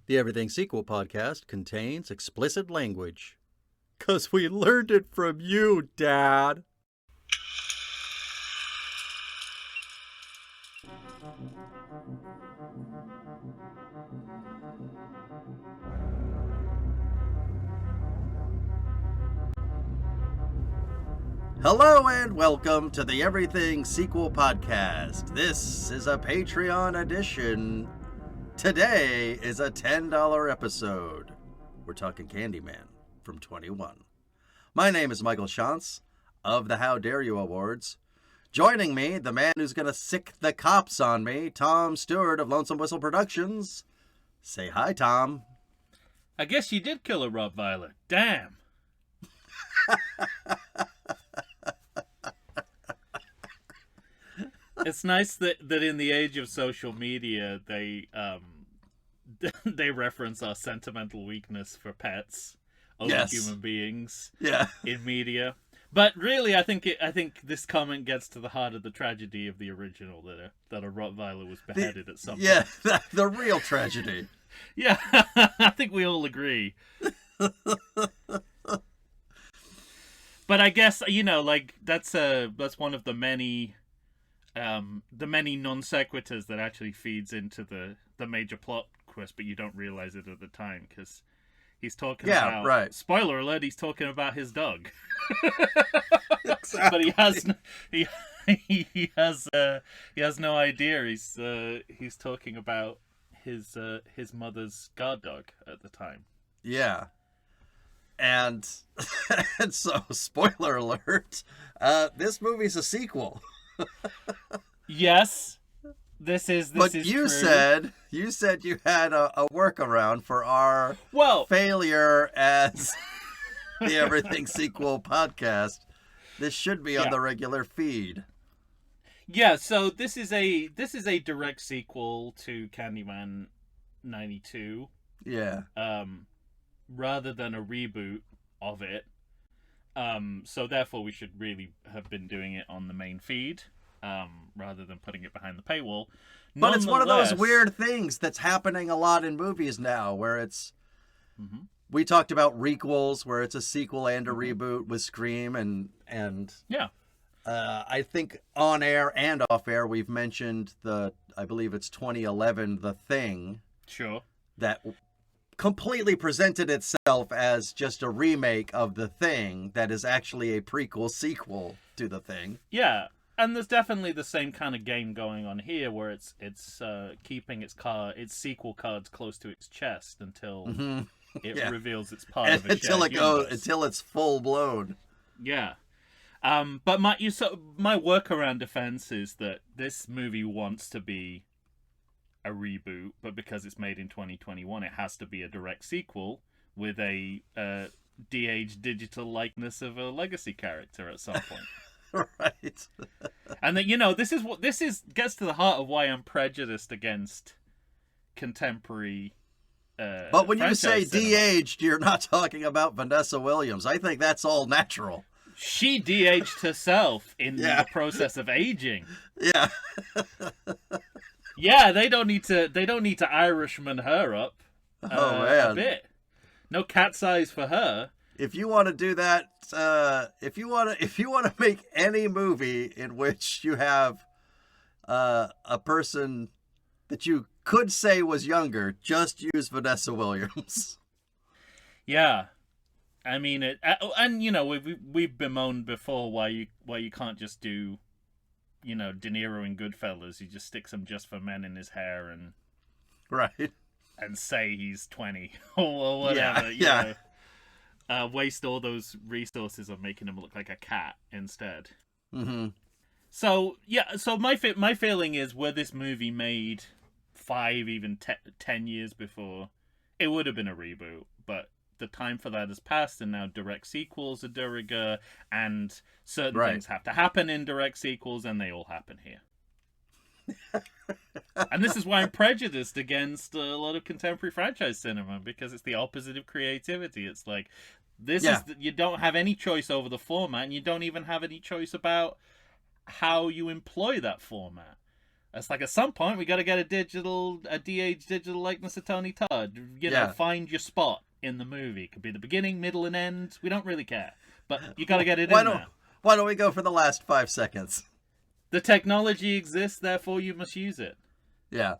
The Everything Sequel podcast contains explicit language. 'Cause we learned it from you, Dad. Hello and welcome to the Everything Sequel podcast. This is a Patreon edition. Today is a $10 episode. We're talking Candyman from 21. My name is Michael Shantz of the How Dare You Awards. Joining me, the man who's going to sick the cops on me, Tom Stewart of Lonesome Whistle Productions. Say hi, Tom. I guess you did kill a Rottweiler. Damn. It's nice that in the age of social media, they reference our sentimental weakness for pets over human beings in media. But really, I think this comment gets to the heart of the tragedy of the original, that a Rottweiler was beheaded at some point. Yeah, the real tragedy. Yeah, I think we all agree. But I guess, that's one of the many non sequiturs that actually feeds into the major plot twist, but you don't realize it at the time because he's talking about. Right. Spoiler alert: he's talking about his dog. Exactly. But he has no idea. He's talking about his mother's guard dog at the time. Yeah. And so, spoiler alert, this movie's a sequel. Yes, this is you true. you said you had a workaround for our failure as the Everything Sequel podcast. This should be on the regular feed. Yeah, so this is a direct sequel to Candyman 92. Yeah. Rather than a reboot of it. So therefore we should really have been doing it on the main feed, rather than putting it behind the paywall. But it's one of those weird things that's happening a lot in movies now, where it's... Mm-hmm. We talked about requels, where it's a sequel and a reboot with Scream, and yeah. I think on air and off air we've mentioned I believe it's 2011, The Thing. Sure. That completely presented itself as just a remake of The Thing that is actually a prequel sequel to The Thing. Yeah, and there's definitely the same kind of game going on here, where it's keeping its sequel cards close to its chest until it reveals it's part of it until it's full blown. Yeah. But my workaround defense is that this movie wants to be a reboot, but because it's made in 2021, it has to be a direct sequel with a de-aged digital likeness of a legacy character at some point. Right. And that this gets to the heart of why I'm prejudiced against contemporary. But when you say de-aged, you're not talking about Vanessa Williams. I think that's all natural. She de-aged herself in the process of aging. Yeah. Yeah, they don't need to Irishman her up a bit. No cat's eyes for her. If you want to do that, if you want to make any movie in which you have a person that you could say was younger, just use Vanessa Williams. Yeah. I mean it, and we've bemoaned before why you can't just do De Niro in Goodfellas. He just sticks some Just for Men in his hair and say he's 20 or whatever. Yeah. Waste all those resources on making him look like a cat instead. Mm-hmm. So my feeling is, were this movie made 5, even 10 years before, it would have been a reboot. But the time for that has passed, and now direct sequels are de rigueur, and certain things have to happen in direct sequels, and they all happen here. And this is why I'm prejudiced against a lot of contemporary franchise cinema, because it's the opposite of creativity. It's like, you don't have any choice over the format, and you don't even have any choice about how you employ that format. It's like at some point we got to get a de-aged digital likeness of Tony Todd. You know, find your spot in the movie. It could be the beginning, middle, and end. We don't really care, but you got to get it in there. Why don't we go for the last 5 seconds? The technology exists, therefore you must use it. Yeah.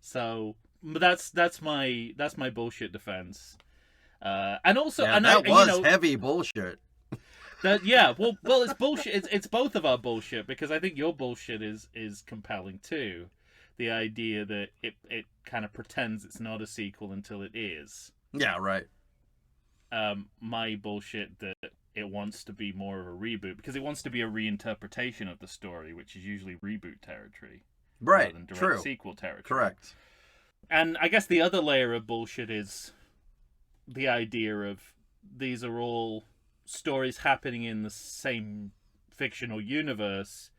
So that's my bullshit defense. And also, and that was heavy bullshit. Well, it's bullshit. It's both of our bullshit, because I think your bullshit is compelling too. The idea that it kind of pretends it's not a sequel until it is. Yeah, right. My bullshit that it wants to be more of a reboot, because it wants to be a reinterpretation of the story, which is usually reboot territory, right? Rather than direct True. sequel territory. Correct. And I guess the other layer of bullshit is the idea of these are all stories happening in the same fictional universe,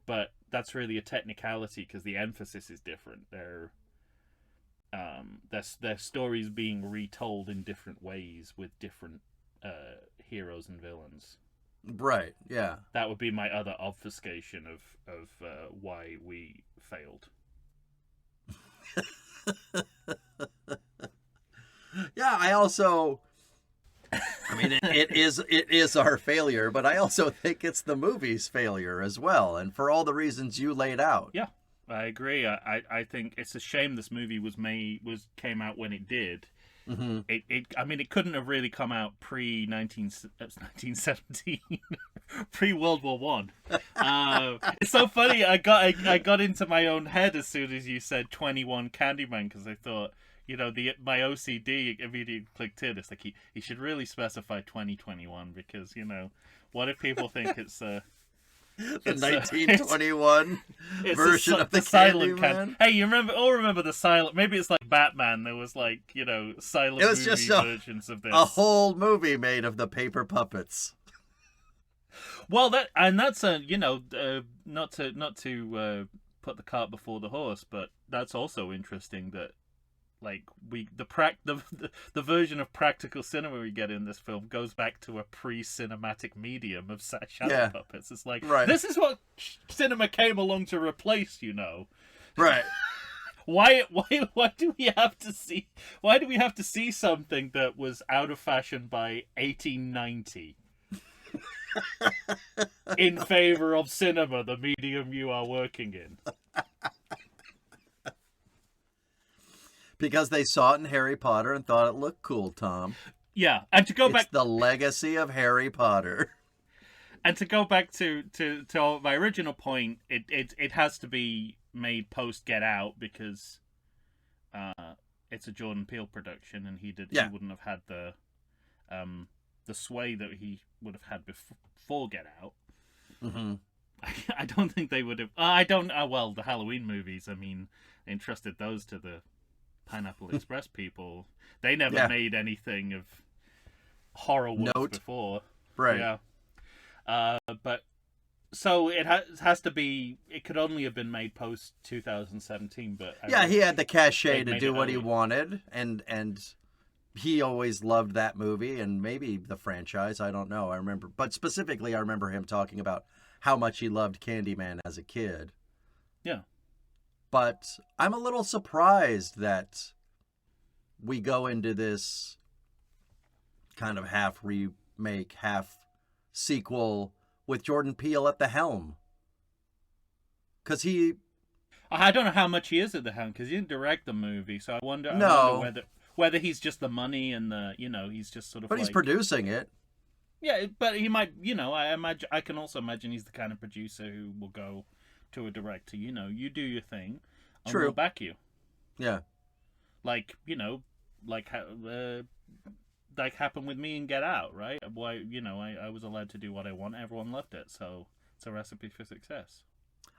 but that's really a technicality because the emphasis is different. They're stories being retold in different ways with different heroes and villains. Right. Yeah. That would be my other obfuscation of why we failed. Yeah, I also, I mean, it is our failure, but I also think it's the movie's failure as well, and for all the reasons you laid out. Yeah, I agree. I think it's a shame this movie came out when it did. Mm-hmm. It couldn't have really come out pre 1917, pre World War One. It's so funny. I got into my own head as soon as you said 21 Candyman, because I thought, you know, my OCD immediately clicked in. It's like he should really specify 2021, because, you know, what if people think it's the 1921 version of the silent Candyman. Hey, you remember the silent? Maybe it's like Batman. There was like, you know, silent. It was movie just versions of this. A whole movie made of the paper puppets. Well, that's a, you know, not to put the cart before the horse, but that's also interesting that, like, the version of practical cinema we get in this film goes back to a pre-cinematic medium of shadow puppets. It's like, right. This is what cinema came along to replace, you know. Right. Why do we have to see something that was out of fashion by 1890 in favor of cinema, the medium you are working in? Because they saw it in Harry Potter and thought it looked cool, Tom. Yeah, and to go back, it's the legacy of Harry Potter. And to go back to my original point, it has to be made post Get Out, because it's a Jordan Peele production, and he wouldn't have had the sway that he would have had before Get Out. Mm-hmm. I don't think they would have. Well, the Halloween movies, I mean, they entrusted those to the Pineapple Express people. They never made anything of horror work before. Right. Yeah. But so it has to be. It could only have been made post 2017. But he had the cachet to do what he wanted, and he always loved that movie and maybe the franchise. I don't know. I remember, but specifically, I remember him talking about how much he loved Candyman as a kid. Yeah. But I'm a little surprised that we go into this kind of half remake, half sequel with Jordan Peele at the helm. Because I don't know how much he is at the helm, because he didn't direct the movie, so I wonder whether he's just the money and the, you know, he's just sort of. But he's producing it. Yeah, but he might, you know, I can also imagine he's the kind of producer who will go to a director, you know, you do your thing, and we'll back you. Yeah. Like, you know, like happened with me in Get Out, right? Why, you know, I was allowed to do what I want. Everyone loved it, so it's a recipe for success.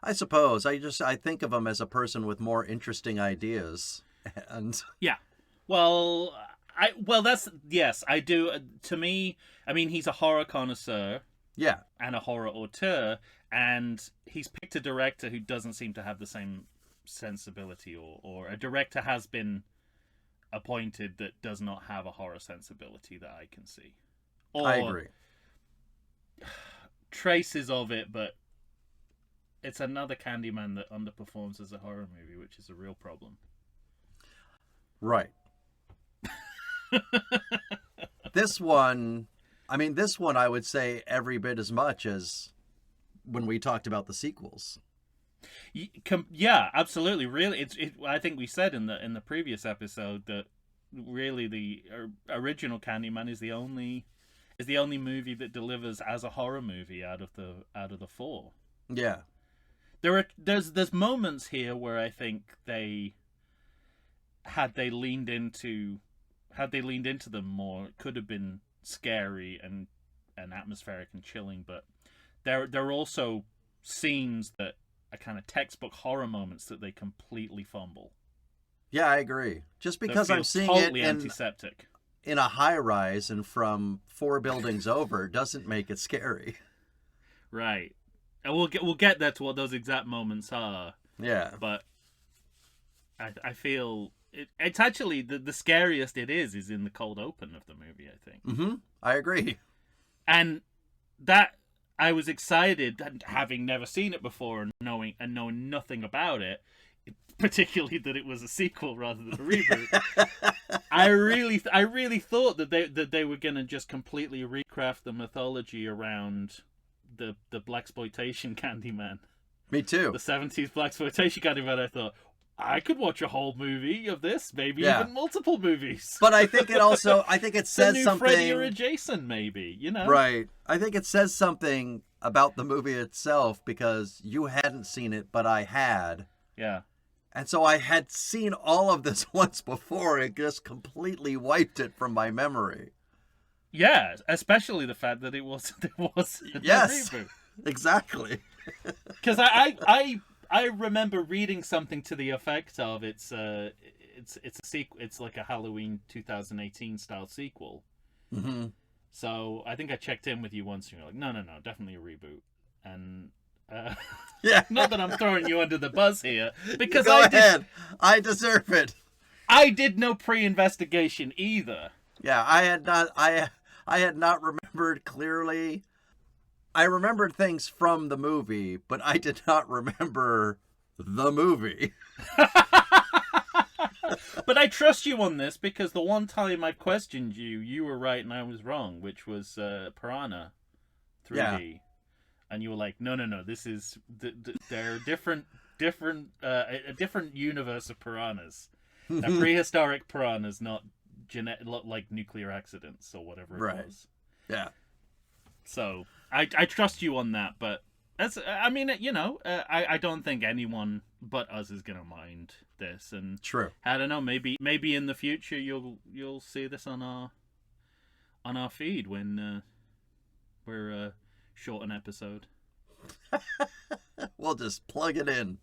I suppose. I think of him as a person with more interesting ideas, and yeah. Well, yes, I do. To me, I mean, he's a horror connoisseur. Yeah. And a horror auteur, and he's picked a director who doesn't seem to have the same sensibility, or a director has been appointed that does not have a horror sensibility that I can see. Or I agree. Traces of it, but it's another Candyman that underperforms as a horror movie, which is a real problem. Right. This one I would say every bit as much as when we talked about the sequels. Yeah, absolutely. Really, I think we said in the previous episode that really the original Candyman is the only movie that delivers as a horror movie out of the four. Yeah. There's moments here where I think had they leaned into them more, it could have been scary and atmospheric and chilling, but there are also scenes that are kind of textbook horror moments that they completely fumble. Yeah, I agree. Just because I'm seeing totally it antiseptic in a high rise and from 4 buildings over doesn't make it scary. Right. And we'll get there to what those exact moments are. Yeah. But I feel it's actually the scariest it is in the cold open of the movie, I think. Mm-hmm. I agree. And that I was excited, having never seen it before and knowing nothing about it, particularly that it was a sequel rather than a reboot. I really thought that they were gonna just completely recraft the mythology around the blaxploitation Candyman. Me too. The 70s blaxploitation Candyman. I thought I could watch a whole movie of this, maybe even multiple movies. But I think it says the new something. Freddy or a Jason, maybe, Right. I think it says something about the movie itself because you hadn't seen it, but I had. Yeah. And so I had seen all of this once before. It just completely wiped it from my memory. Yeah, especially the fact that it was a reboot. Exactly. Because I remember reading something to the effect of it's a sequel. It's like a Halloween 2018 style sequel. Mm-hmm. So I think I checked in with you once, and you're like, no, definitely a reboot. And yeah, not that I'm throwing you under the bus here, because Go ahead. I deserve it. I did no pre-investigation either. Yeah, I had not remembered clearly. I remembered things from the movie, but I did not remember the movie. But I trust you on this because the one time I questioned you, you were right and I was wrong, which was Piranha 3D. Yeah. And you were like, no, this is they're a different universe of piranhas. They're prehistoric piranhas, not like nuclear accidents or whatever it was. Yeah. So I trust you on that, but I don't think anyone but us is gonna mind this. And true. I don't know. Maybe in the future you'll see this on our feed when we're short an episode. We'll just plug it in.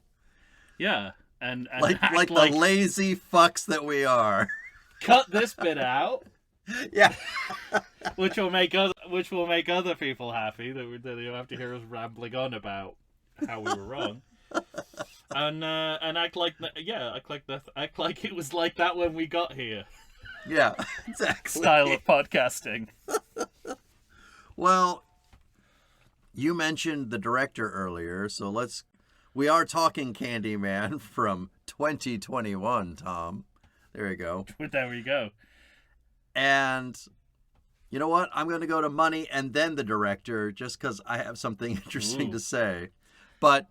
Yeah, and like the lazy fucks that we are. Cut this bit out. Yeah. which will make other people happy that they don't have to hear us rambling on about how we were wrong. And act like it was like that when we got here. Yeah, exactly. Style of podcasting. Well, you mentioned the director earlier, so we are talking Candyman from 2021, Tom. There you go. There we go. And you know what? I'm going to go to money and then the director just because I have something interesting to say. But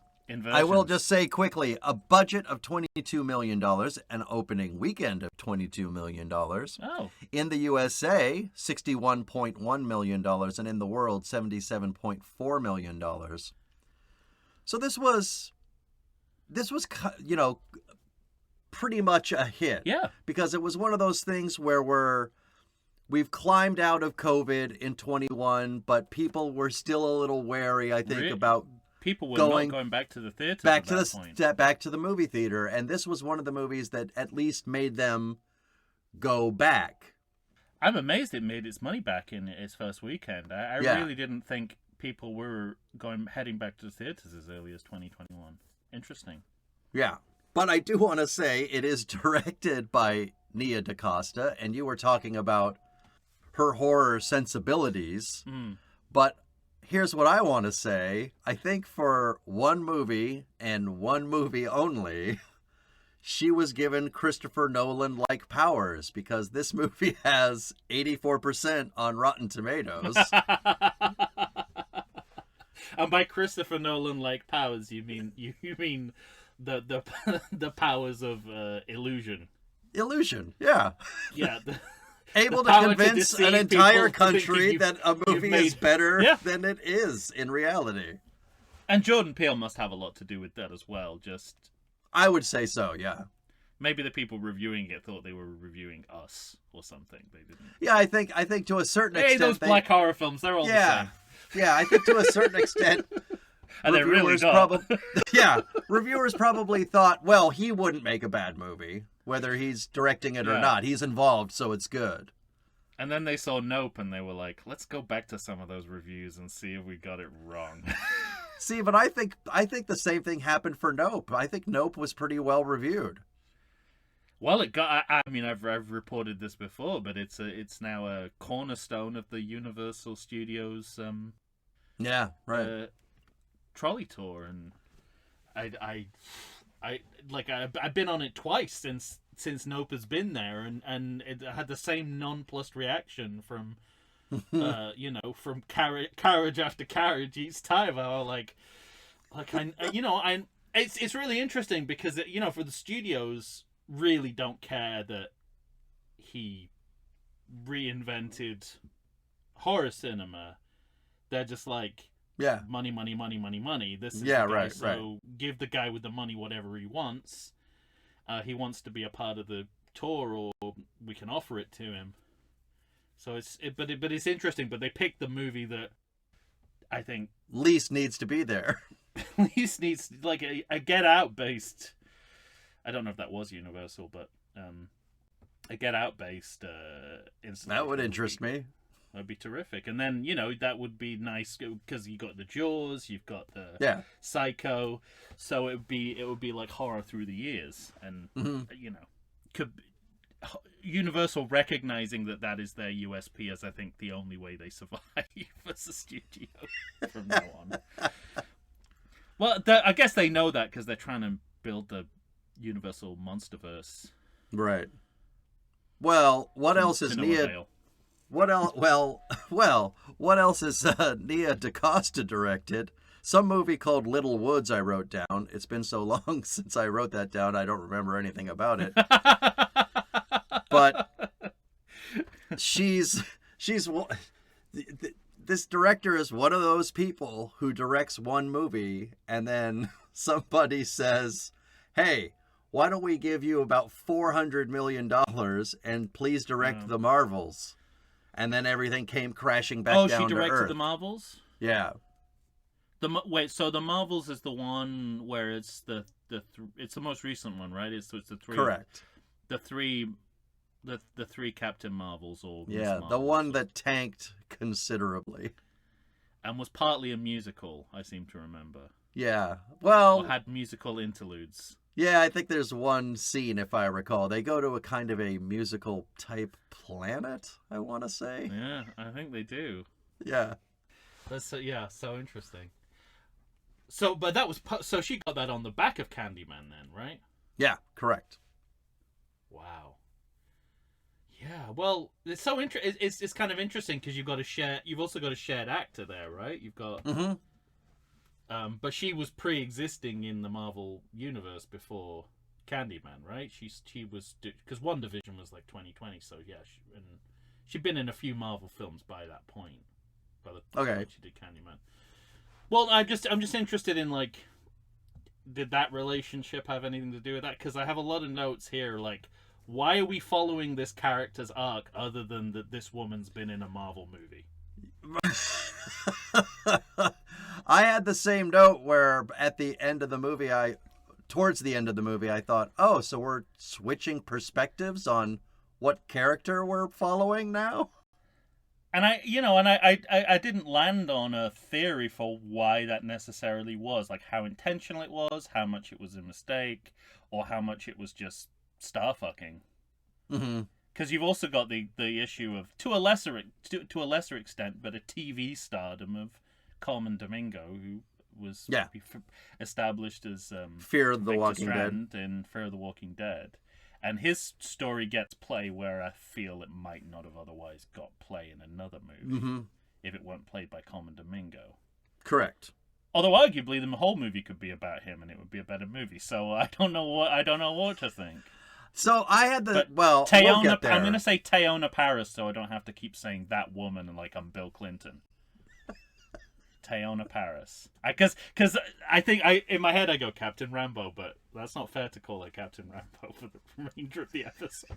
I will just say quickly, a budget of $22 million, an opening weekend of $22 million. Oh. In the USA, $61.1 million, and in the world, $77.4 million. So this was, pretty much a hit. Yeah. Because it was one of those things where we've climbed out of COVID in 21, but people were still a little wary, I think, about people were not going back to the theater back to the movie theater, and this was one of the movies that at least made them go back. I'm amazed it made its money back in its first weekend. I really didn't think people were heading back to the theaters as early as 2021. Interesting. Yeah. But I do want to say it is directed by Nia DaCosta, and you were talking about her horror sensibilities. Mm. But here's what I want to say. I think for one movie and one movie only, she was given Christopher Nolan-like powers because this movie has 84% on Rotten Tomatoes. And by Christopher Nolan-like powers, you mean the the powers of illusion. Illusion, yeah. Yeah. Able to convince an entire country that a movie is better than it is in reality. And Jordan Peele must have a lot to do with that as well. I would say so, yeah. Maybe the people reviewing it thought they were reviewing us or something. They didn't. Yeah, I think to a certain extent. Hey, those black horror films, they're all the same. Yeah, I think to a certain extent. And they're really not. Reviewers probably thought, well, he wouldn't make a bad movie, whether he's directing it or not. He's involved, so it's good. And then they saw Nope, and they were like, let's go back to some of those reviews and see if we got it wrong. See, but I think the same thing happened for Nope. I think Nope was pretty well reviewed. Well, it got. I mean, I've reported this before, but it's now a cornerstone of the Universal Studios. Trolley tour, and I've been on it twice since Nope has been there, and it had the same nonplussed reaction from from carriage after carriage each time. I was it's really interesting because for the studios really don't care that he reinvented horror cinema. They're just like, money, money, money, money, money. This is the guy, right. Give the guy with the money whatever he wants. He wants to be a part of the tour, or we can offer it to him. So but it's interesting. But they picked the movie that I think least needs to be there. Least needs like a Get Out based. I don't know if that was Universal, but a Get Out based installation. That would interest me. That'd be terrific. And then, that would be nice because you got the Jaws, you've got the Psycho, so it would be like horror through the years. And Universal recognizing that is their USP as I think the only way they survive as a studio from now on. Well, I guess they know that because they're trying to build the Universal Monsterverse. Right. Well, what else is Nia? What else? Well, what else is Nia DaCosta directed? Some movie called Little Woods I wrote down. It's been so long since I wrote that down, I don't remember anything about it. But this director is one of those people who directs one movie and then somebody says, hey, why don't we give you about $400 million and please direct the Marvels? And then everything came crashing back down to earth. Oh, she directed the Marvels? Yeah. So the Marvels is the one where it's it's the most recent one, right? It's the three. Correct. The three Captain Marvels or Miss Marvels, the one that tanked considerably, and was partly a musical. I seem to remember. Yeah. Well, or had musical interludes. Yeah, I think there's one scene, if I recall. They go to a kind of a musical type planet, I want to say. Yeah, I think they do. Yeah. That's so interesting. So, but that was so she got that on the back of Candyman, then, right? Yeah, correct. Wow. Yeah, well, it's so it's kind of interesting because you've also got a shared actor there, right? You've got. Mm-hmm. But she was pre-existing in the Marvel universe before Candyman, right? She was because WandaVision was like 2020, so yeah, she'd been in a few Marvel films by that point. By the time she did Candyman. Well, I'm just interested in like, did that relationship have anything to do with that? Because I have a lot of notes here, like, why are we following this character's arc other than that this woman's been in a Marvel movie? I had the same note where at the end of the movie, towards the end of the movie, I thought, oh, so we're switching perspectives on what character we're following now? And I didn't land on a theory for why that necessarily was, like how intentional it was, how much it was a mistake, or how much it was just star fucking. Mm-hmm. Because you've also got the issue of, to a lesser extent, but a TV stardom of Coleman Domingo, who was established as Fear of the Victor Walking Strand in Fear of the Walking Dead. And his story gets play where I feel it might not have otherwise got play in another movie if it weren't played by Coleman Domingo. Correct. Although arguably the whole movie could be about him and it would be a better movie. So I don't know what to think. So I had the we'll get there. I'm going to say Teyonah Parris, so I don't have to keep saying that woman like I'm Bill Clinton. Teyonah Parris. Because I think in my head I go Captain Rambo, but that's not fair to call her Captain Rambo for the remainder of the episode.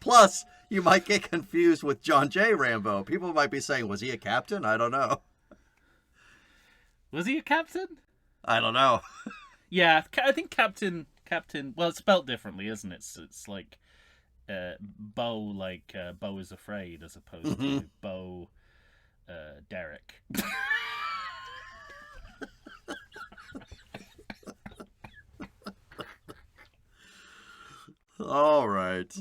Plus, you might get confused with John J. Rambo. People might be saying, was he a captain? I don't know. Was he a captain? I don't know. Yeah, I think Captain. Well, it's spelled differently, isn't it? It's like Bo, like Bo is afraid, as opposed to Bo Derek. All right.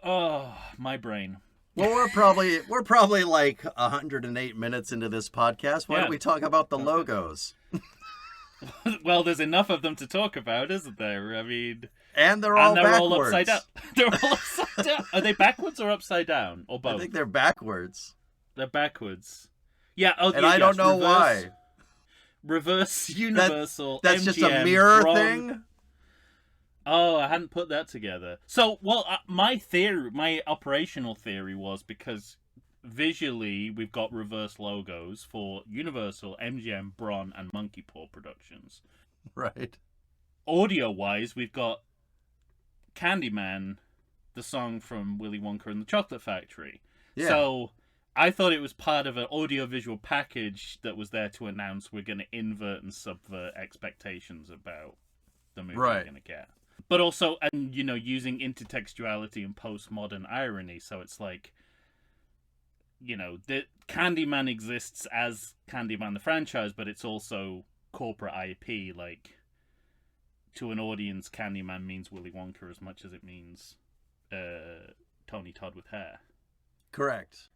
Oh, my brain. Well, we're probably like 108 minutes into this podcast. Why don't we talk about the logos? Well, there's enough of them to talk about, isn't there? I mean, and they're all upside down. They're all upside down. Are they backwards or upside down, or both? I think they're backwards. They're backwards. Yeah. Oh, and I don't know why. Reverse Universal. That's MGM, just a mirror wrong. thing. Oh, I hadn't put that together. So, my operational theory was because visually we've got reverse logos for Universal, MGM, Bron, and Monkey Paw Productions. Right. Audio-wise, we've got Candyman, the song from Willy Wonka and the Chocolate Factory. Yeah. So I thought it was part of an audio-visual package that was there to announce we're going to invert and subvert expectations about the movie we're going to get. But also, and using intertextuality and postmodern irony, so it's like, the Candyman exists as Candyman the franchise, but it's also corporate IP. Like, to an audience, Candyman means Willy Wonka as much as it means Tony Todd with hair. Correct.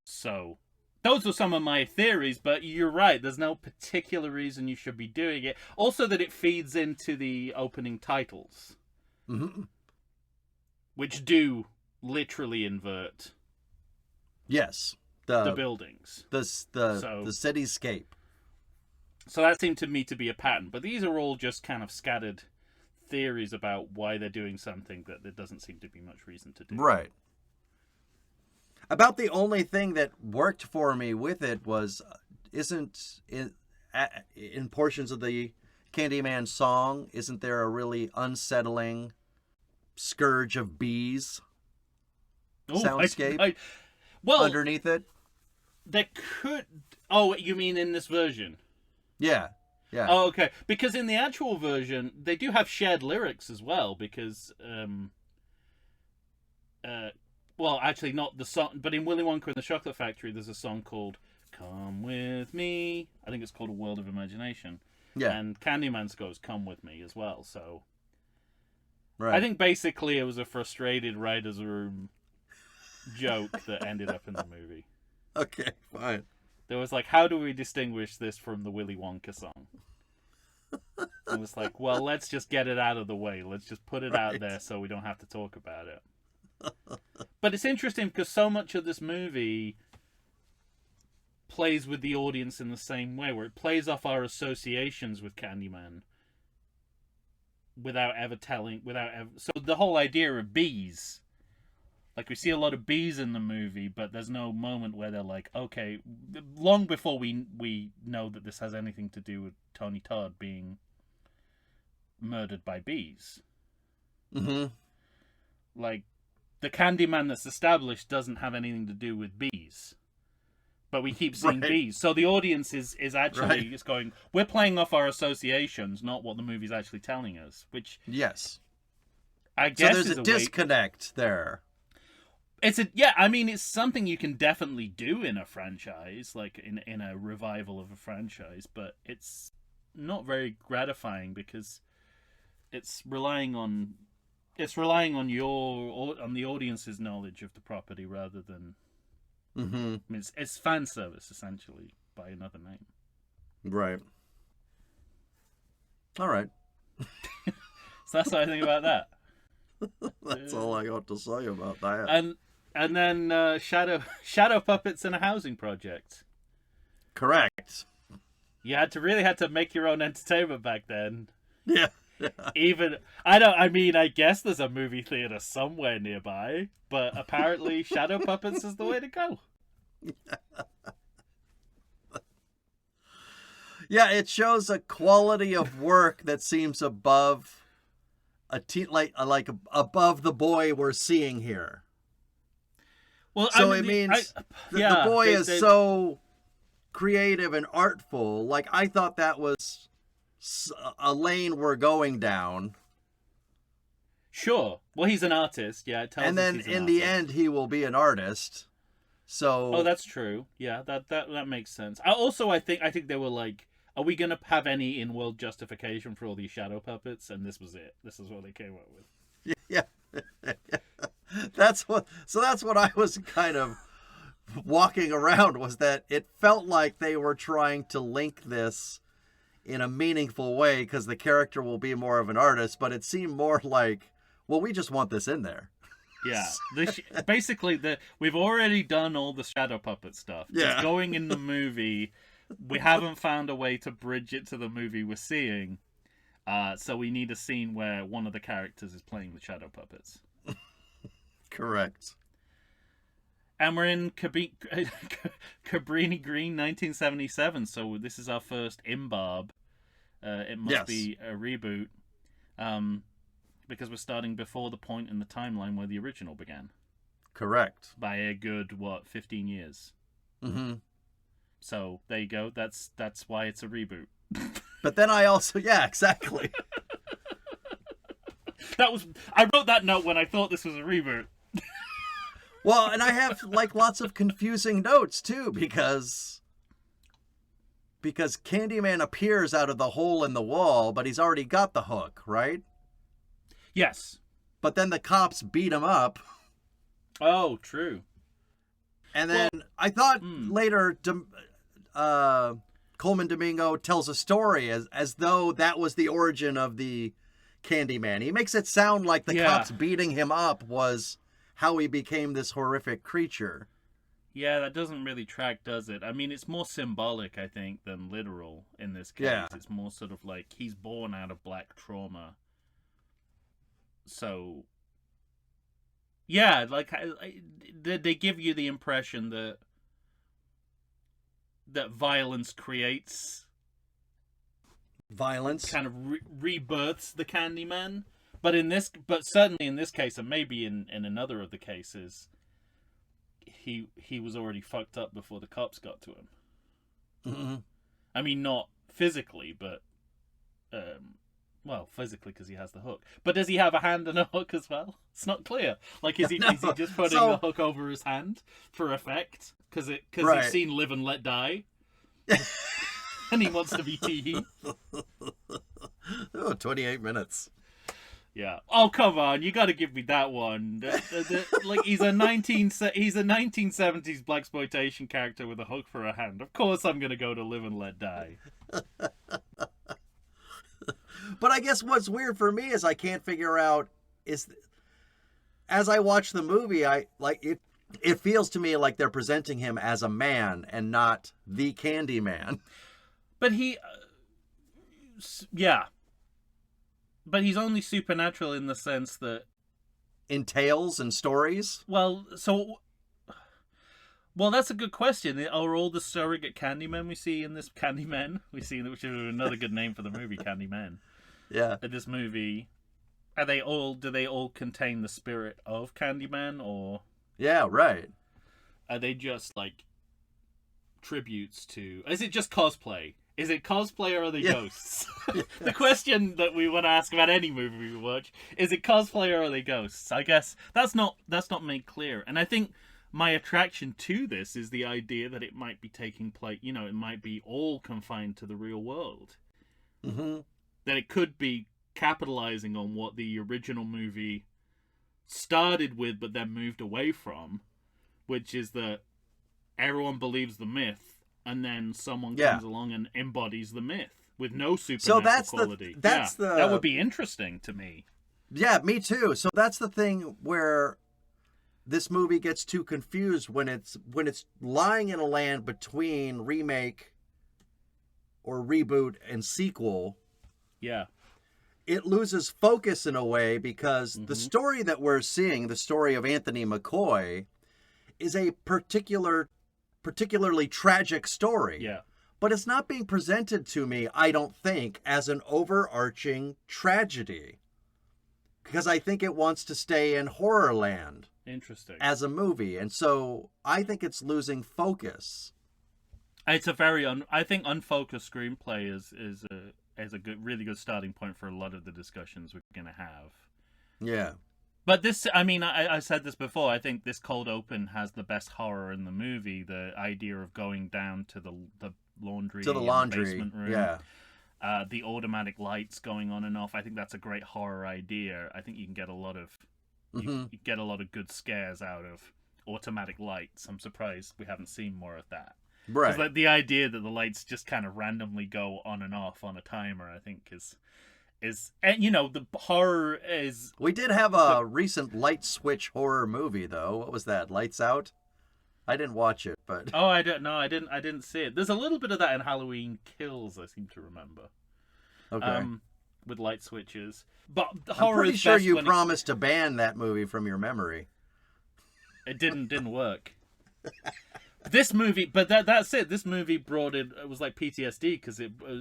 So, those are some of my theories, but you're right. There's no particular reason you should be doing it. Also, that it feeds into the opening titles, which do literally invert. Yes, the buildings, the cityscape. So that seemed to me to be a pattern. But these are all just kind of scattered theories about why they're doing something that there doesn't seem to be much reason to do. Right. About the only thing that worked for me with it was, isn't in portions of the Candyman song, isn't there a really unsettling scourge of bees soundscape underneath it? That could... Oh, you mean in this version? Yeah. Oh, okay. Because in the actual version, they do have shared lyrics as well, because... well, actually, not the song, but in Willy Wonka and the Chocolate Factory, there's a song called Come With Me. I think it's called A World of Imagination. Yeah. And Candyman's goes Come With Me as well, so... Right. I think basically it was a frustrated writer's room joke that ended up in the movie. Okay, fine. There was like, how do we distinguish this from the Willy Wonka song? It was like, well, let's just get it out of the way. Let's just put it out there so we don't have to talk about it. But it's interesting because so much of this movie plays with the audience in the same way, where it plays off our associations with Candyman without ever... So the whole idea of bees, like we see a lot of bees in the movie, but there's no moment where they're like, okay, long before we know that this has anything to do with Tony Todd being murdered by bees. Like, the Candyman that's established doesn't have anything to do with bees. But we keep seeing bees. So the audience is actually just going, we're playing off our associations, not what the movie's actually telling us. Which, yes, I guess so there's a disconnect there. It's something you can definitely do in a franchise, like in a revival of a franchise, but it's not very gratifying because it's relying on the audience's knowledge of the property rather than Mm-hmm. I mean, it's fan service, essentially, by another name. Right. All right. So that's what I think about that. That's all I got to say about that. And then shadow puppets in a housing project. Correct. You really had to make your own entertainment back then. Yeah. I guess there's a movie theater somewhere nearby, but apparently shadow puppets is the way to go. Yeah, it shows a quality of work that seems above above the boy we're seeing here. Well, so it means the boy is so creative and artful. Like, I thought that was a lane we're going down. Sure. Well, he's an artist. Yeah, it tells and then in the end, he will be an artist. So. Oh, that's true. Yeah, that makes sense. I think they were like, are we gonna have any in-world justification for all these shadow puppets? And this was it. This is what they came up with. Yeah. That's what I was kind of walking around, was that it felt like they were trying to link this in a meaningful way because the character will be more of an artist, but it seemed more like, well, we just want this in there. Yeah, basically we've already done all the shadow puppet stuff. Yeah. It's going in the movie. We haven't found a way to bridge it to the movie we're seeing, so we need a scene where one of the characters is playing the shadow puppets. Correct. And we're in Cabrini Green, 1977, so this is our first imbarb. It must be a reboot, because we're starting before the point in the timeline where the original began. Correct. By a good, 15 years. Mm-hmm. So, there you go. That's why it's a reboot. But then I also... Yeah, exactly. I wrote that note when I thought this was a reboot. Well, and I have lots of confusing notes too, because Candyman appears out of the hole in the wall, but he's already got the hook, right? Yes. But then the cops beat him up. Oh, true. And then I thought later Coleman Domingo tells a story as though that was the origin of the Candyman. He makes it sound like the cops beating him up was how he became this horrific creature. Yeah, that doesn't really track, does it? I mean, it's more symbolic, I think, than literal in this case. Yeah. It's more sort of like he's born out of black trauma. So, yeah, they give you the impression that violence creates violence, kind of rebirths the Candyman. But certainly in this case, and maybe in another of the cases, he was already fucked up before the cops got to him. Mm-hmm. I mean, not physically, but physically because he has the hook. But does he have a hand and a hook as well? It's not clear. Like, is he just putting the hook over his hand for effect? Because he's seen Live and Let Die, and he wants to be Teehee. 28 minutes. Yeah. Oh, come on! You got to give me that one. Like, he's a 1970s blaxploitation character with a hook for a hand. Of course, I'm gonna go to Live and Let Die. But I guess what's weird for me is I can't figure out as I watch the movie, it feels to me like they're presenting him as a man and not the Candyman. But But he's only supernatural in the sense that... In tales and stories? Well, that's a good question. Are all the surrogate Candymen we see in this Candyman, which is another good name for the movie, Candyman. Yeah. In this movie, do they all contain the spirit of Candyman, or... Yeah, right. Are they just, like, tributes to... Is it just cosplay? Is it cosplay or are they ghosts? Yes. The question that we want to ask about any movie we watch, is it cosplay or are they ghosts? I guess that's not made clear. And I think my attraction to this is the idea that it might be taking place, it might be all confined to the real world. Mm-hmm. That it could be capitalizing on what the original movie started with but then moved away from, which is that everyone believes the myth, and then someone Yeah. comes along and embodies the myth with no So supernatural that's quality. the That would be interesting to me. Yeah, me too. So that's the thing where this movie gets too confused when it's lying in a land between remake or reboot and sequel. Yeah. It loses focus in a way because the story that we're seeing, the story of Anthony McCoy, is a particularly tragic story. Yeah. But it's not being presented to me, I don't think, as an overarching tragedy. Because I think it wants to stay in horror land. Interesting. As a movie. And so I think it's losing focus. It's a very I think unfocused screenplay is a really good starting point for a lot of the discussions we're going to have. Yeah. But this, I mean, I said this before, I think this cold open has the best horror in the movie. The idea of going down to the laundry, To the laundry, basement room. yeah. The automatic lights going on and off. I think that's a great horror idea. I think you can get a lot of you get a lot of good scares out of automatic lights. I'm surprised we haven't seen more of that. Right. Like the idea that the lights just kind of randomly go on and off on a timer, I think is and you know, the horror is. We did have a recent light switch horror movie though. What was that? Lights Out? I didn't watch it, but Oh, I don't know. I didn't see it. There's a little bit of that in Halloween Kills, I seem to remember. okay. With light switches. But I'm horror pretty is sure best you when promised to ban that movie from your memory. it didn't work. This movie, but that's it. This movie brought it was like PTSD because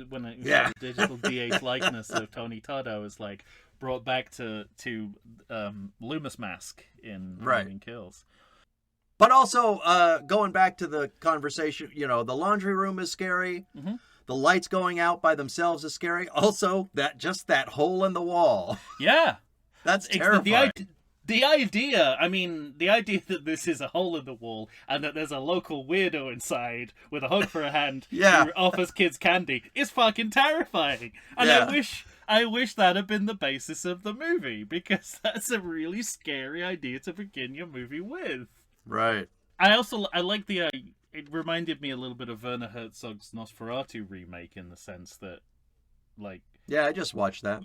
when it Yeah. the digital DH likeness of Tony Todd, I was like brought back to Loomis Mask in Right. Halloween Kills. But also, going back to the conversation, you know, the laundry room is scary. Mm-hmm. The lights going out by themselves is scary. Also, that hole in the wall. Yeah, That's terrifying. The idea that this is a hole in the wall and that there's a local weirdo inside with a hook for a hand Yeah. who offers kids candy is fucking terrifying. And Yeah. I wish that had been the basis of the movie, because that's a really scary idea to begin your movie with. Right. I like the it reminded me a little bit of Werner Herzog's Nosferatu remake in the sense that, like, Yeah, I just watched that.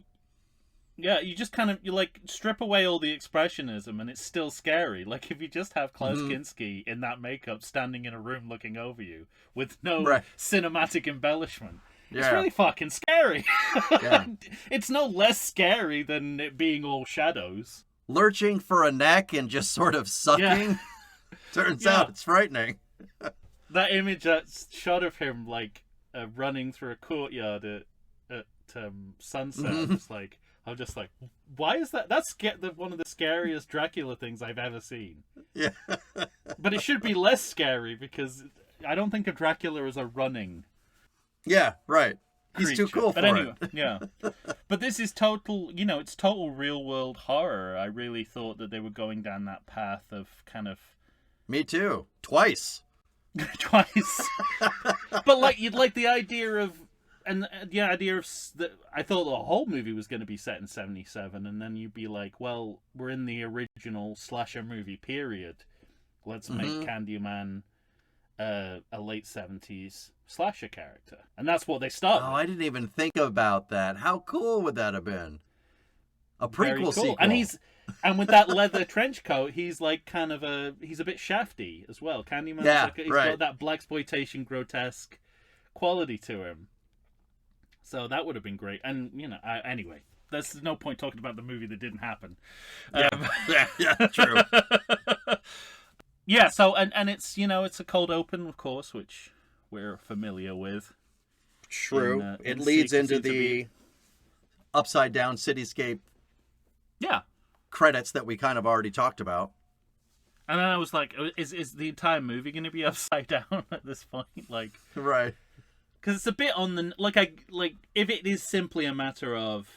yeah, you just kind of you like strip away all the expressionism and it's still scary. Like if you just have Klaus Kinski in that makeup standing in a room looking over you with no Right. cinematic embellishment. It's Yeah. really fucking scary. Yeah. It's no less scary than it being all shadows. Lurching for a neck and just sort of sucking. Yeah. Turns Yeah. out it's frightening. That image, that shot of him like running through a courtyard at sunset, I'm just like, why is that? That's one of the scariest Dracula things I've ever seen. Yeah. But it should be less scary because I don't think of Dracula as a running Yeah, right. He's creature. too cool But for anyway, it. yeah. But this is total, it's total real world horror. I really thought that they were going down that path of kind of Me too. Twice. twice. But like you'd like the idea of that I thought the whole movie was going to be set in 1977, and then you'd be like, well, we're in the original slasher movie period. Let's make Candyman a late 1970s slasher character. And that's what they start Oh, with. I didn't even think about that. How cool would that have been? A Very prequel cool. sequel. And with that leather trench coat, he's like he's a bit shafty as well. Candyman's Yeah, he's right. got that blaxploitation grotesque quality to him. So that would have been great. And anyway, there's no point talking about the movie that didn't happen. Yeah, true. Yeah, so and it's it's a cold open, of course, which we're familiar with. True. in It leads sequence into to the be- upside down cityscape Yeah. credits that we kind of already talked about. And then I was like, is the entire movie going to be upside down at this point? Like, Right. because it's a bit on the if it is simply a matter of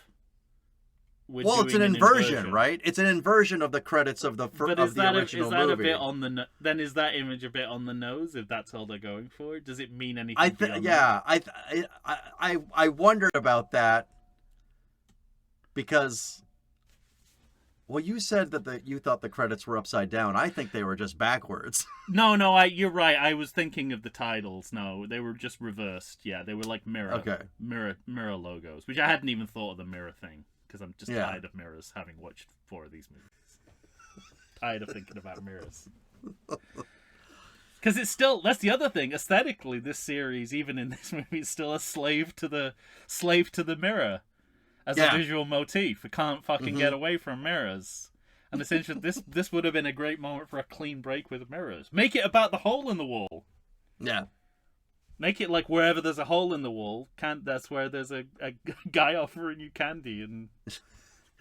Well, it's an inversion, right? It's an inversion of the credits of the But of is the that original is that movie. a bit on the then is that image a bit on the nose if that's all they're going for? Does it mean anything? I wondered about that because Well, you said that you thought the credits were upside down. I think they were just backwards. No, you're right. I was thinking of the titles. No, they were just reversed. Yeah, they were like mirror logos, which I hadn't even thought of the mirror thing because I'm just tired of mirrors, having watched 4 of these movies. Tired of thinking about mirrors. Because it's still, that's the other thing. Aesthetically, this series, even in this movie, is still a slave to the mirror as a visual motif. It can't fucking get away from mirrors. And essentially, this would have been a great moment for a clean break with mirrors. Make it about the hole in the wall. Yeah. Make it like wherever there's a hole in the wall, that's where there's a guy offering you candy, and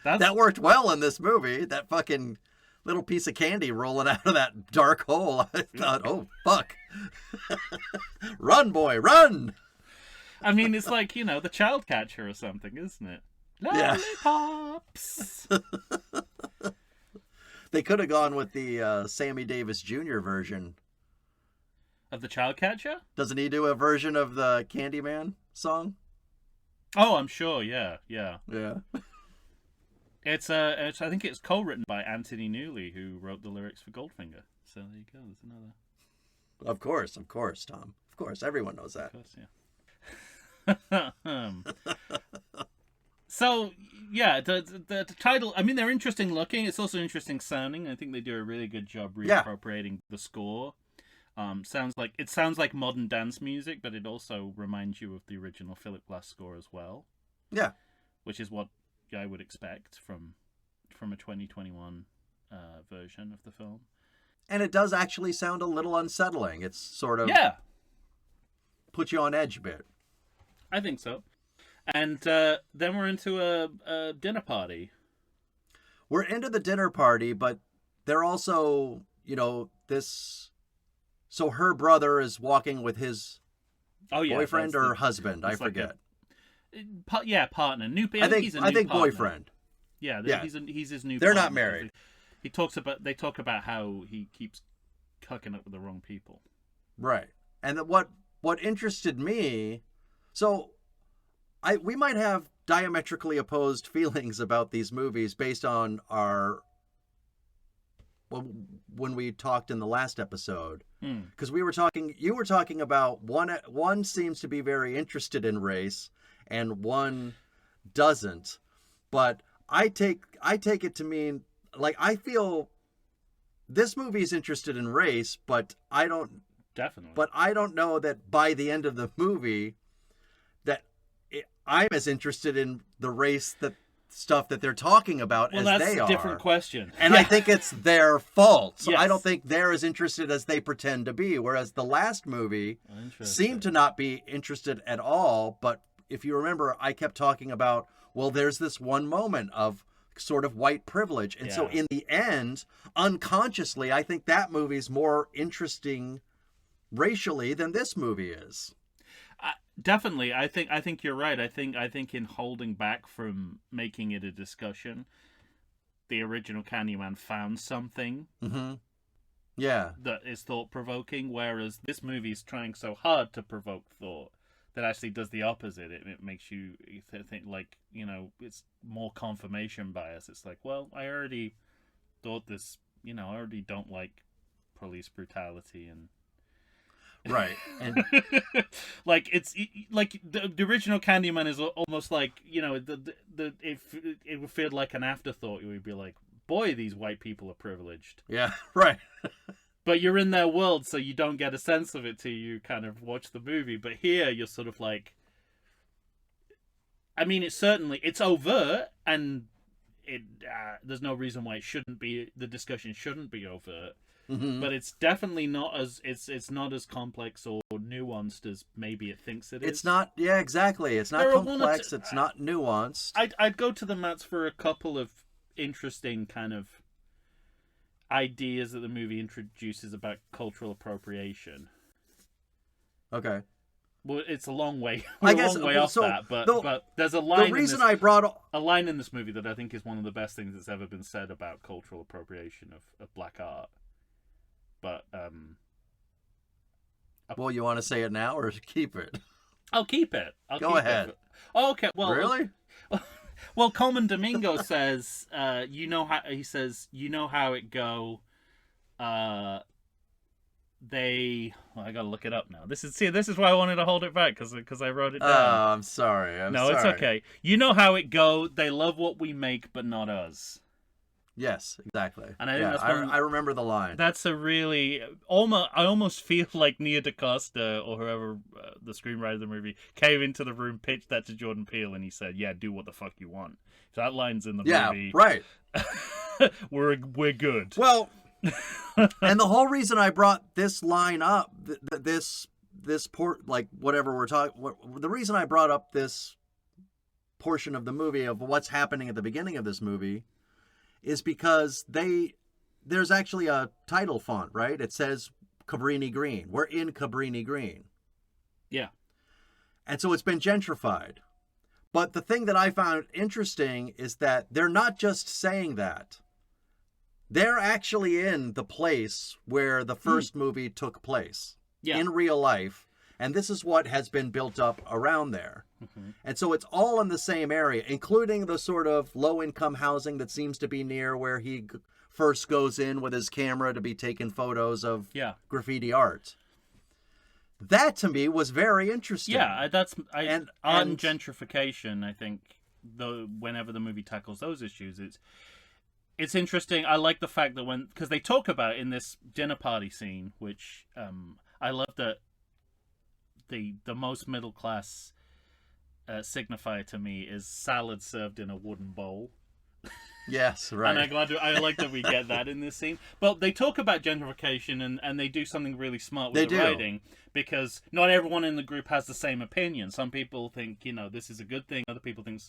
that worked well in this movie. That fucking little piece of candy rolling out of that dark hole. I thought, oh fuck, run, boy, run! I mean, it's like, the child catcher or something, isn't it? Lollipops. They could have gone with the Sammy Davis Jr. version. Of the child catcher? Doesn't he do a version of the Candyman song? Oh, I'm sure. Yeah. It's I think it's co-written by Anthony Newley, who wrote the lyrics for Goldfinger. So there you go. There's another. Of course, Tom. Of course, everyone knows that. Of course, yeah. So yeah, the title. I mean, they're interesting looking. It's also interesting sounding. I think they do a really good job reappropriating the score. Sounds like modern dance music, but it also reminds you of the original Philip Glass score as well. Yeah, which is what I would expect from a 2021 version of the film. And it does actually sound a little unsettling. It's sort of puts you on edge a bit. I think so. And then we're into a dinner party. We're into the dinner party, but they're also, this. So her brother is walking with his boyfriend or husband. I forget. Partner. I think boyfriend. Yeah, he's his new. They're partner. not married. They talk about how he keeps hooking up with the wrong people. Right, and what interested me, so we might have diametrically opposed feelings about these movies based on when we talked in the last episode, because you were talking about one seems to be very interested in race and one doesn't, but I take it to mean, like, I feel this movie is interested in race, but I don't know that by the end of the movie that I'm as interested in the race stuff that they're talking about as they are. Well, that's a different question. And I think it's their fault. So I don't think they're as interested as they pretend to be. Whereas the last movie seemed to not be interested at all. But if you remember, I kept talking about, well, there's this one moment of sort of white privilege. And so in the end, unconsciously, I think that movie's more interesting racially than this movie is. Definitely, I think you're right. I think in holding back from making it a discussion, the original Candyman found something that is thought-provoking, whereas this movie is trying so hard to provoke thought that actually does the opposite. It makes you think, like, it's more confirmation bias. It's like, well, I already thought this, I already don't like police brutality and right, and like it's like the original Candyman is almost like it would feel like an afterthought. You would be like, boy, these white people are privileged. Yeah, right. But you're in their world, so you don't get a sense of it till you kind of watch the movie. But here, you're sort of like, I mean, it's overt, and there's no reason why the discussion shouldn't be overt. Mm-hmm. But it's definitely not as it's not as complex or nuanced as maybe it thinks it is. It's not. Yeah, exactly. It's not complex. It's not nuanced. I'd go to the mats for a couple of interesting kind of ideas that the movie introduces about cultural appropriation. Okay. Well, it's a long way. I guess a long way off that, but there's a line. The reason I brought a line in this movie that I think is one of the best things that's ever been said about cultural appropriation of black art. But well, you want to say it now or keep it? I'll keep it. Go ahead. Oh, okay. Well, really? Well, Coleman Domingo says, you know how it go. I gotta look it up now. This is why I wanted to hold it back because I wrote it down. Oh, I'm sorry. No, it's okay. You know how it go. They love what we make, but not us. Yes, exactly. And I think I remember the line. That's a really I almost feel like Nia DaCosta or whoever the screenwriter of the movie came into the room, pitched that to Jordan Peele, and he said, "Yeah, do what the fuck you want." If that line's in the movie. Yeah, right. we're good. Well, and the whole reason I brought this line up, this like whatever we're talking, the reason I brought up this portion of the movie of what's happening at the beginning of this movie is because there's actually a title font, right? It says Cabrini Green. We're in Cabrini Green. Yeah. And so it's been gentrified. But the thing that I found interesting is that they're not just saying that. They're actually in the place where the first movie took place. Yeah. In real life. And this is what has been built up around there. Mm-hmm. And so it's all in the same area, including the sort of low-income housing that seems to be near where he first goes in with his camera to be taking photos of graffiti art. That, to me, was very interesting. Yeah, on gentrification, I think, whenever the movie tackles those issues, it's interesting. I like the fact that because they talk about in this dinner party scene, which I love that the most middle class signifier to me is salad served in a wooden bowl. Yes, right. And I like that we get that in this scene. But they talk about gentrification and they do something really smart with the writing, because not everyone in the group has the same opinion. Some people think, this is a good thing. Other people think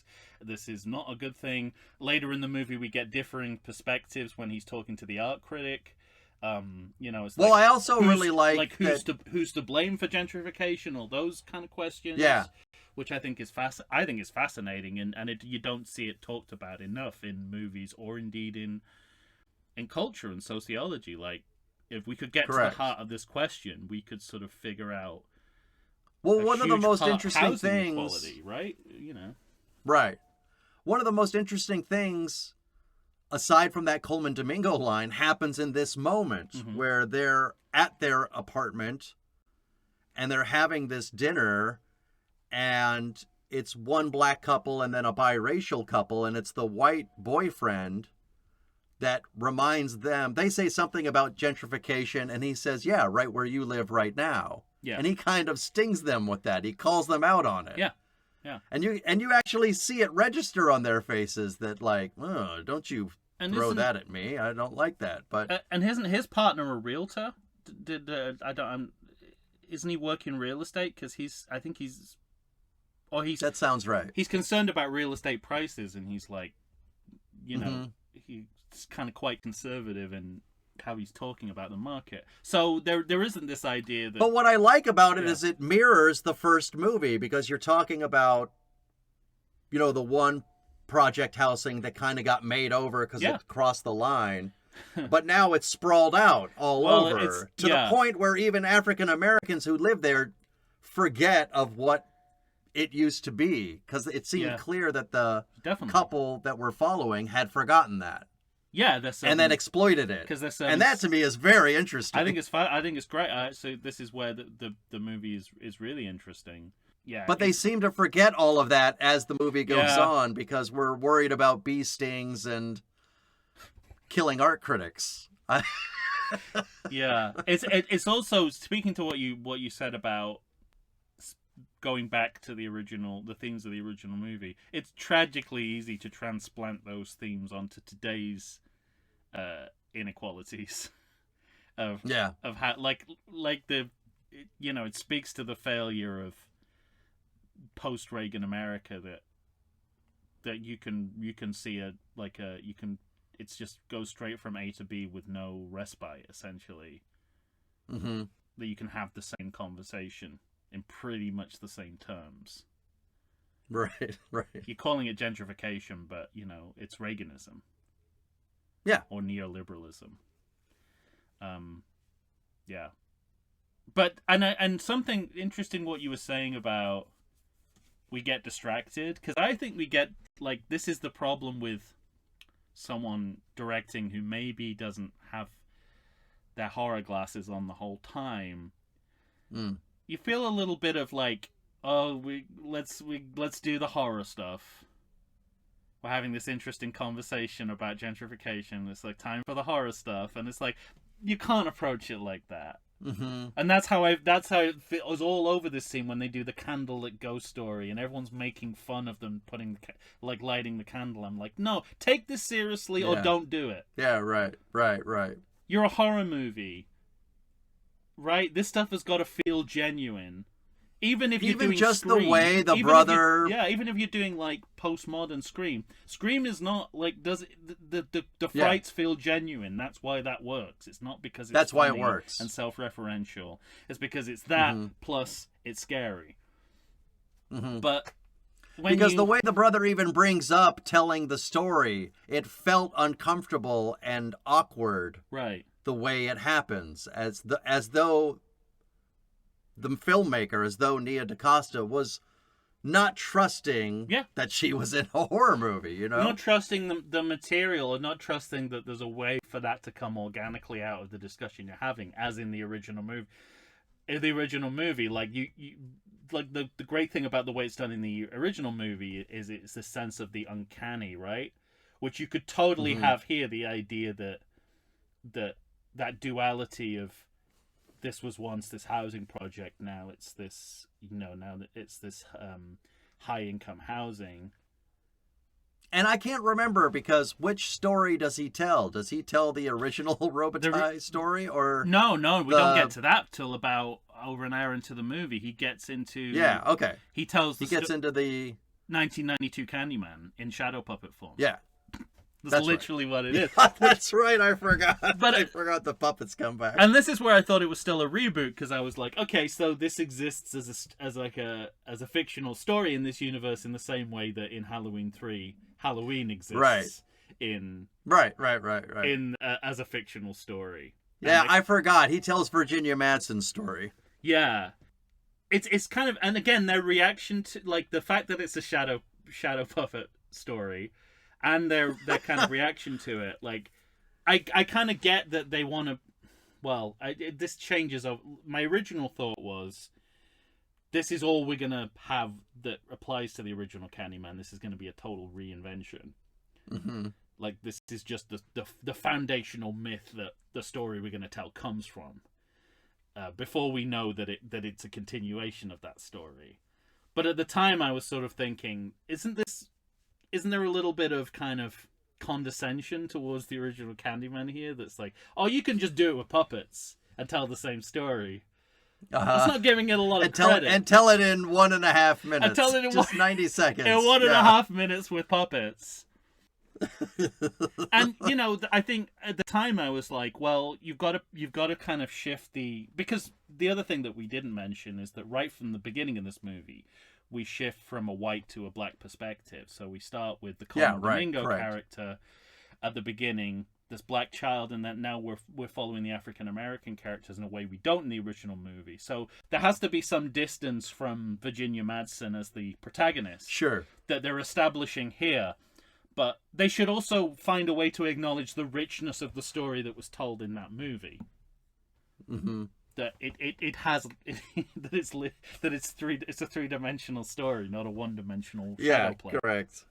this is not a good thing. Later in the movie, we get differing perspectives when he's talking to the art critic. It's I also really like who's to blame for gentrification, all those kind of questions. Yeah, which I think is fascinating, and you don't see it talked about enough in movies or indeed in culture and sociology. Like, if we could get to the heart of this question, we could sort of figure out. Well, one of the most interesting things, equality, right? Right. One of the most interesting things, aside from that Coleman Domingo line, happens in this moment where they're at their apartment and they're having this dinner, and it's one black couple and then a biracial couple, and it's the white boyfriend that reminds them. They say something about gentrification, and he says, "Yeah, right where you live right now." Yeah. And he kind of stings them with that. He calls them out on it. Yeah. Yeah. And you actually see it register on their faces that, like, oh, don't you throw that at me. I don't like that. But and isn't his partner a realtor? Isn't he working real estate? Because that sounds right. He's concerned about real estate prices, and he's like, he's kind of quite conservative in how he's talking about the market. So there isn't this idea that. But what I like about it is it mirrors the first movie, because you're talking about, the one project housing that kind of got made over because it crossed the line. But now it's sprawled out all over to the point where even African Americans who live there forget of what it used to be, because it seemed clear that the couple that we're following had forgotten that. Yeah, and then exploited it. And that to me is very interesting. I think it's great. So this is where the movie is really interesting. Yeah, but they seem to forget all of that as the movie goes on, because we're worried about bee stings and killing art critics. Yeah, it's also, speaking to what you said about going back to the themes of the original movie. It's tragically easy to transplant those themes onto today's inequalities of how it speaks to the failure of post-Reagan America that you can see it's just goes straight from A to B with no respite, essentially. Mm-hmm. That you can have the same conversation in pretty much the same terms. Right. You're calling it gentrification, but it's Reaganism. Yeah. Or neoliberalism. Yeah. But and something interesting what you were saying about we get distracted, because I think we get, like, this is the problem with someone directing who maybe doesn't have their horror glasses on the whole time. You feel a little bit of like, oh, let's do the horror stuff. We're having this interesting conversation about gentrification. It's like time for the horror stuff, and it's like you can't approach it like that. And that's how it was all over this scene when they do the candlelit ghost story, and everyone's making fun of them lighting the candle. I'm like, no, take this seriously or don't do it. Yeah, right. You're a horror movie, right? This stuff has got to feel genuine. Even if you're doing just Scream, the way the brother... even if you're doing, like, postmodern Scream. Scream is not, like, does it, the frights feel genuine. That's why that works. It's not because it's why it funny works. And self-referential. It's because it's that, plus it's scary. But because the way the brother even brings up telling the story, it felt uncomfortable and awkward. Right. The way it happens. As though... the filmmaker, as though Nia DaCosta was not trusting that she was in a horror movie, you know? Not trusting the material, and not trusting that there's a way for that to come organically out of the discussion you're having, as in the original movie. In the original movie, like, you like, the great thing about the way it's done in the original movie is it's the sense of the uncanny, right? Which you could totally have here, the idea that duality of, this was once this housing project, now it's this, now that it's this high-income housing. And I can't remember, because which story does he tell? Does he tell the original Robitaille story, or... No, we don't get to that till about over an hour into the movie. He gets into... Yeah, okay. He gets into the... 1992 Candyman in shadow puppet form. Yeah. That's literally right. What it is. That's right, I forgot. But I forgot the puppets come back. And this is where I thought it was still a reboot, because I was like, okay, so this exists as a fictional story in this universe, in the same way that in Halloween 3, Halloween exists in as a fictional story. Yeah, I forgot. He tells Virginia Madsen's story. Yeah, it's kind of, and again, their reaction to, like, the fact that it's a shadow puppet story. And their kind of reaction to it, like, I kind of get that they want to. Well, this changes. My original thought was, this is all we're gonna have that applies to the original Candyman. This is going to be a total reinvention. Like, this is just the foundational myth that the story we're going to tell comes from. Before we know that it's a continuation of that story. But at the time, I was sort of thinking, isn't there a little bit of kind of condescension towards the original Candyman here? That's like, oh, you can just do it with puppets and tell the same story. It's not giving it a lot of credit. And tell it in 1.5 minutes. And tell it in just 90 seconds. In 1.5 minutes with puppets. And, I think at the time I was like, well, you've got to kind of shift because the other thing that we didn't mention is that right from the beginning of this movie, we shift from a white to a black perspective. So we start with the Colin Domingo character at the beginning, this black child, and then now we're following the African American characters in a way we don't in the original movie. So there has to be some distance from Virginia Madsen as the protagonist. Sure. That they're establishing here. But they should also find a way to acknowledge the richness of the story that was told in that movie. That it has that it's a 3-dimensional story, not a 1-dimensional shadow play. Yeah, correct.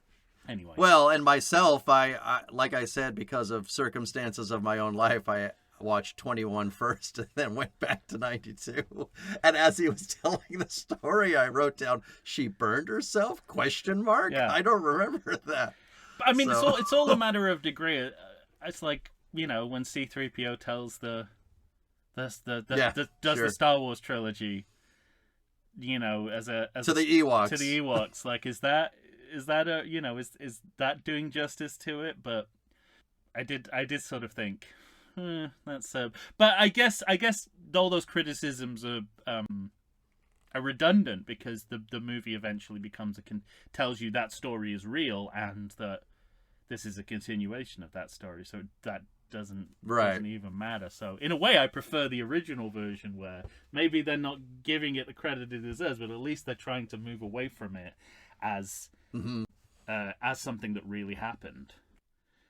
Anyway. Well, and myself, I like I said, because of circumstances of my own life, I watched 21 first and then went back to 92. And as he was telling the story, I wrote down, "She burned herself?" ? Yeah. I don't remember that. I mean, it's all a matter of degree. It's like, when C-3PO tells the Star Wars trilogy, as to the Ewoks, like, is that is that doing justice to it? But I did sort of think, that's but I guess all those criticisms are redundant, because the movie eventually tells you that story is real and that this is a continuation of that story. So that doesn't Right. even matter. So in a way, I prefer the original version, where maybe they're not giving it the credit it deserves, but at least they're trying to move away from it as something that really happened.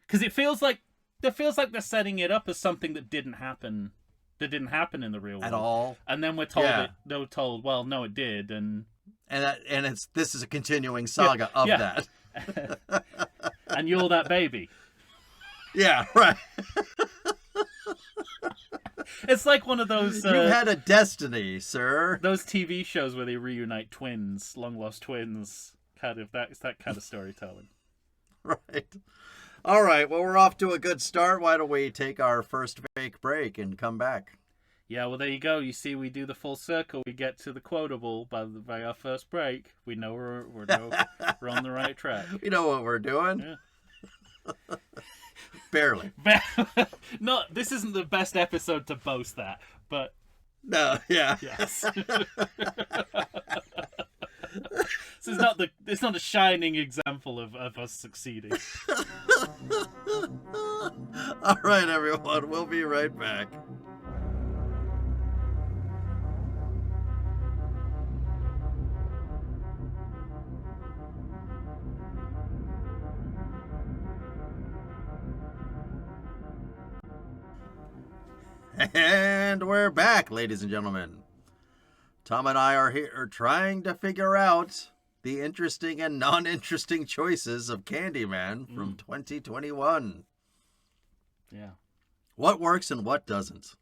Because it feels like they're setting it up as something that didn't happen. That didn't happen in the real world At all. and then we're told Yeah. they were told, well, no, it did, and this is a continuing saga of that. and you're that baby. Yeah, right. It's like one of those. You had a destiny, sir. Those TV shows where they reunite twins, long lost twins. It's that kind of storytelling. Right. All right. Well, we're off to a good start. Why don't we take our first fake break and come back? Yeah, well, there you go. You see, we do the full circle. We get to the quotable by our first break. We know we're on the right track. We know what we're doing. Yeah. Barely. No, this isn't the best episode to boast that, but No. Yeah. yes. It's not a shining example of us succeeding. All right, everyone. We'll be right back. And we're back, ladies and gentlemen. Tom and I are here trying to figure out the interesting and non-interesting choices of Candyman from 2021. Yeah. What works and what doesn't.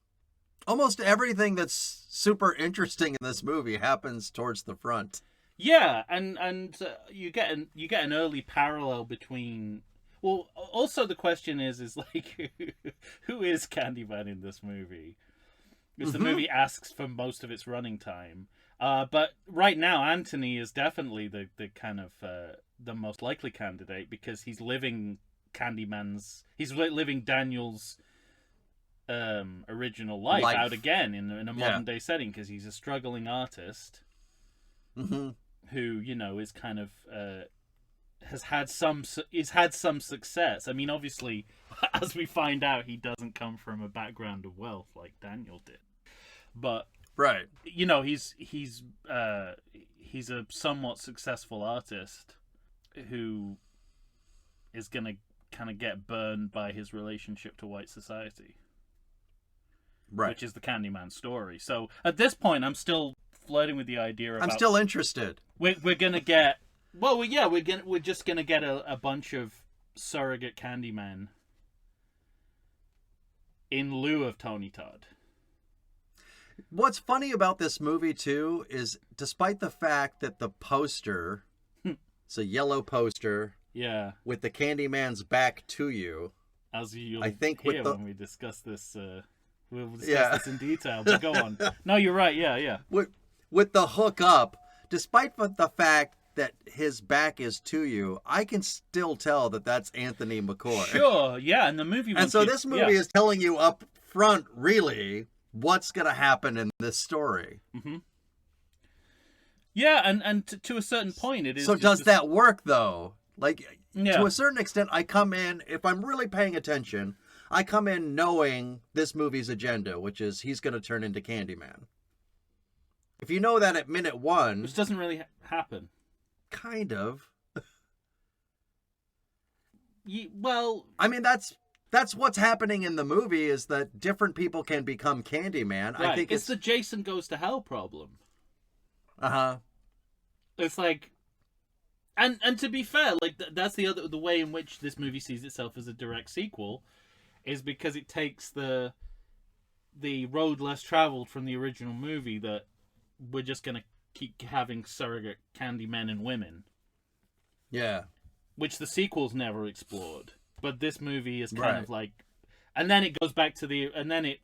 Almost everything that's super interesting in this movie happens towards the front. Yeah, and you get an early parallel between. Well, also the question is like, who is Candyman in this movie? Because the movie asks for most of its running time. But right now, Anthony is definitely the kind of the most likely candidate, because he's living living Daniel's original life out again in a modern day setting, because he's a struggling artist who, you know, is kind of has had some success. I mean, obviously, as we find out, he doesn't come from a background of wealth like Daniel did, but right, you know, he's a somewhat successful artist who is gonna kind of get burned by his relationship to white society, right, which is the Candyman story. So at this point, I'm still flirting with the idea. I'm still interested. We're gonna get. Well, yeah, we're just gonna get a bunch of surrogate Candyman in lieu of Tony Todd. What's funny about this movie too is, despite the fact that the poster, it's a yellow poster, yeah, with the Candyman's back to you, as you'll I think hear with the... when we discuss this, we'll discuss this in detail. But go on. No, you're right. Yeah. With the hook up, despite the fact that his back is to you, I can still tell that that's Anthony McCoy. Sure, yeah, and the movie. And so this movie is telling you up front, really, what's going to happen in this story. Mm-hmm. Yeah, and to a certain point, it is. So does that work though? Like, yeah. To a certain extent, I come in, if I'm really paying attention, I come in knowing this movie's agenda, which is he's going to turn into Candyman. If you know that at minute one, which doesn't really happen. Kind of. Well, I mean, that's what's happening in the movie, is that different people can become Candyman. Right. I think it's the Jason Goes to Hell problem. Uh-huh. It's like, and to be fair, like that's the way in which this movie sees itself as a direct sequel, is because it takes the road less traveled from the original movie, that we're just gonna keep having surrogate Candymen and women. Yeah. Which the sequels never explored. But this movie is kind of like... And then it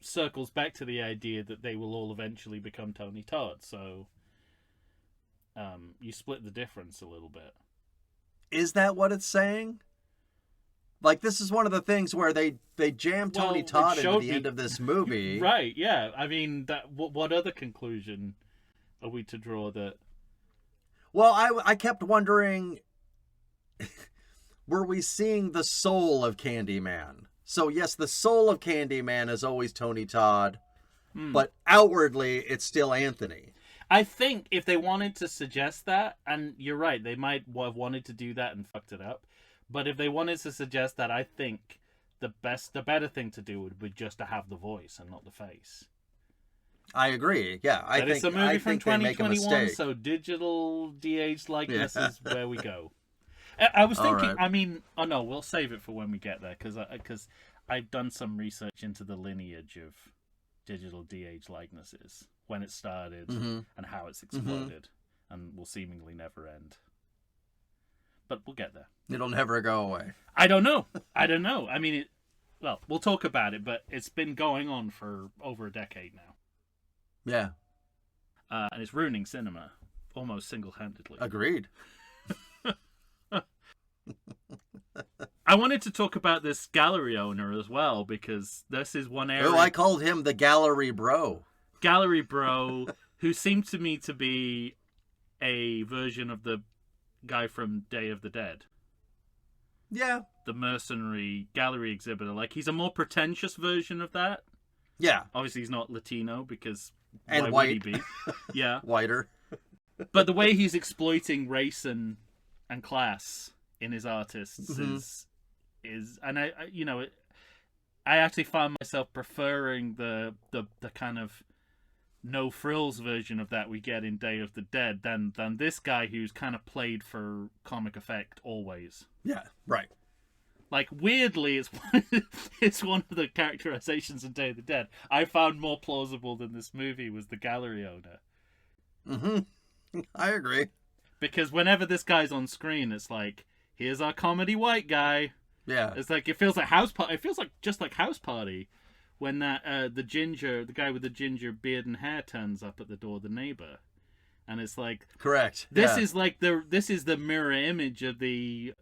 circles back to the idea that they will all eventually become Tony Todd. So you split the difference a little bit. Is that what it's saying? Like, this is one of the things where they jam Tony Todd into the end of this movie. Right, yeah. I mean, what other conclusion are we to draw that? Well, I kept wondering, were we seeing the soul of Candyman? So yes, the soul of Candyman is always Tony Todd, but outwardly it's still Anthony. I think if they wanted to suggest that, and you're right, they might have wanted to do that and fucked it up. But if they wanted to suggest that, I think the better thing to do would be just to have the voice and not the face. I agree. Yeah, I think it's a movie from they make a 2021, mistake. so digital de-aged likeness is where we go. I was thinking. Right. I mean, oh no, we'll save it for when we get there because I've done some research into the lineage of digital de-aged likenesses, when it started and how it's exploded, and will seemingly never end. But we'll get there. It'll never go away. I don't know. I mean, well, we'll talk about it, but it's been going on for over a decade now. Yeah. And it's ruining cinema almost single-handedly. Agreed. I wanted to talk about this gallery owner as well, because this is one area... Oh, I called him the gallery bro. Gallery bro, who seemed to me to be a version of the guy from Day of the Dead. Yeah. The mercenary gallery exhibitor. Like, he's a more pretentious version of that. Yeah. Obviously, he's not Latino, because and why white. would he be? Yeah. Whiter. But the way he's exploiting race and class in his artists is and I actually found myself preferring the kind of no frills version of that we get in Day of the Dead than this guy who's kind of played for comic effect always. Yeah, right. Like, weirdly, it's one of the characterizations in Day of the Dead I found more plausible than this movie was the gallery owner. I agree. Because whenever this guy's on screen, it's like, here's our comedy white guy. Yeah. It's like, it feels like House Party. It feels like just like House Party when that the guy with the ginger beard and hair turns up at the door of the neighbor. And it's like, correct. This yeah. is like this is the mirror image of the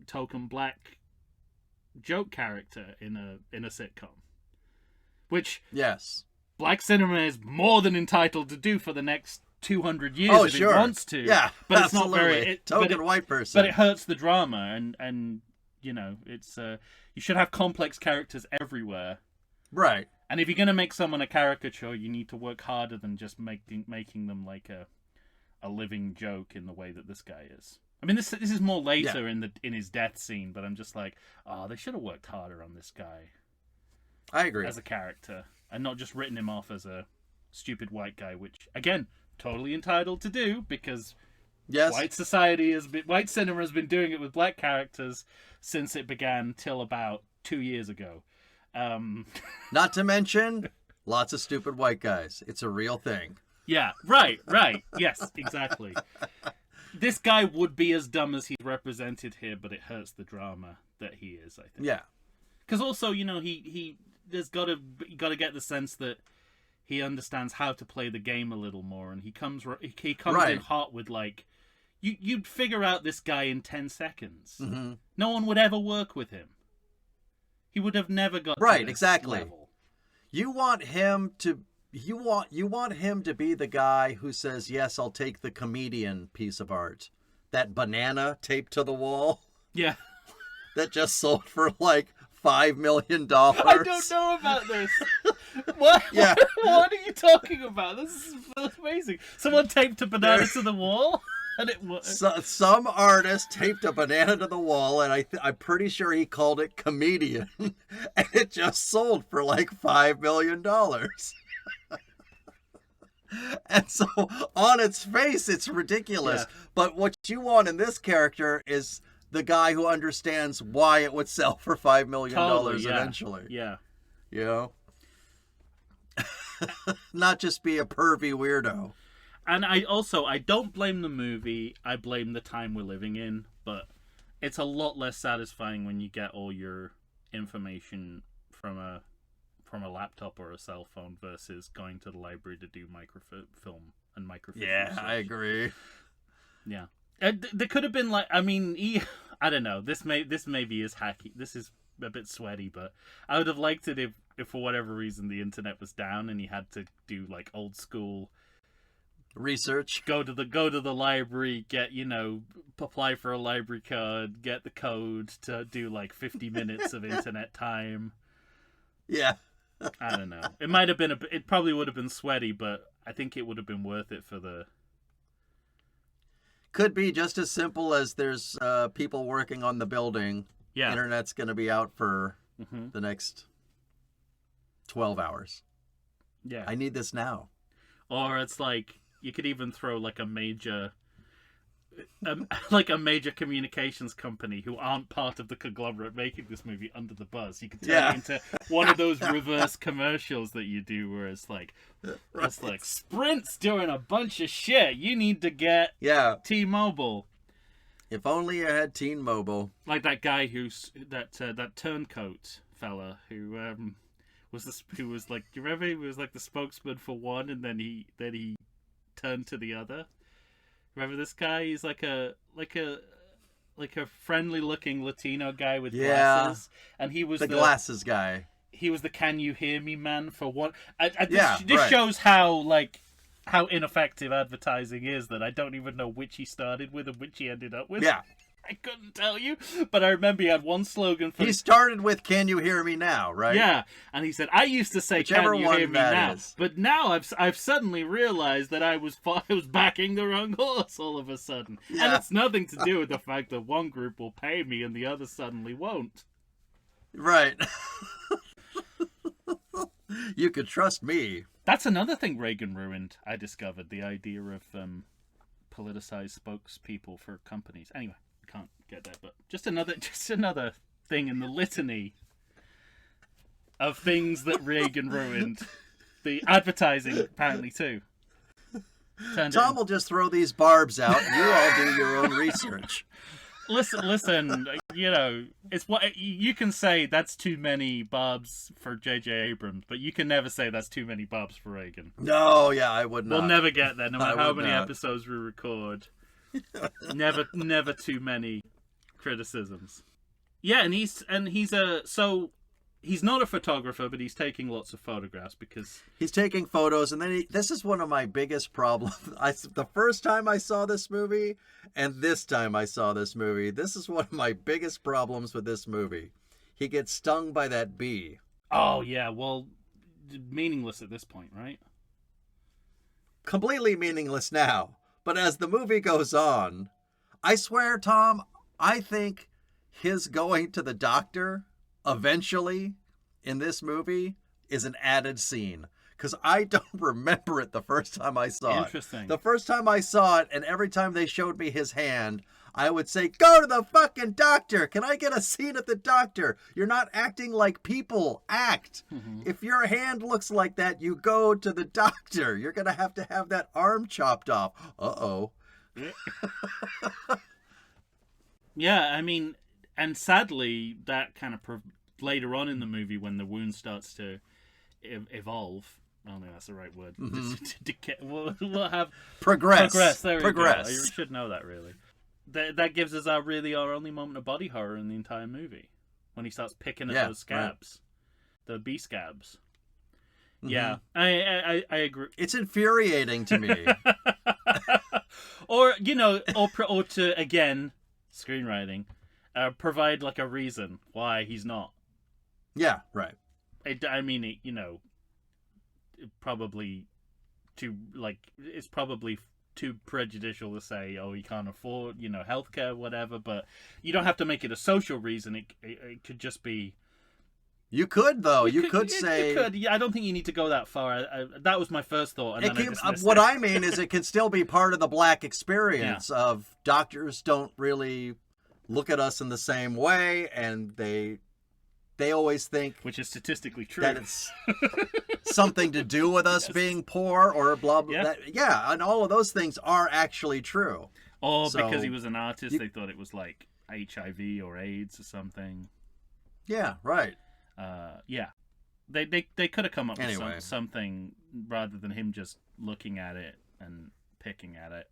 token black joke character in a sitcom. Which yes, black cinema is more than entitled to do for the next 200 years if it wants to. Yeah, but absolutely. It's not very white person. But it hurts the drama, and you know, it's you should have complex characters everywhere. Right. And if you're gonna make someone a caricature, you need to work harder than just making them like a living joke in the way that this guy is. I mean, this is more later in his death scene, but I'm just like, oh, they should have worked harder on this guy. I agree. As a character, and not just written him off as a stupid white guy, which again, totally entitled to do because white cinema has been doing it with black characters since it began till about 2 years ago. Not to mention, lots of stupid white guys. It's a real thing. Yeah, right. Yes, exactly. This guy would be as dumb as he's represented here, but it hurts the drama that he is, I think. Yeah. Because also, you know, you got to get the sense that he understands how to play the game a little more, and he comes in hot with like, you'd figure out this guy in 10 seconds. Mm-hmm. No one would ever work with him. He would have never got to this exactly. level. You want him to be the guy who says, "Yes, I'll take the comedian piece of art, that banana taped to the wall." Yeah. That just sold for like $5 million. I don't know about this. What? Yeah. What are you talking about? This is amazing. Someone taped a banana to the wall, and it was some artist taped a banana to the wall, and I'm pretty sure he called it comedian, and it just sold for like $5 million. And so, on its face, it's ridiculous. Yeah. But what you want in this character is the guy who understands why it would sell for $5 million eventually. Yeah. You know? Not just be a pervy weirdo. And I don't blame the movie. I blame the time we're living in. But it's a lot less satisfying when you get all your information from a laptop or a cell phone versus going to the library to do microfilm and microfilm. Yeah, research. I agree. Yeah. There could have been like, I mean, I don't know. This maybe is hacky. This is a bit sweaty, but I would have liked it if for whatever reason the internet was down and you had to do like old school Research. Go to the library, get, apply for a library card, get the code to do like 50 minutes of internet time. Yeah. I don't know. It might have been it probably would have been sweaty, but I think it would have been worth it for the... Could be just as simple as there's people working on the building. Yeah. Internet's going to be out for the next 12 hours. Yeah. I need this now. Or it's like, you could even throw like a major communications company who aren't part of the conglomerate making this movie under the bus. You could turn it into one of those reverse commercials that you do where it's like, Sprint's doing a bunch of shit. You need to get T-Mobile. If only you had T-Mobile. Like that guy that turncoat fella who was like, do you remember he was like the spokesman for one and then he turned to the other? Remember this guy? He's like a friendly looking Latino guy with glasses, and he was the glasses guy. He was the "Can you hear me" man for one. This shows how ineffective advertising is, that I don't even know which he started with and which he ended up with. Yeah. I couldn't tell you, but I remember he had one slogan for... He started with "Can you hear me now?" Right? Yeah, and he said, "I used to say Whichever can you hear me now, is. But now I've suddenly realized that I was backing the wrong horse all of a sudden, and it's nothing to do with the fact that one group will pay me and the other suddenly won't." Right. You could trust me. That's another thing Reagan ruined. I discovered the idea of politicized spokespeople for companies. Anyway. Can't get that, but just another thing in the litany of things that Reagan ruined. The advertising apparently too. Tom will just throw these barbs out and you all do your own research. Listen, it's what you can say that's too many barbs for J.J. Abrams, but you can never say that's too many barbs for Reagan. No, yeah, I would not. We'll never get there, no matter how many episodes we record. Never too many criticisms. Yeah, and he's not a photographer, but he's taking lots of photographs because he's taking photos, and then this is one of my biggest problems. The first time I saw this movie, and this time I saw this movie, this is one of my biggest problems with this movie. He gets stung by that bee. Oh yeah, well, meaningless at this point, right? Completely meaningless now. But as the movie goes on, I swear, Tom, I think his going to the doctor eventually in this movie is an added scene. Because I don't remember it the first time I saw it. Interesting. The first time I saw it, and every time they showed me his hand, I would say, "Go to the fucking doctor! Can I get a scene at the doctor? You're not acting like people act. Mm-hmm. If your hand looks like that, you go to the doctor. You're going to have that arm chopped off." Uh-oh. Yeah, I mean, and sadly, that kind of later on in the movie when the wound starts to evolve... I don't think that's the right word. Mm-hmm. We'll have... Progress. There we go. You should know that, really. That gives us our only moment of body horror in the entire movie, when he starts picking at those scabs, the bee scabs. Mm-hmm. Yeah, I agree. It's infuriating to me. or to again, screenwriting, provide like a reason why he's not. Yeah, right. Probably it's probably too prejudicial to say, oh, he can't afford, healthcare, whatever, but you don't have to make it a social reason. It could just be... You could, though. You could say... You could. Yeah, I don't think you need to go that far. That was my first thought. What I mean is it can still be part of the Black experience of doctors don't really look at us in the same way, and they always think... Which is statistically true. That it's something to do with us being poor or blah, blah. Yeah, and all of those things are actually true. Or because he was an artist, they thought it was like HIV or AIDS or something. Yeah, right. Yeah. They could have come up with something rather than him just looking at it and picking at it.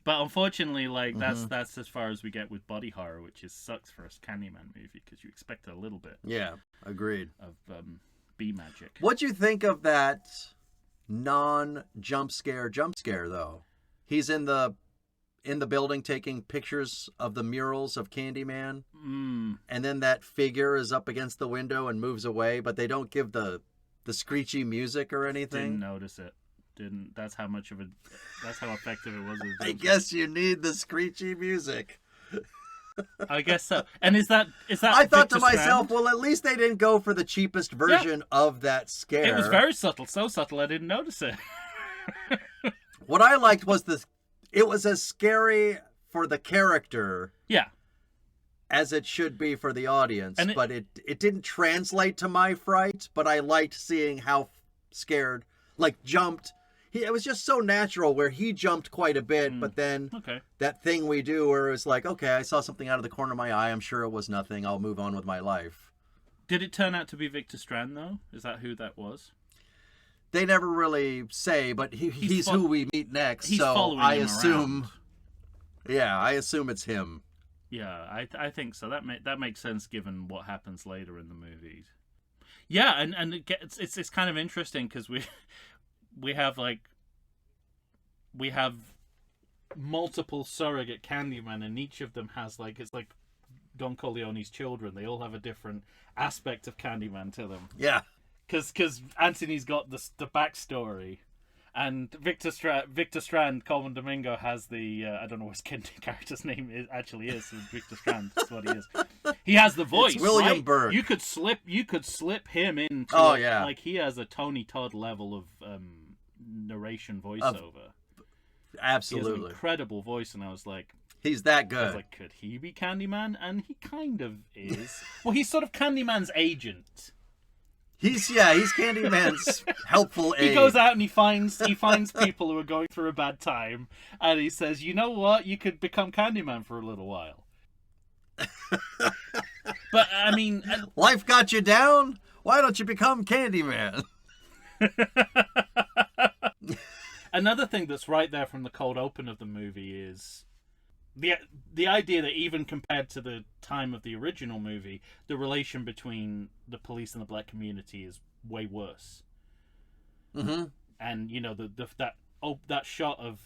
But unfortunately, that's as far as we get with body horror, which sucks for a Candyman movie because you expect a little bit. Yeah, agreed. Of bee magic. What'd you think of that non-jump scare though. He's in the building taking pictures of the murals of Candyman. And then that figure is up against the window and moves away, but they don't give the screechy music or anything. Didn't notice it. That's how effective it was. I guess you need the screechy music. I guess so. And is that I thought Victor to myself, Strand? well, at least they didn't go for the cheapest version of that scare. It was very subtle, so subtle I didn't notice it. What I liked was it was as scary for the character as it should be for the audience, but it didn't translate to my fright, but I liked seeing how scared, like jumped. It was just so natural where he jumped quite a bit, but then that thing we do where it was like, okay, I saw something out of the corner of my eye. I'm sure it was nothing. I'll move on with my life. Did it turn out to be Victor Strand, though? Is that who that was? They never really say, but he's who we meet next. He's so I assume, around. Yeah, I assume it's him. Yeah, I think so. That makes sense given what happens later in the movie. Yeah, and it's kind of interesting because we have multiple surrogate Candyman, and each of them has it's like Don Corleone's children. They all have a different aspect of Candyman to them. Yeah, because Anthony's got the backstory, and Victor Strand, Coleman Domingo has the I don't know what his character's name is. Victor Strand. That's what he is. He has the voice. It's William right? Burke. You could slip him into. Oh yeah. Like he has a Tony Todd level of narration voiceover. Absolutely. He has an incredible voice, and I was like, he's that good. I was like, could he be Candyman? And he kind of is. Well, he's sort of Candyman's agent. He's Candyman's helpful aide. He goes out and he finds people who are going through a bad time, and he says, "You know what? You could become Candyman for a little while." But I mean, life got you down. Why don't you become Candyman? Another thing that's right there from the cold open of the movie is the idea that even compared to the time of the original movie, the relation between the police and the black community is way worse. Mm-hmm. And you know that shot of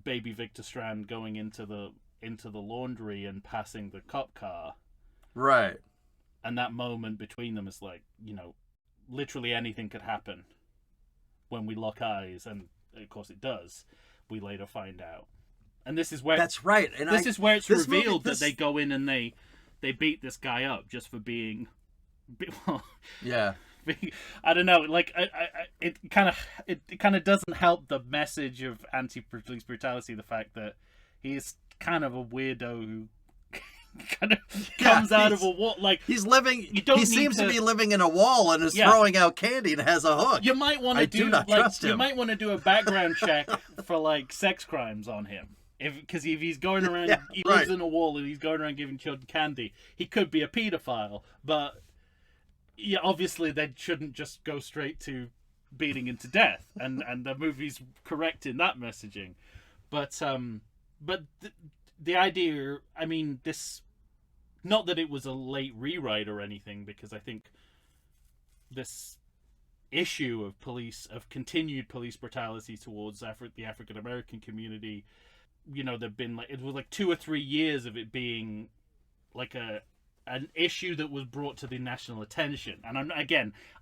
baby Victor Strand going into the laundry and passing the cop car, right? And that moment between them is like, you know, literally anything could happen when we lock eyes, and of course it does. We later find out. And this is where that's right. And this is where it's revealed that they go in and they beat this guy up just for being, well, yeah. I don't know. Like, it kind of doesn't help the message of anti-police brutality. The fact that he is kind of a weirdo who kind of comes out of a wall. Like he's living. He seems to be living in a wall and is throwing out candy and has a hook. You might want to do trust him. You might want to do a background check for like sex crimes on him. Because if he's going around, he lives in a wall and he's going around giving children candy, he could be a pedophile. But yeah, obviously they shouldn't just go straight to beating him to death. And the movie's correct in that messaging. But the idea, I mean, this, not that it was a late rewrite or anything, because I think this issue of continued police brutality towards the African American community, you know, there've been it was 2 or 3 years of it being like an issue that was brought to the national attention. And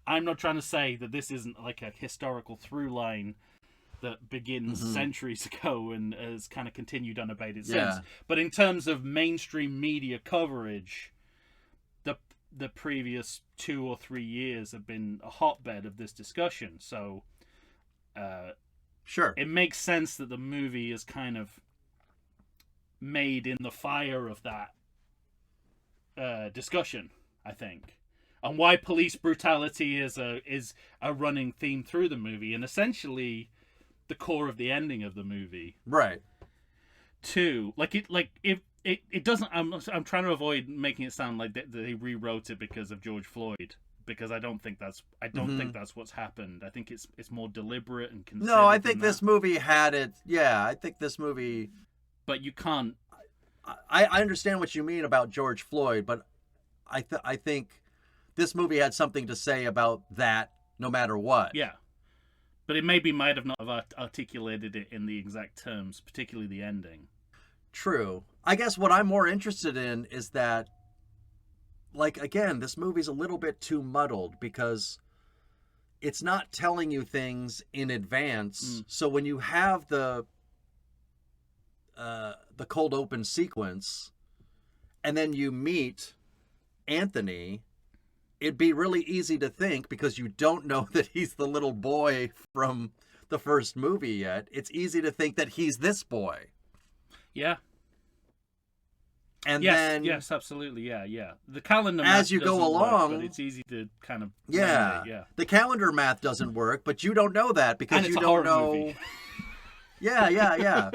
I'm not trying to say that this isn't like a historical through line that begins centuries ago and has kind of continued unabated since. But in terms of mainstream media coverage, the previous 2 or 3 years have been a hotbed of this discussion. So sure, it makes sense that the movie is kind of made in the fire of that discussion, I think, and why police brutality is a running theme through the movie, and essentially the core of the ending of the movie, right? Too, it doesn't. I'm trying to avoid making it sound like they rewrote it because of George Floyd, because I don't think that's what's happened. I think it's more deliberate and considered. No, I think this movie had it. Yeah, I think this movie. But you can't. I understand what you mean about George Floyd, but I think this movie had something to say about that no matter what. Yeah. But it maybe might have not have articulated it in the exact terms, particularly the ending. True. I guess what I'm more interested in is that, like, again, this movie's a little bit too muddled because it's not telling you things in advance. So when you have the cold open sequence and then you meet Anthony, it'd be really easy to think, because you don't know that he's the little boy from the first movie yet, it's easy to think that he's this boy. Yeah. And yes, absolutely, yeah. The calendar math as you go along, work, but it's easy to kind of yeah. The calendar math doesn't work, but you don't know that because and you don't know. Movie. Yeah.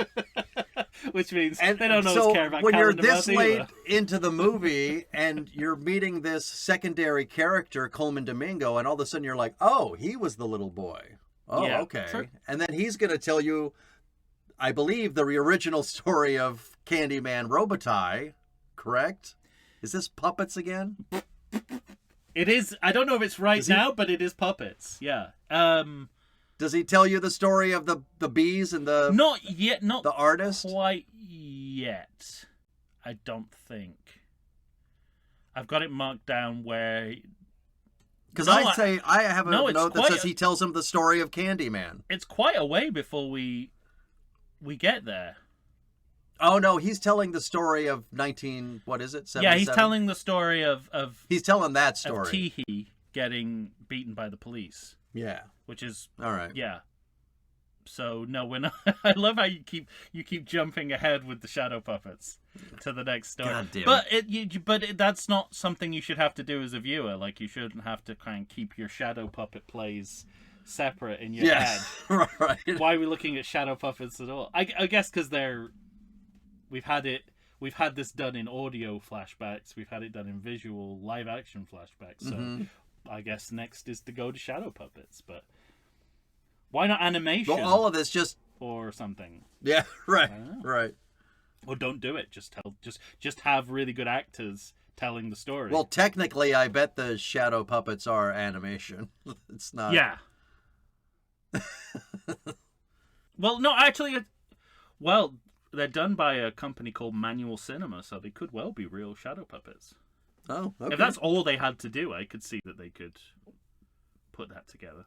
Which means they don't always care about when you're calendar this math late either. into the movie and you're meeting this secondary character, Coleman Domingo, and all of a sudden you're like, oh, he was the little boy. Oh, yeah, okay. sure. And then he's going to tell you, I believe, the original story of Candyman Robitaille, correct? Is this puppets again? It is. I don't know if it's right now, but it is puppets. Yeah. Does he tell you the story of the bees and the not yet? Not the artist? Quite yet. I don't think. I've got it marked down where. Because I have a note that says he tells him the story of Candyman. It's quite a way before we get there. Oh no, he's telling the story of 77? Yeah, he's telling the story of he's telling that story. Of Teehee getting beaten by the police. Yeah. Which is all right. Yeah. So no, we're not. I love how you keep jumping ahead with the shadow puppets to the next story. God damn but that's not something you should have to do as a viewer. Like, you shouldn't have to kind of keep your shadow puppet plays separate in your head. Right. Why are we looking at shadow puppets at all? I guess because we've had this done in audio flashbacks. We've had it done in visual live action flashbacks. So I guess next is to go to shadow puppets, but. Why not animation? Well, all of this just or something. Yeah, right. Or don't do it. Just have really good actors telling the story. Well, technically, I bet the shadow puppets are animation. It's not. Yeah. Well, no, actually, they're done by a company called Manual Cinema, so they could well be real shadow puppets. Oh, okay. If that's all they had to do, I could see that they could put that together.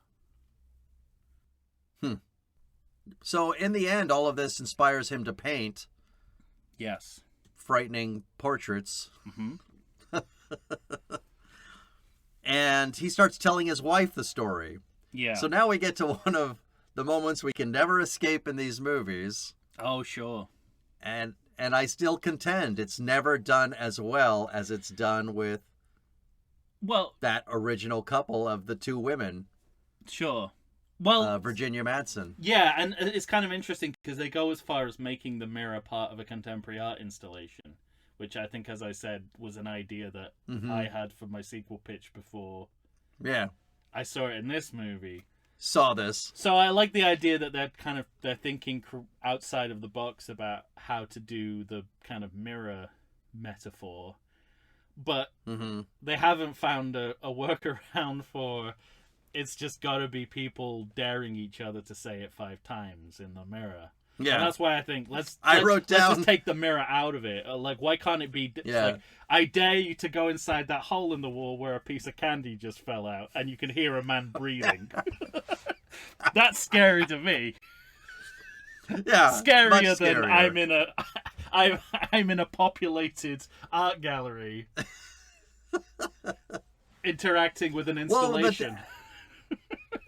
So in the end, all of this inspires him to paint. Yes. Frightening portraits. Mm-hmm. And he starts telling his wife the story. Yeah. So now we get to one of the moments we can never escape in these movies. Oh, sure. And I still contend it's never done as well as it's done with that original couple of the two women. Sure. Well, Virginia Madsen. Yeah, and it's kind of interesting because they go as far as making the mirror part of a contemporary art installation, which I think, as I said, was an idea that I had for my sequel pitch before. Yeah. I saw it in this movie. Saw this. So I like the idea that they're thinking outside of the box about how to do the kind of mirror metaphor, but they haven't found a workaround for. It's just got to be people daring each other to say it 5 times in the mirror. Yeah, and that's why I think let's just take the mirror out of it. Like, why can't it be? Yeah. Like, I dare you to go inside that hole in the wall where a piece of candy just fell out, and you can hear a man breathing. That's scary to me. Yeah, scarier than I'm in a populated art gallery, interacting with an installation.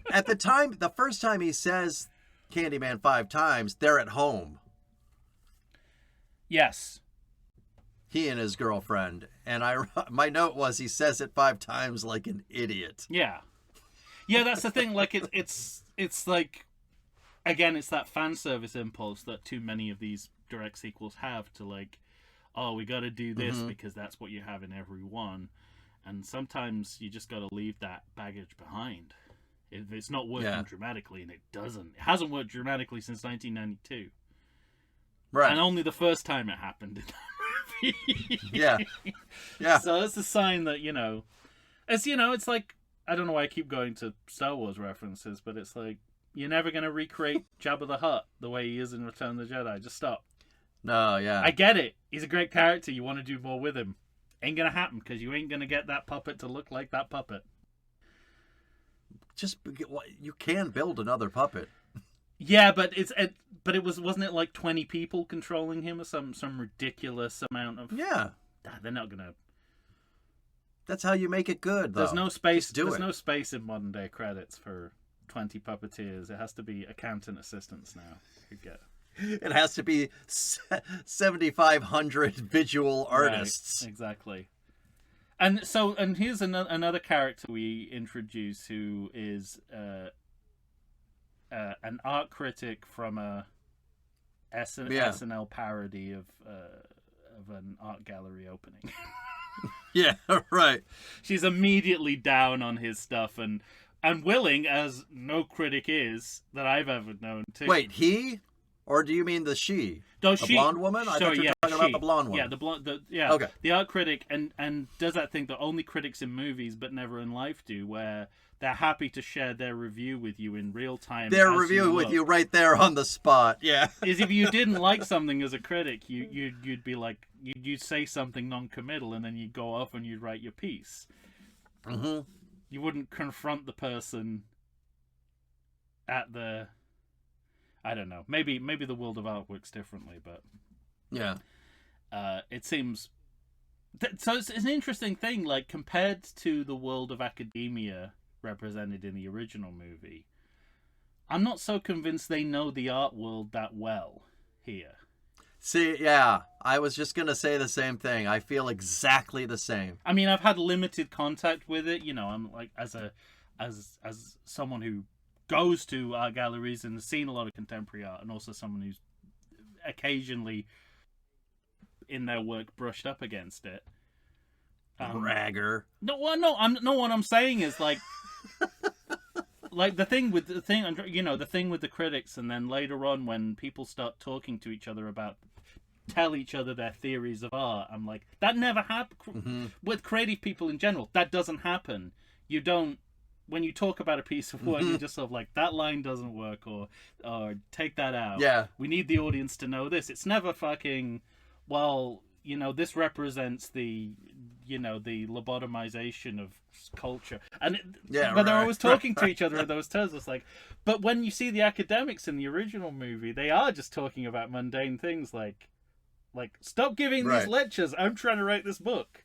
At the time, the first time he says Candyman 5 times, they're at home. Yes. He and his girlfriend. And my note was he says it 5 times like an idiot. Yeah. Yeah, that's the thing. Like, it's like, again, it's that fan service impulse that too many of these direct sequels have to, like, oh, we got to do this because that's what you have in every one. And sometimes you just got to leave that baggage behind. If it's not working dramatically, and it hasn't worked dramatically since 1992. Right. And only the first time it happened in that movie. Yeah. So it's a sign that, it's like, I don't know why I keep going to Star Wars references, but it's like, you're never going to recreate Jabba the Hutt the way he is in Return of the Jedi. Just stop. No, yeah. I get it. He's a great character. You want to do more with him. Ain't going to happen because you ain't going to get that puppet to look like that puppet. You can build another puppet. Yeah, but wasn't it like 20 people controlling him or some ridiculous amount of... Yeah. They're not going to... That's how you make it good, though. There's no space. There's no space in modern day credits for 20 puppeteers. It has to be accountant assistants now. It has to be 7,500 visual artists. Right, exactly. And here's another character we introduce who is an art critic from a SNL parody of an art gallery opening. Yeah, right. She's immediately down on his stuff and willing, as no critic is that I've ever known to. Wait, he? Or do you mean the she? No, the blonde woman? I thought you were talking about the blonde one. Yeah, Okay. The art critic and does that thing that only critics in movies but never in life do, where they're happy to share their review with you in real time. Their review with you right there on the spot. Yeah. Is if you didn't like something as a critic, you'd be like you'd say something non-committal and then you'd go off and you'd write your piece. Mm-hmm. You wouldn't confront the person at the... I don't know. Maybe the world of art works differently, but... Yeah. It seems... So it's an interesting thing, like, compared to the world of academia represented in the original movie, I'm not so convinced they know the art world that well here. See, yeah, I was just going to say the same thing. I feel exactly the same. I mean, I've had limited contact with it, I'm like, as someone who goes to art galleries and has seen a lot of contemporary art, and also someone who's occasionally in their work brushed up against it. Bragger. No, what I'm saying is like, like the thing with the critics, and then later on when people start talking to each other tell each other their theories of art, I'm like, that never happens with creative people in general. That doesn't happen. You don't. When you talk about a piece of work, you're just sort of like, that line doesn't work, or take that out. Yeah. We need the audience to know this. It's never fucking, well, this represents the lobotomization of culture. And but they're always talking to each other in those terms. It's like, but when you see the academics in the original movie, they are just talking about mundane things like stop giving these lectures. I'm trying to write this book.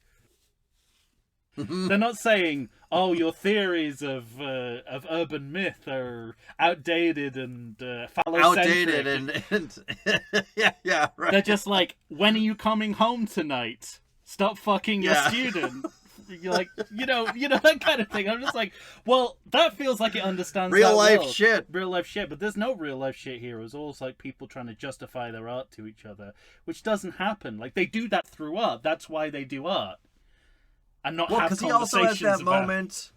They're not saying, "Oh, your theories of urban myth are outdated and phallocentric." Yeah, right. They're just like, "When are you coming home tonight? Stop fucking your student." You're like, that kind of thing. I'm just like, well, that feels like it understands real life world. shit. Real life shit, but there's no real life shit here. It's all like people trying to justify their art to each other, which doesn't happen. Like, they do that through art. That's why they do art. And not have conversations. Well, because he also has that moment.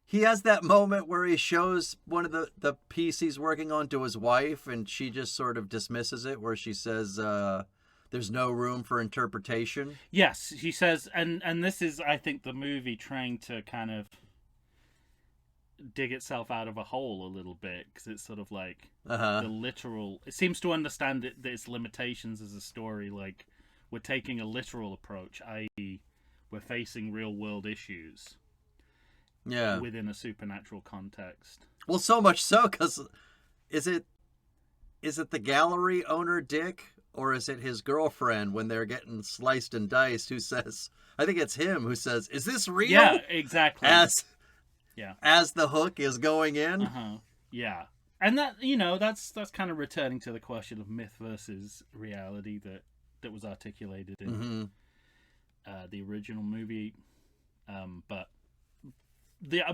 He has that moment where he shows one of the piece he's working on to his wife, and she just sort of dismisses it, where she says, "There's no room for interpretation." Yes, he says, and this is, I think, the movie trying to kind of dig itself out of a hole a little bit, because it's sort of like the literal. It seems to understand its limitations as a story. Like, we're taking a literal approach, i.e., we're facing real world issues. Yeah. Within a supernatural context. Well, so much so, because is it the gallery owner Dick, or is it his girlfriend when they're getting sliced and diced, who says, I think it's him who says, "Is this real?" Yeah, exactly. As the hook is going in. Yeah. And that, that's kind of returning to the question of myth versus reality that was articulated in the original movie. But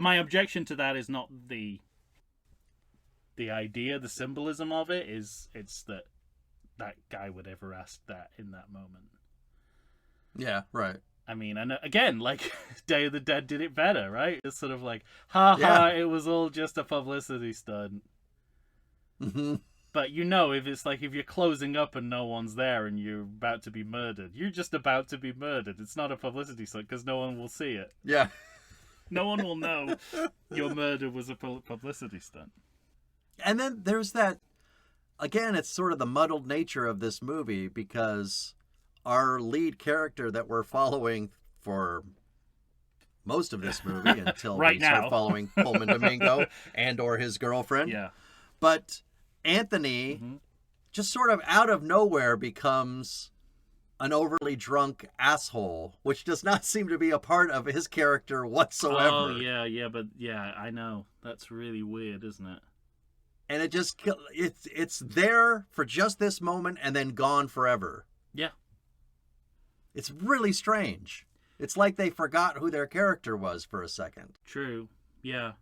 my objection to that is not the idea, the symbolism of it. It's that guy would ever ask that in that moment. Yeah, right. I mean, and again, like, Day of the Dead did it better, right? It's sort of like, ha, it was all just a publicity stunt. But if you're closing up and no one's there and you're about to be murdered, you're just about to be murdered. It's not a publicity stunt because no one will see it. Yeah. No one will know your murder was a publicity stunt. And then there's that, again, it's sort of the muddled nature of this movie, because our lead character that we're following for most of this movie until Right we now. start following Pullman Domingo and or his girlfriend. Yeah. But Anthony just sort of out of nowhere becomes an overly drunk asshole, which does not seem to be a part of his character whatsoever. Oh, yeah, but yeah, I know. That's really weird, isn't it? And it just, it's there for just this moment and then gone forever. Yeah. It's really strange. It's like they forgot who their character was for a second. True. Yeah.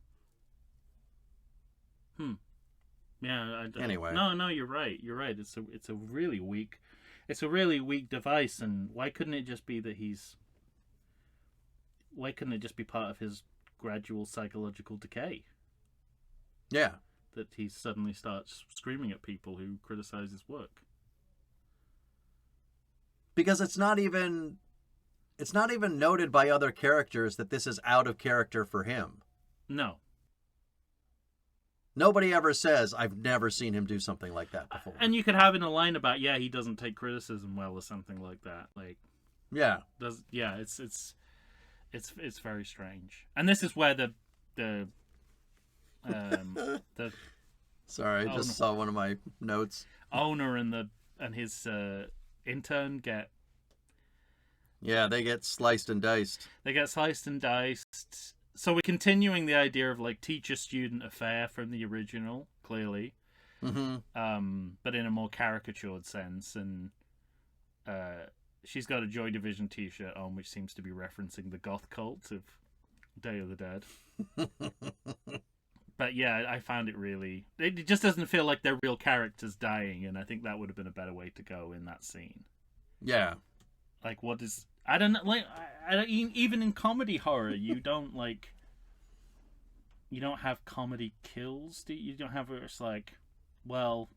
Yeah. Anyway. No, you're right. You're right. It's a really weak device. And why couldn't it just be that why couldn't it just be part of his gradual psychological decay? Yeah. That he suddenly starts screaming at people who criticize his work. Because it's not even noted by other characters that this is out of character for him. No. Nobody ever says, I've never seen him do something like that before. And you could have in a line about, he doesn't take criticism well or something like that. Like, yeah. It's very strange. And this is where the Sorry, I just saw one of my notes. Owner and his intern get... Yeah, they get sliced and diced. So we're continuing the idea of like teacher-student affair from the original, clearly. Mm-hmm. But in a more caricatured sense. And she's got a Joy Division t-shirt on, which seems to be referencing the goth cult of Day of the Dead. But yeah, I found it really... It just doesn't feel like they're real characters dying, and I think that would have been a better way to go in that scene. Yeah. Like, what is... I don't know, like, even in comedy horror, you don't have comedy kills. You don't have it's like, well,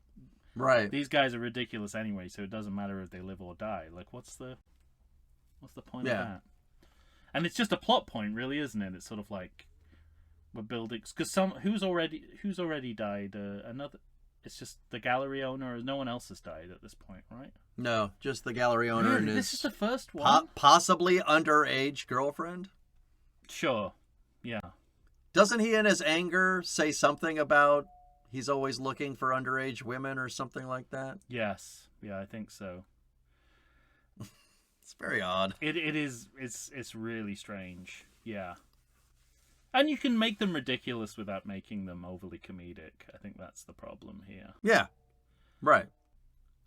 right. These guys are ridiculous anyway, so it doesn't matter if they live or die. Like, what's the point of that? And it's just a plot point, really, isn't it? It's sort of like we're building because who's already died. Another. It's just the gallery owner. No one else has died at this point, right? No, just the gallery owner and his... This is the first one? Possibly underage girlfriend? Sure, yeah. Doesn't he in his anger say something about he's always looking for underage women or something like that? Yes, yeah, I think so. It's very odd. It is, it's really strange, yeah. And you can make them ridiculous without making them overly comedic. I think that's the problem here. Yeah, right.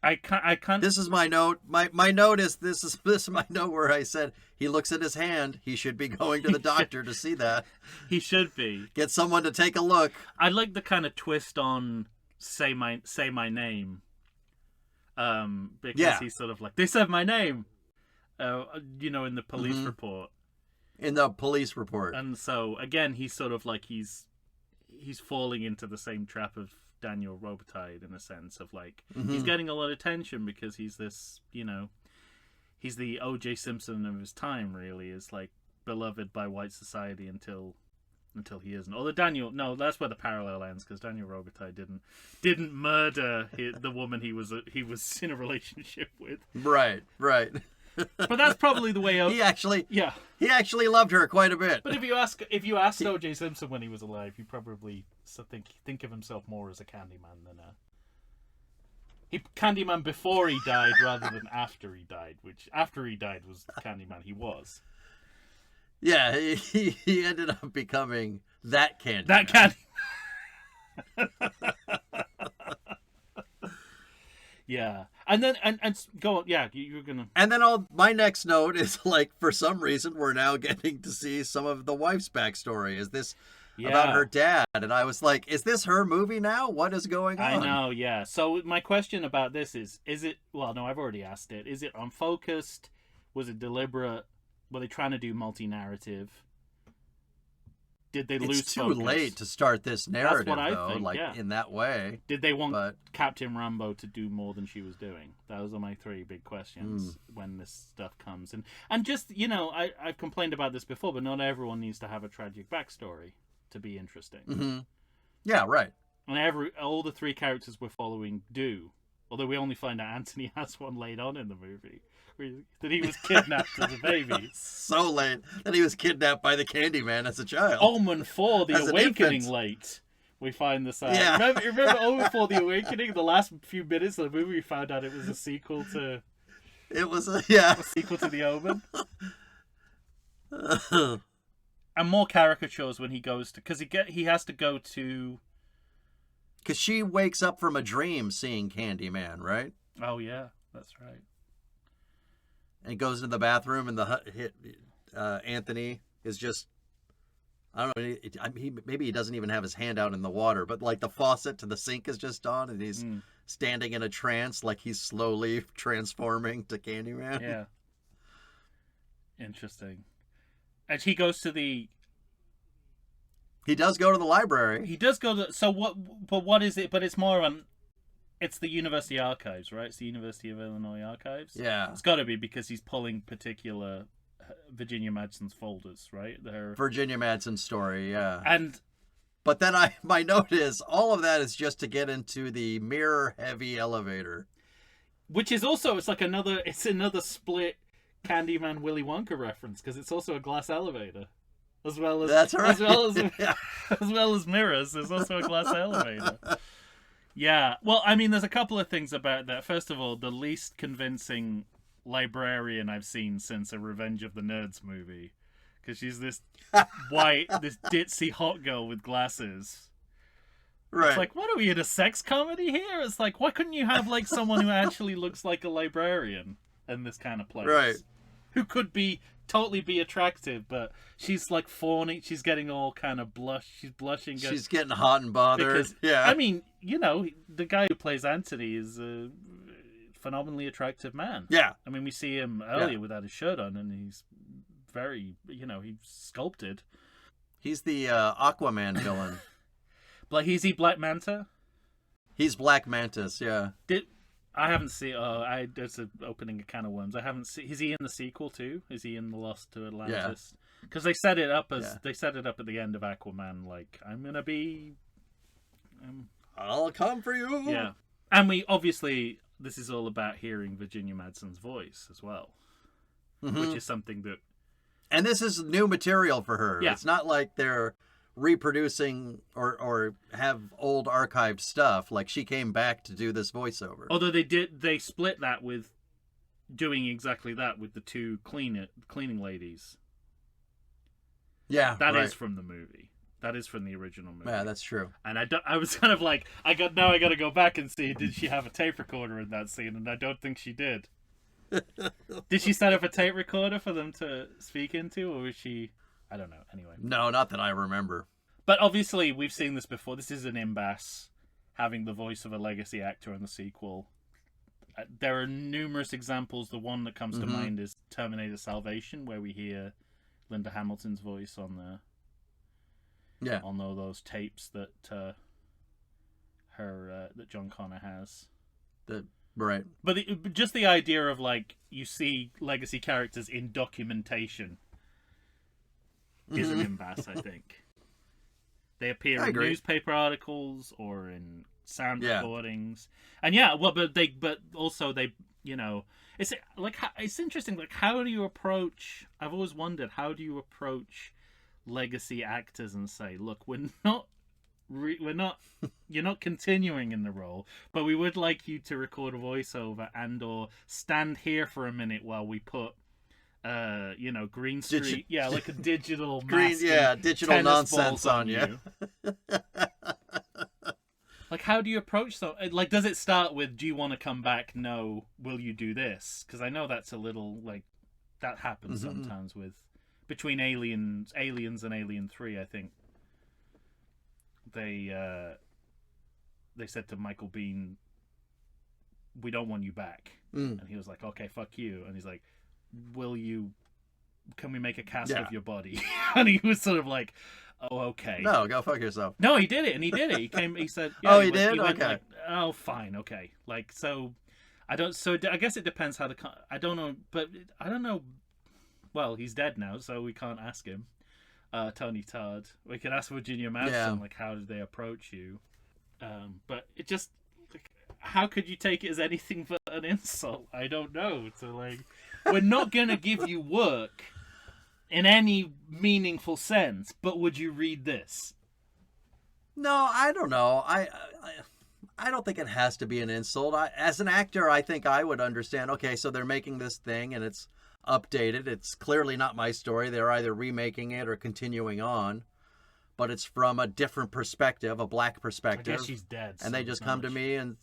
I can't. This is my note. My note is this is my note where I said he looks at his hand. He should be going to the doctor to see that. He should be. Get someone to take a look. I like the kind of twist on say my name. Because he's sort of like, they said my name. In the police report. In the police report. And so again, he's sort of like he's falling into the same trap of Daniel Robitaille in a sense of like he's getting a lot of attention because he's this, he's the O.J. Simpson of his time, really, is like beloved by white society until he isn't. Although that's where the parallel ends, because Daniel Robitaille didn't murder the woman he was in a relationship with. Right. But that's probably the way he actually loved her quite a bit. But if you asked O.J. Simpson when he was alive, he probably think of himself more as a Candyman than Candyman before he died rather than after he died. Which after he died was the Candyman he was. Yeah, he ended up becoming that Candyman. That Candyman. Yeah, and then and go on. Yeah, you're gonna. And then my next note is like, for some reason, we're now getting to see some of the wife's backstory. Is this about her dad? And I was like, is this her movie now? What is going on? I know. Yeah. So my question about this is it? Well, no, I've already asked it. Is it unfocused? Was it deliberate? Were they trying to do multi-narrative? Did they lose It's too focus? late to start this narrative, That's what I though, think, like, yeah. in that way. Did they want But Captain Rambo to do more than she was doing? Those are my three big questions when this stuff comes. And just, I've complained about this before, but not everyone needs to have a tragic backstory to be interesting. Mm-hmm. Yeah, right. And all the three characters we're following do. Although we only find out Anthony has one late on in the movie. That he was kidnapped as a baby. So late that he was kidnapped by the Candyman as a child. Omen 4, The As an Awakening infant. late. We find this out. Yeah. Remember Omen 4, The Awakening? The last few minutes of the movie we found out it was a sequel to... It was a sequel to The Omen. And more caricatures when he goes to... Because he has to go to... Because she wakes up from a dream seeing Candyman, right? Oh, yeah. That's right. And goes into the bathroom, and Anthony is just, I don't know, maybe he doesn't even have his hand out in the water, but like the faucet to the sink is just on, and he's standing in a trance, like he's slowly transforming to Candyman. Yeah. Interesting. And he goes to the... He does go to the library. He does go to... So what is it? But it's more on... It's the University Archives, right? It's the University of Illinois Archives. Yeah. It's got to be because he's pulling particular Virginia Madsen's folders, right? Virginia Madsen's story, yeah. But then my note is, all of that is just to get into the mirror-heavy elevator. Which is also, it's another split Candyman Willy Wonka reference, because it's also a glass elevator. As well as... That's right. As well as mirrors, there's also a glass elevator. Yeah, well, I mean, there's a couple of things about that. First of all, the least convincing librarian I've seen since a Revenge of the Nerds movie. Because she's this this ditzy hot girl with glasses. Right. It's like, what are we, in a sex comedy here? It's like, why couldn't you have, like, someone who actually looks like a librarian in this kind of place? Right. Who could totally be attractive, but she's like fawning. She's getting all kind of She's blushing. She's getting hot and bothered. Because, yeah. I mean, the guy who plays Anthony is a phenomenally attractive man. Yeah. I mean, we see him earlier without his shirt on, and he's very, he's sculpted. He's the Aquaman villain. Like, is he Black Manta? He's Black Mantis, yeah. I haven't seen. It's opening a can of worms. I haven't seen. Is he in the sequel too? Is he in the Lost to Atlantis? Because they set it up at the end of Aquaman. Like, I'm gonna be. I'll come for you. Yeah, and this is all about hearing Virginia Madsen's voice as well, which is something that. And this is new material for her. Yeah. It's not like they're reproducing or have old archived stuff. Like, she came back to do this voiceover. Although they split that with doing exactly that with the two cleaning ladies. Yeah, that is from the movie. That is from the original movie. Yeah, that's true. And I was kind of like, I got to go back and see, did she have a tape recorder in that scene? And I don't think she did. Did she set up a tape recorder for them to speak into, or was she? I don't know. Anyway. No, not that I remember. But obviously, we've seen this before. This is an impasse, having the voice of a legacy actor in the sequel. There are numerous examples. The one that comes to mind is Terminator Salvation, where we hear Linda Hamilton's voice on all those tapes that that John Connor has. Right. But just the idea of, like, you see legacy characters in documentation is an impasse, I think. They appear in newspaper articles or in sound recordings. And but also they, it's like, it's interesting, like, how do you approach, I've always wondered, how do you approach legacy actors and say, look, you're not continuing in the role, but we would like you to record a voiceover or stand here for a minute while we put green screen, like a digital digital nonsense on you. Like, how do you approach that? Like, does it start with, do you want to come back? No. Will you do this? Because I know that's a little, like, that happens sometimes between Aliens and Alien 3, I think. They said to Michael Biehn, we don't want you back. And he was like, okay, fuck you. And he's like, will you can we make a cast Yeah. of your body? And he was sort of like, oh, okay. No, go fuck yourself. No, he did it, and he did it. He said, yeah, Oh, he did? He went Okay. like, oh, fine, okay. Like, so, I guess it depends how I don't know, but I don't know. Well, he's dead now, so we can't ask him. Tony Todd. We could ask Virginia Madsen, like, how did they approach you? But it just, like, how could you take it as anything but an insult? I don't know. So, like, we're not going to give you work in any meaningful sense, but would you read this? No, I don't know. I don't think it has to be an insult. As an actor, I think I would understand, okay, so they're making this thing and it's updated. It's clearly not my story. They're either remaking it or continuing on. But it's from a different perspective, a black perspective. I guess she's dead. And they just come to me and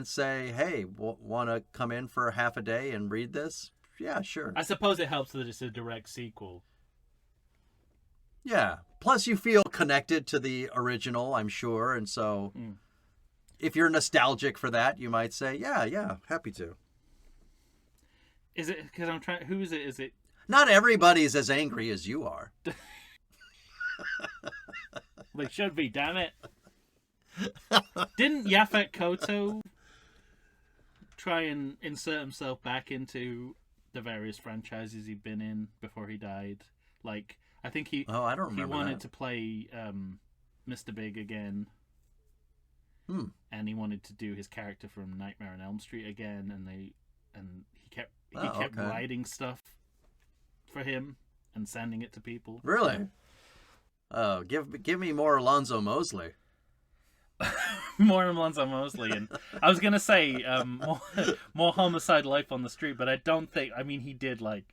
say, hey, want to come in for half a day and read this? Yeah, sure. I suppose it helps that it's a direct sequel. Yeah. Plus, you feel connected to the original, I'm sure. And so if you're nostalgic for that, you might say, yeah, happy to. Is it, because I'm trying, who is it? Is it? Not everybody's as angry as you are. They should be, damn it. Didn't Yaphet Kotto try and insert himself back into the various franchises he'd been in before he died? Like, I think he I don't remember he wanted that. to play Mr. Big again. And he wanted to do his character from Nightmare on Elm Street again, and he kept writing stuff for him and sending it to people. Really? Oh, give me more Alonzo Mosley. More Alonzo Mosley, and I was gonna say more Homicide: Life on the Street, but I don't think. I mean, he did like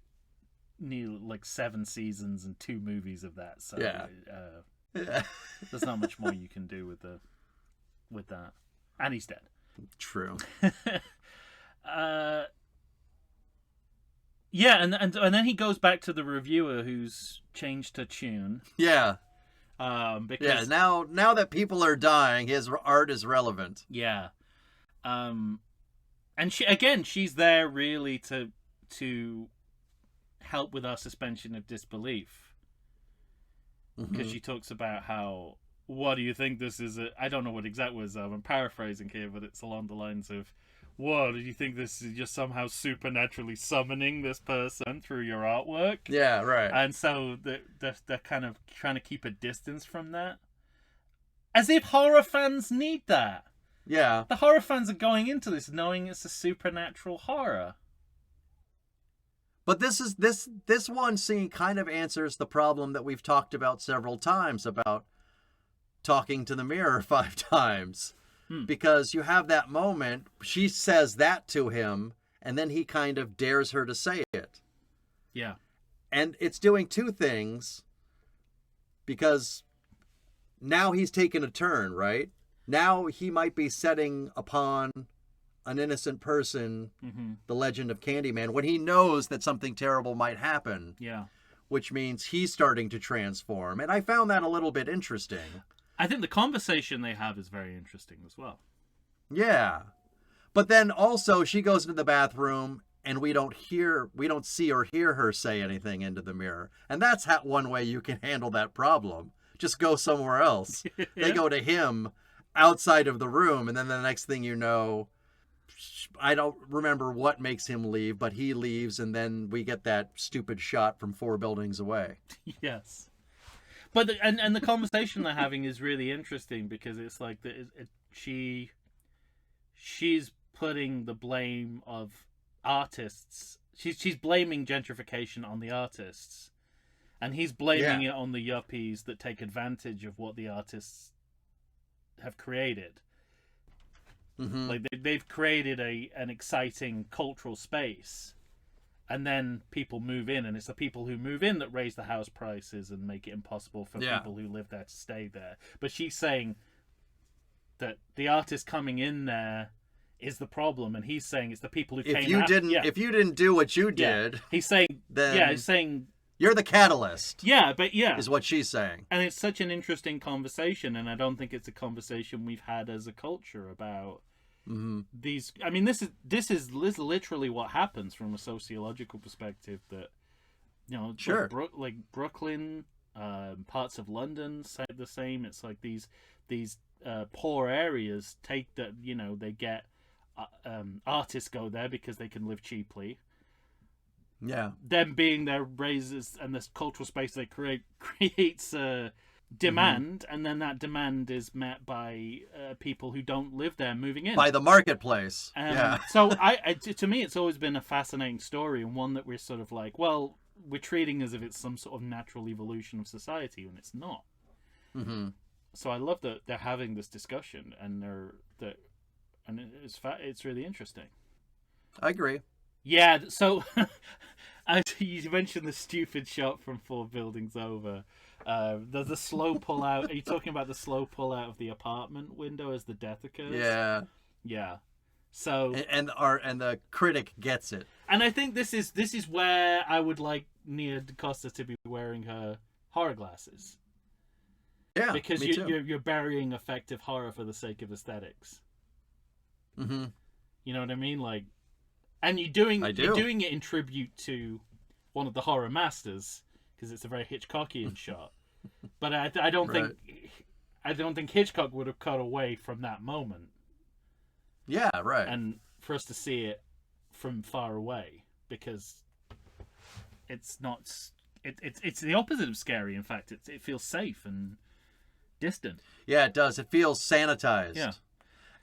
7 seasons and 2 movies of that. So there's not much more you can do with that, and he's dead. True. Yeah, and then he goes back to the reviewer who's changed her tune. Yeah. Because now that people are dying, his art is relevant. Yeah. And she's there really to help with our suspension of disbelief. Because she talks about how, what do you think this is? I don't know what exact words are. I'm paraphrasing here, but it's along the lines of, what, do you think this is just somehow supernaturally summoning this person through your artwork? Yeah, right. And so they're kind of trying to keep a distance from that. As if horror fans need that. Yeah. The horror fans are going into this knowing it's a supernatural horror. But this one scene kind of answers the problem that we've talked about several times about talking to the mirror 5 times. Because you have that moment, she says that to him, and then he kind of dares her to say it. Yeah. And it's doing 2 things, because now he's taken a turn, right? Now he might be setting upon an innocent person the legend of Candyman when he knows that something terrible might happen. Yeah. Which means he's starting to transform. And I found that a little bit interesting. I think the conversation they have is very interesting as well. Yeah. But then also she goes into the bathroom and we don't see or hear her say anything into the mirror. And that's one way you can handle that problem. Just go somewhere else. Yeah. They go to him outside of the room, and then the next thing you know, I don't remember what makes him leave, but he leaves, and then we get that stupid shot from 4 buildings away. Yes. But the conversation they're having is really interesting because it's like she's putting the blame of artists. She's blaming gentrification on the artists, and he's blaming it on the yuppies that take advantage of what the artists have created. Like they've created an exciting cultural space. And then people move in, and it's the people who move in that raise the house prices and make it impossible for people who live there to stay there. But she's saying that the artist coming in there is the problem, and he's saying it's the people who came. If you didn't do what you did, he's saying then he's saying you're the catalyst. Is what she's saying. And it's such an interesting conversation, and I don't think it's a conversation we've had as a culture about. These, I mean, this is literally what happens from a sociological perspective, that Sure. like Brooklyn, parts of London say the same. It's like these poor areas take that, they get artists go there because they can live cheaply. Yeah. Them being their raises and this cultural space they creates demand, and then that demand is met by people who don't live there moving in By the marketplace. So to me, it's always been a fascinating story, and one that we're sort of like, well, we're treating as if it's some sort of natural evolution of society when it's not. Mm-hmm. So I love that they're having this discussion, and it's really interesting. I agree. Yeah. So you mentioned the stupid shot from 4 buildings over. There's a slow pull out. Are you talking about the slow pull out of the apartment window as the death occurs? Yeah. Yeah. So and the critic gets it. And I think this is where I would like Nia DaCosta to be wearing her horror glasses. Yeah, because you're burying effective horror for the sake of aesthetics. Mm-hmm. You know what I mean? Like, and you're doing it in tribute to one of the horror masters, because it's a very Hitchcockian shot. But I don't think Hitchcock would have cut away from that moment. Yeah, right. And for us to see it from far away, because it's not. It's the opposite of scary. In fact, it feels safe and distant. Yeah, it does. It feels sanitized. Yeah.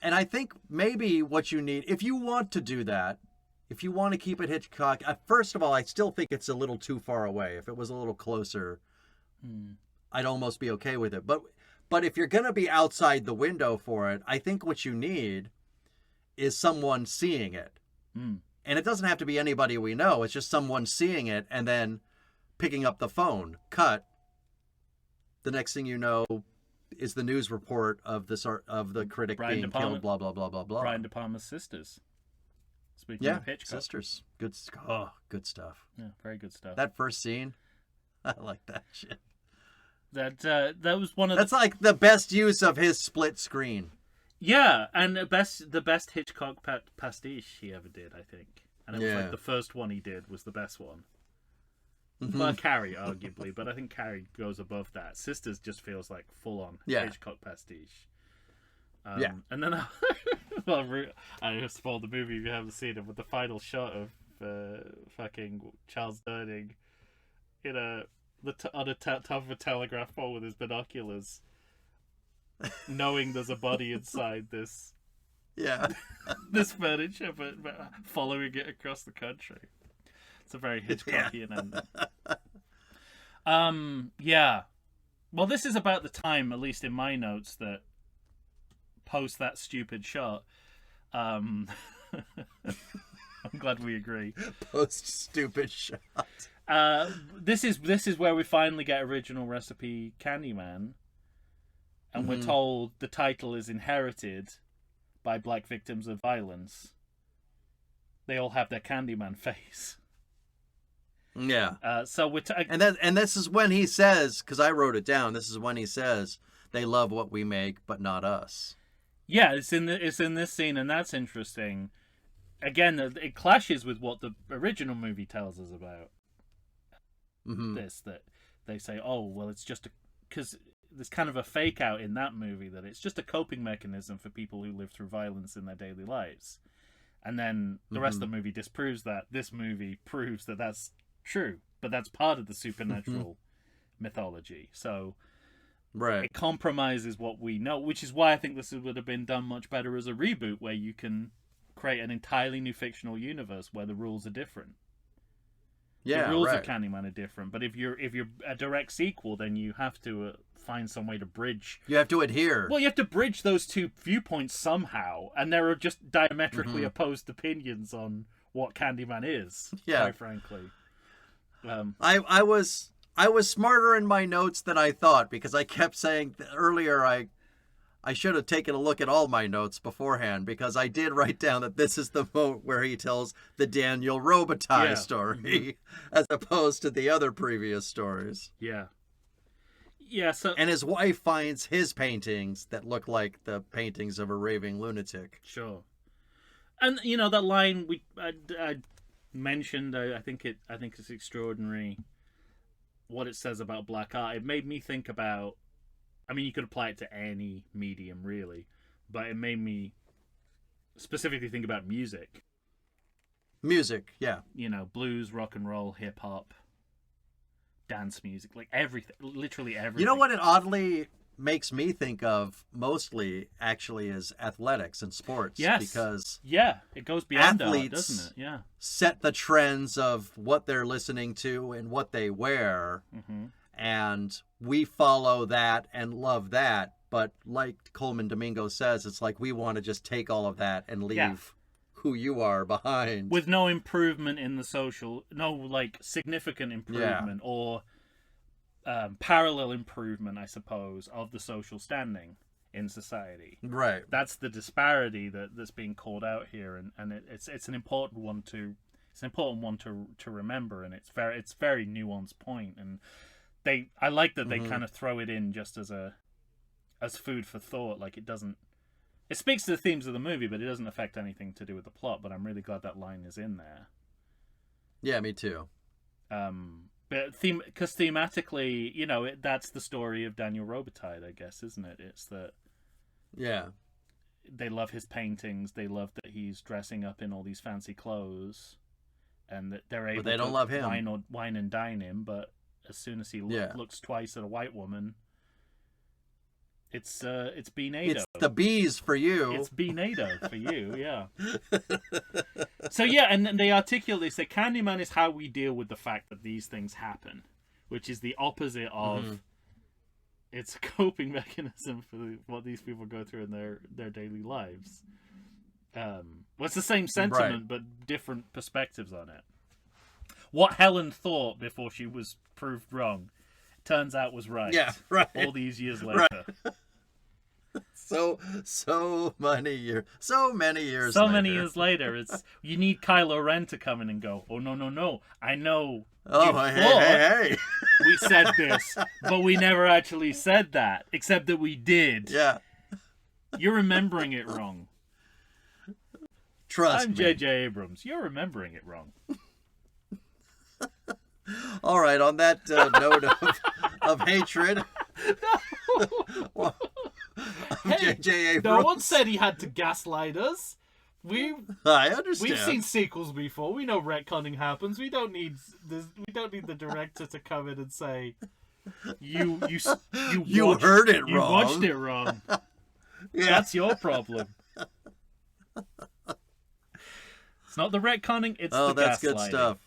And I think maybe what you need, if you want to do that, if you want to keep it Hitchcock, first of all, I still think it's a little too far away. If it was a little closer, I'd almost be okay with it. But if you're going to be outside the window for it, I think what you need is someone seeing it. And it doesn't have to be anybody we know. It's just someone seeing it and then picking up the phone. Cut. The next thing you know is the news report of the critic being killed, blah, blah, blah, blah, blah. Brian De Palma's sisters. Speaking of Hitchcock. Sisters. Good stuff. Yeah, very good stuff. That first scene, I like that shit. That was one of That's like the best use of his split screen. Yeah, and the best Hitchcock pastiche he ever did, I think. And it was like the first one he did was the best one. Well, Carrie, arguably, but I think Carrie goes above that. Sisters just feels like full-on Hitchcock pastiche. And then I just spoiled the movie if you haven't seen it, but the final shot of fucking Charles Durning on the top of a telegraph pole with his binoculars, knowing there's a body inside this this furniture, but following it across the country. It's a very Hitchcockian ending. Yeah. Well, this is about the time, at least in my notes, that post that stupid shot. I'm glad we agree. Post stupid shot. This is where we finally get original recipe Candyman, and we're told the title is inherited by black victims of violence. They all have their Candyman face. Yeah. So we're and this is when he says, because I wrote it down. This is when he says they love what we make, but not us. Yeah, it's in this scene, and that's interesting. Again, it clashes with what the original movie tells us about this. That they say, oh well, it's just because there's kind of a fake out in that movie that it's just a coping mechanism for people who live through violence in their daily lives, and then the rest of the movie disproves that. This movie proves that that's true, but that's part of the supernatural mythology. So it compromises what we know, which is why I think this would have been done much better as a reboot, where you can create an entirely new fictional universe where the rules are different. The rules of Candyman are different, but if you're a direct sequel, then you have to find some way to bridge. You have to adhere. Well, you have to bridge those two viewpoints somehow, and there are just diametrically opposed opinions on what Candyman is. Quite frankly. I was smarter in my notes than I thought, because I kept saying earlier I should have taken a look at all my notes beforehand, because I did write down that this is the moment where he tells the Daniel Robitaille story as opposed to the other previous stories. Yeah. Yeah, so... And his wife finds his paintings that look like the paintings of a raving lunatic. Sure. And, that line, mentioned, I think it's extraordinary what it says about black art. It made me think about, I mean, you could apply it to any medium really, but it made me specifically think about music. Music, yeah. You know, blues, rock and roll, hip hop, dance music, like everything, literally everything. You know what it oddly makes me think of mostly actually is athletics and sports. Yes. Because it goes beyond athletes art, doesn't it? Yeah. set the trends of what they're listening to and what they wear. Mm-hmm. And we follow that and love that. But like Coleman Domingo says, it's like we want to just take all of that and leave who you are behind. With no improvement in the social, no like significant improvement or parallel improvement, I suppose, of the social standing in society. Right. That's the disparity that's being called out here, and it's an important one to remember, and it's very nuanced point, and I like that they kind of throw it in just as food for thought. Like it speaks to the themes of the movie, but it doesn't affect anything to do with the plot. But I'm really glad that line is in there. Yeah, me too. But because thematically, you know, that's the story of Daniel Robitaille, I guess, isn't it? It's that they love his paintings, they love that he's dressing up in all these fancy clothes, and that they're able they don't to love him. wine and dine him. But as soon as he looks twice at a white woman, it's B-NATO. It's the bees for you. It's B-NATO for you, yeah. So yeah, and then they say Candyman is how we deal with the fact that these things happen, which is the opposite of it's a coping mechanism for what these people go through in their daily lives. Well, it's the same sentiment, but different perspectives on it. What Helen thought before she was proved wrong, turns out was right. Yeah, right. All these years later. Right. So many years later. It's you need Kylo Ren to come in and go, oh no, I know. Oh, hey. We said this, but we never actually said that, except that we did. Yeah. You're remembering it wrong. Trust me. I'm J.J. Abrams. You're remembering it wrong. All right, on that note of hatred. No. Hey, J.J. Abrams. No one said he had to gaslight us. I understand. We've seen sequels before. We know retconning happens. We don't need this. We don't need the director to come in and say you heard it wrong. You watched it wrong. Yeah. That's your problem. It's not the retconning. It's the gaslighting. Oh, that's good stuff.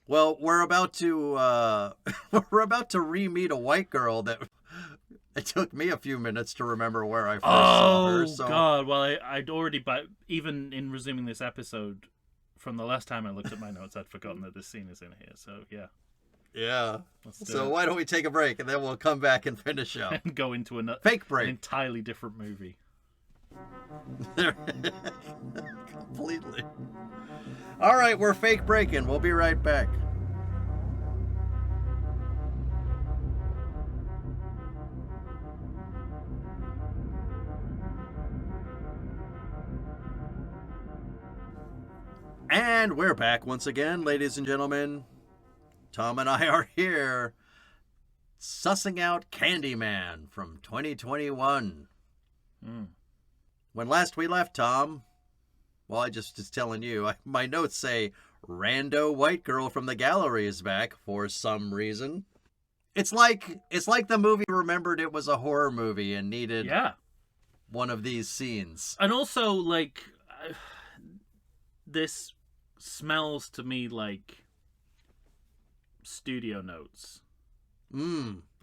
Well, we're about to re-meet a white girl that it took me a few minutes to remember where I first saw her. So. Oh God! Well, I'd already, even in resuming this episode, from the last time I looked at my notes, I'd forgotten that this scene is in here. So yeah. Yeah. So why don't we take a break and then we'll come back and finish up and go into another fake break, an entirely different movie. Completely. All right, we're fake breaking. We'll be right back. And we're back once again, ladies and gentlemen. Tom and I are here sussing out Candyman from 2021. When last we left, Tom, well, I just telling you, my notes say rando white girl from the gallery is back for some reason. It's like the movie remembered it was a horror movie and needed one of these scenes. And also, like, this smells to me like studio notes.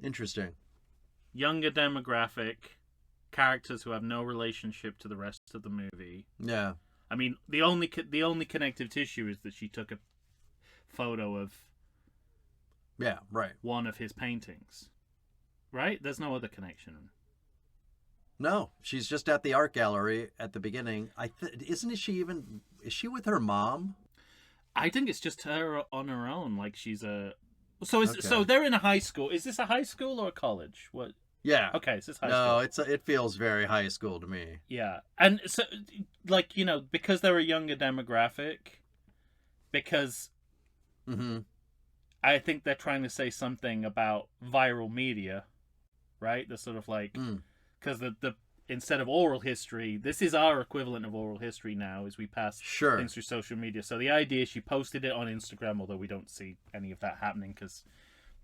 Interesting. Younger demographic, characters who have no relationship to the rest of the movie. Yeah. I mean, the only connective tissue is that she took a photo of one of his paintings. Right? There's no other connection. No, she's just at the art gallery at the beginning. Is she with her mom? I think it's just her on her own. Like she's a. So they're in a high school. Is this a high school or a college? What? Yeah. Okay, so it's high school. No, it feels very high school to me. Yeah, and so like because they're a younger demographic, because Mm-hmm. I think they're trying to say something about viral media, right? The sort of like, because the instead of oral history, this is our equivalent of oral history now, as we pass Sure. things through social media. So the idea, she posted it on Instagram, although we don't see any of that happening because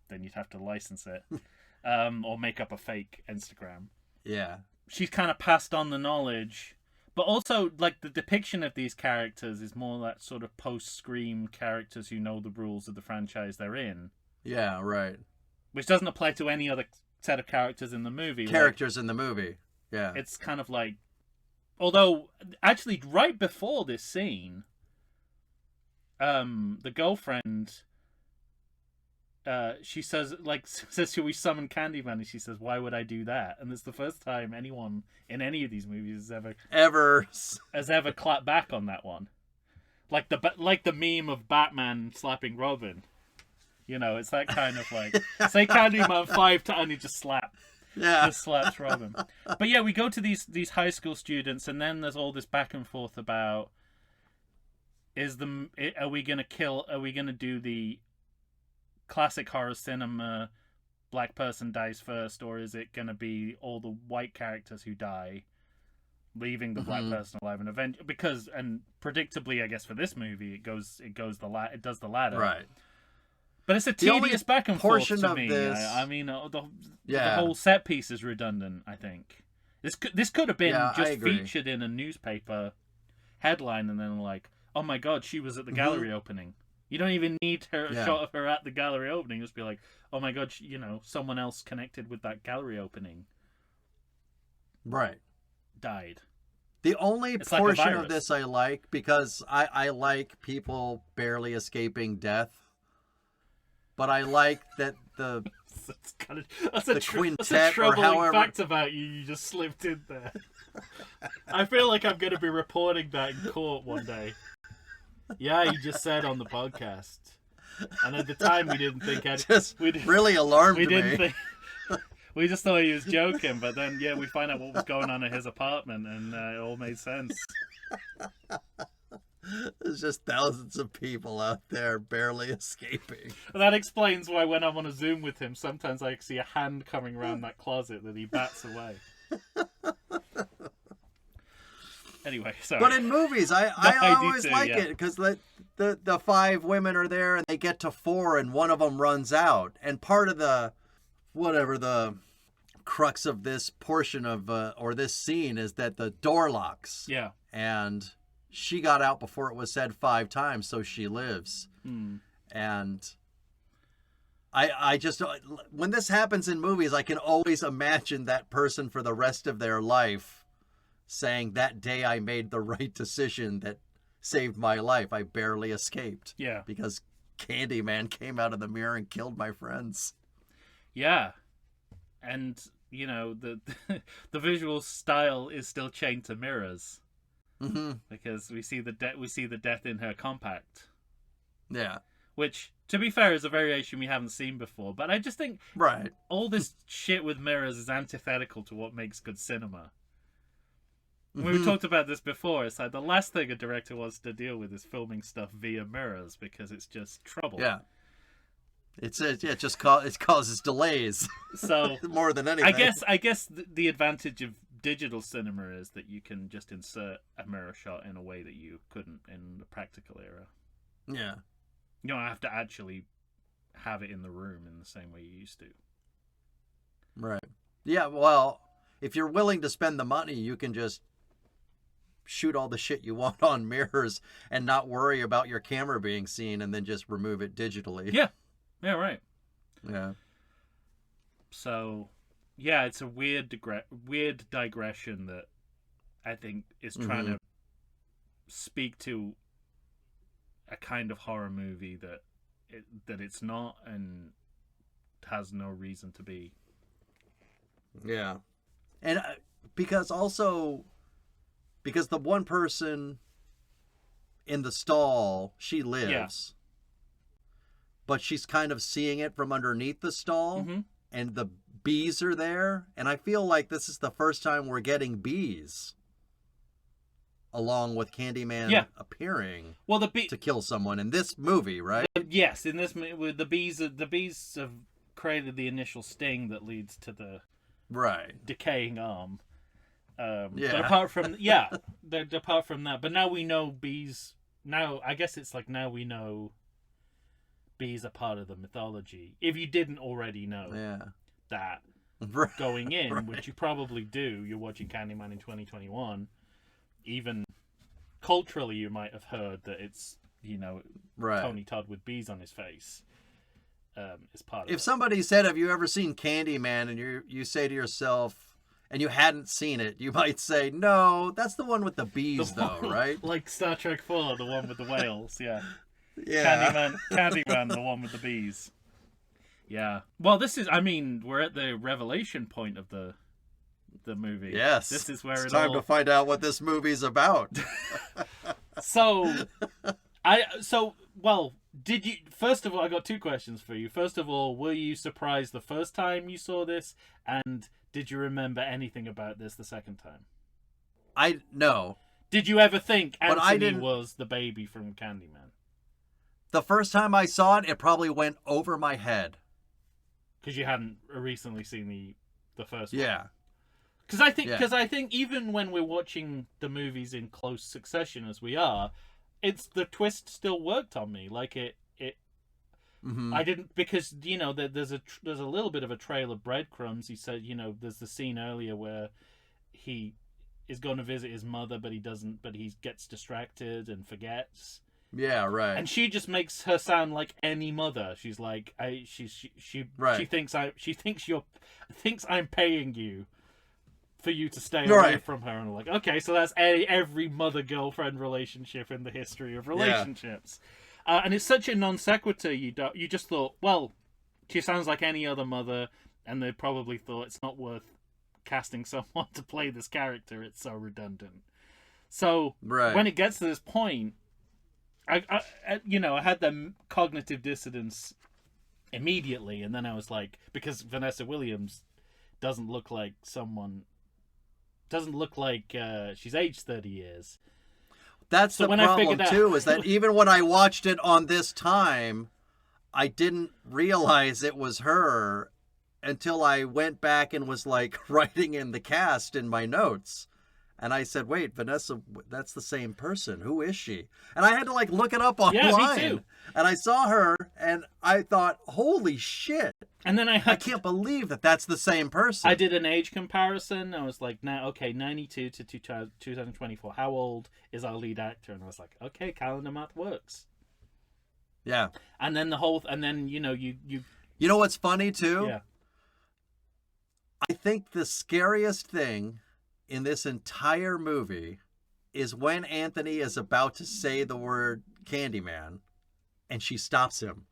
then you'd have to license it, or make up a fake Instagram. Yeah. She's kind of passed on the knowledge, but also like the depiction of these characters is more that sort of post-Scream characters who know the rules of the franchise they're in. Yeah, right. Which doesn't apply to any other set of characters in the movie. Characters in the movie. Yeah. It's kind of like... Although, actually, right before this scene, the girlfriend... she says, should we summon Candyman? And she says, why would I do that? And it's the first time anyone in any of these movies has ever clapped back on that one. Like the meme of Batman slapping Robin. You know, it's that kind of like, say Candyman 5 times and he just slaps Robin. But yeah, we go to these high school students, and then there's all this back and forth about, are we gonna do the classic horror cinema black person dies first, or is it gonna be all the white characters who die, leaving the black person alive? And and predictably, I guess for this movie, it does the latter, right? But it's a tedious back and forth to me. This... I mean, the whole set piece is redundant. I think this could have been just featured in a newspaper headline, and then like, oh my god, she was at the gallery opening. You don't even need a shot of her at the gallery opening. Just be like, oh my god, someone else connected with that gallery opening. Right. Died. The only portion of this I like, because I like people barely escaping death, but I like that that's a troubling fact about you. You just slipped in there. I feel like I'm going to be reporting that in court one day. Yeah, you just said on the podcast, and at the time we didn't think really alarmed me. We just thought he was joking, but then we find out what was going on at his apartment, and it all made sense. There's just thousands of people out there barely escaping. And that explains why when I'm on a Zoom with him, sometimes I see a hand coming around that closet that he bats away. Anyway, sorry. But in movies, I always like it, because the 5 women are there, and they get to 4, and one of them runs out. And part of the crux of this portion of or this scene is that the door locks. Yeah. And she got out before it was said 5 times, so she lives. And I just, when this happens in movies, I can always imagine that person for the rest of their life saying, that day I made the right decision that saved my life. I barely escaped. Yeah. Because Candyman came out of the mirror and killed my friends. Yeah. And, the visual style is still chained to mirrors. Because we see the death in her compact. Yeah. Which, to be fair, is a variation we haven't seen before. But I just think all this shit with mirrors is antithetical to what makes good cinema. We talked about this before. It's like the last thing a director wants to deal with is filming stuff via mirrors, because it's just trouble. Yeah. It causes delays. So more than anything. I guess the advantage of digital cinema is that you can just insert a mirror shot in a way that you couldn't in the practical era. Yeah. You don't have to actually have it in the room in the same way you used to. Right. Yeah, well, if you're willing to spend the money, you can just shoot all the shit you want on mirrors and not worry about your camera being seen, and then just remove it digitally. Yeah. Yeah, right. Yeah. So, yeah, it's a weird digression that I think is trying to speak to a kind of horror movie that it's not and has no reason to be. Yeah. And because the one person in the stall, she lives. But she's kind of seeing it from underneath the stall, and the bees are there. And I feel like this is the first time we're getting bees. along with Candyman Yeah. appearing Well, to kill someone in this movie, right? Yes, in this movie, the bees have created the initial sting that leads to the decaying arm. But apart from that, but now we know bees. Now I guess it's like now we know bees are part of the mythology. If you didn't already know that going in, which you probably do, you're watching Candyman in 2021. Even culturally, you might have heard that it's Tony Todd with bees on his face. Is part of it. If somebody said, "Have you ever seen Candyman?" and you say to yourself, and you hadn't seen it, you might say, "No, that's the one with the bees, right?" Like Star Trek 4, the one with the whales. Yeah. Yeah. Candyman, the one with the bees. Yeah. Well, we're at the revelation point of the movie. Yes. This is where it's time to find out what this movie's about. Did you? First of all, I got two questions for you. First of all, were you surprised the first time you saw this, and did you remember anything about this the second time? No. Did you ever think Anthony was the baby from Candyman? The first time I saw it probably went over my head. Because you hadn't recently seen the first one. Yeah. Because I think even when we're watching the movies in close succession as we are, the twist still worked on me. Like it. Mm-hmm. I didn't, because there's a little bit of a trail of breadcrumbs. He said there's the scene earlier where he is going to visit his mother, but he doesn't. But he gets distracted and forgets. Yeah, right. And she just makes her sound like any mother. She's like, she thinks I'm paying you for you to stay away from her. And I'm like, okay, so that's every mother-girlfriend relationship in the history of relationships. And it's such a non sequitur. You just thought, well, she sounds like any other mother, and they probably thought it's not worth casting someone to play this character. It's so redundant. So when it gets to this point, I had the cognitive dissonance immediately, and then I was like, because Vanessa Williams doesn't look like she's aged 30 years. That's the problem too, is that even when I watched it on this time, I didn't realize it was her until I went back and was like writing in the cast in my notes. And I said, wait, Vanessa, that's the same person. Who is she? And I had to like look it up online. Yeah, me too. And I saw her and I thought, holy shit. And then I can't believe that that's the same person. I did an age comparison. I was like, 92 to 2024. How old is our lead actor? And I was like, okay, calendar math works. Yeah. And then you You know what's funny too? Yeah. I think the scariest thing in this entire movie is when Anthony is about to say the word Candyman and she stops him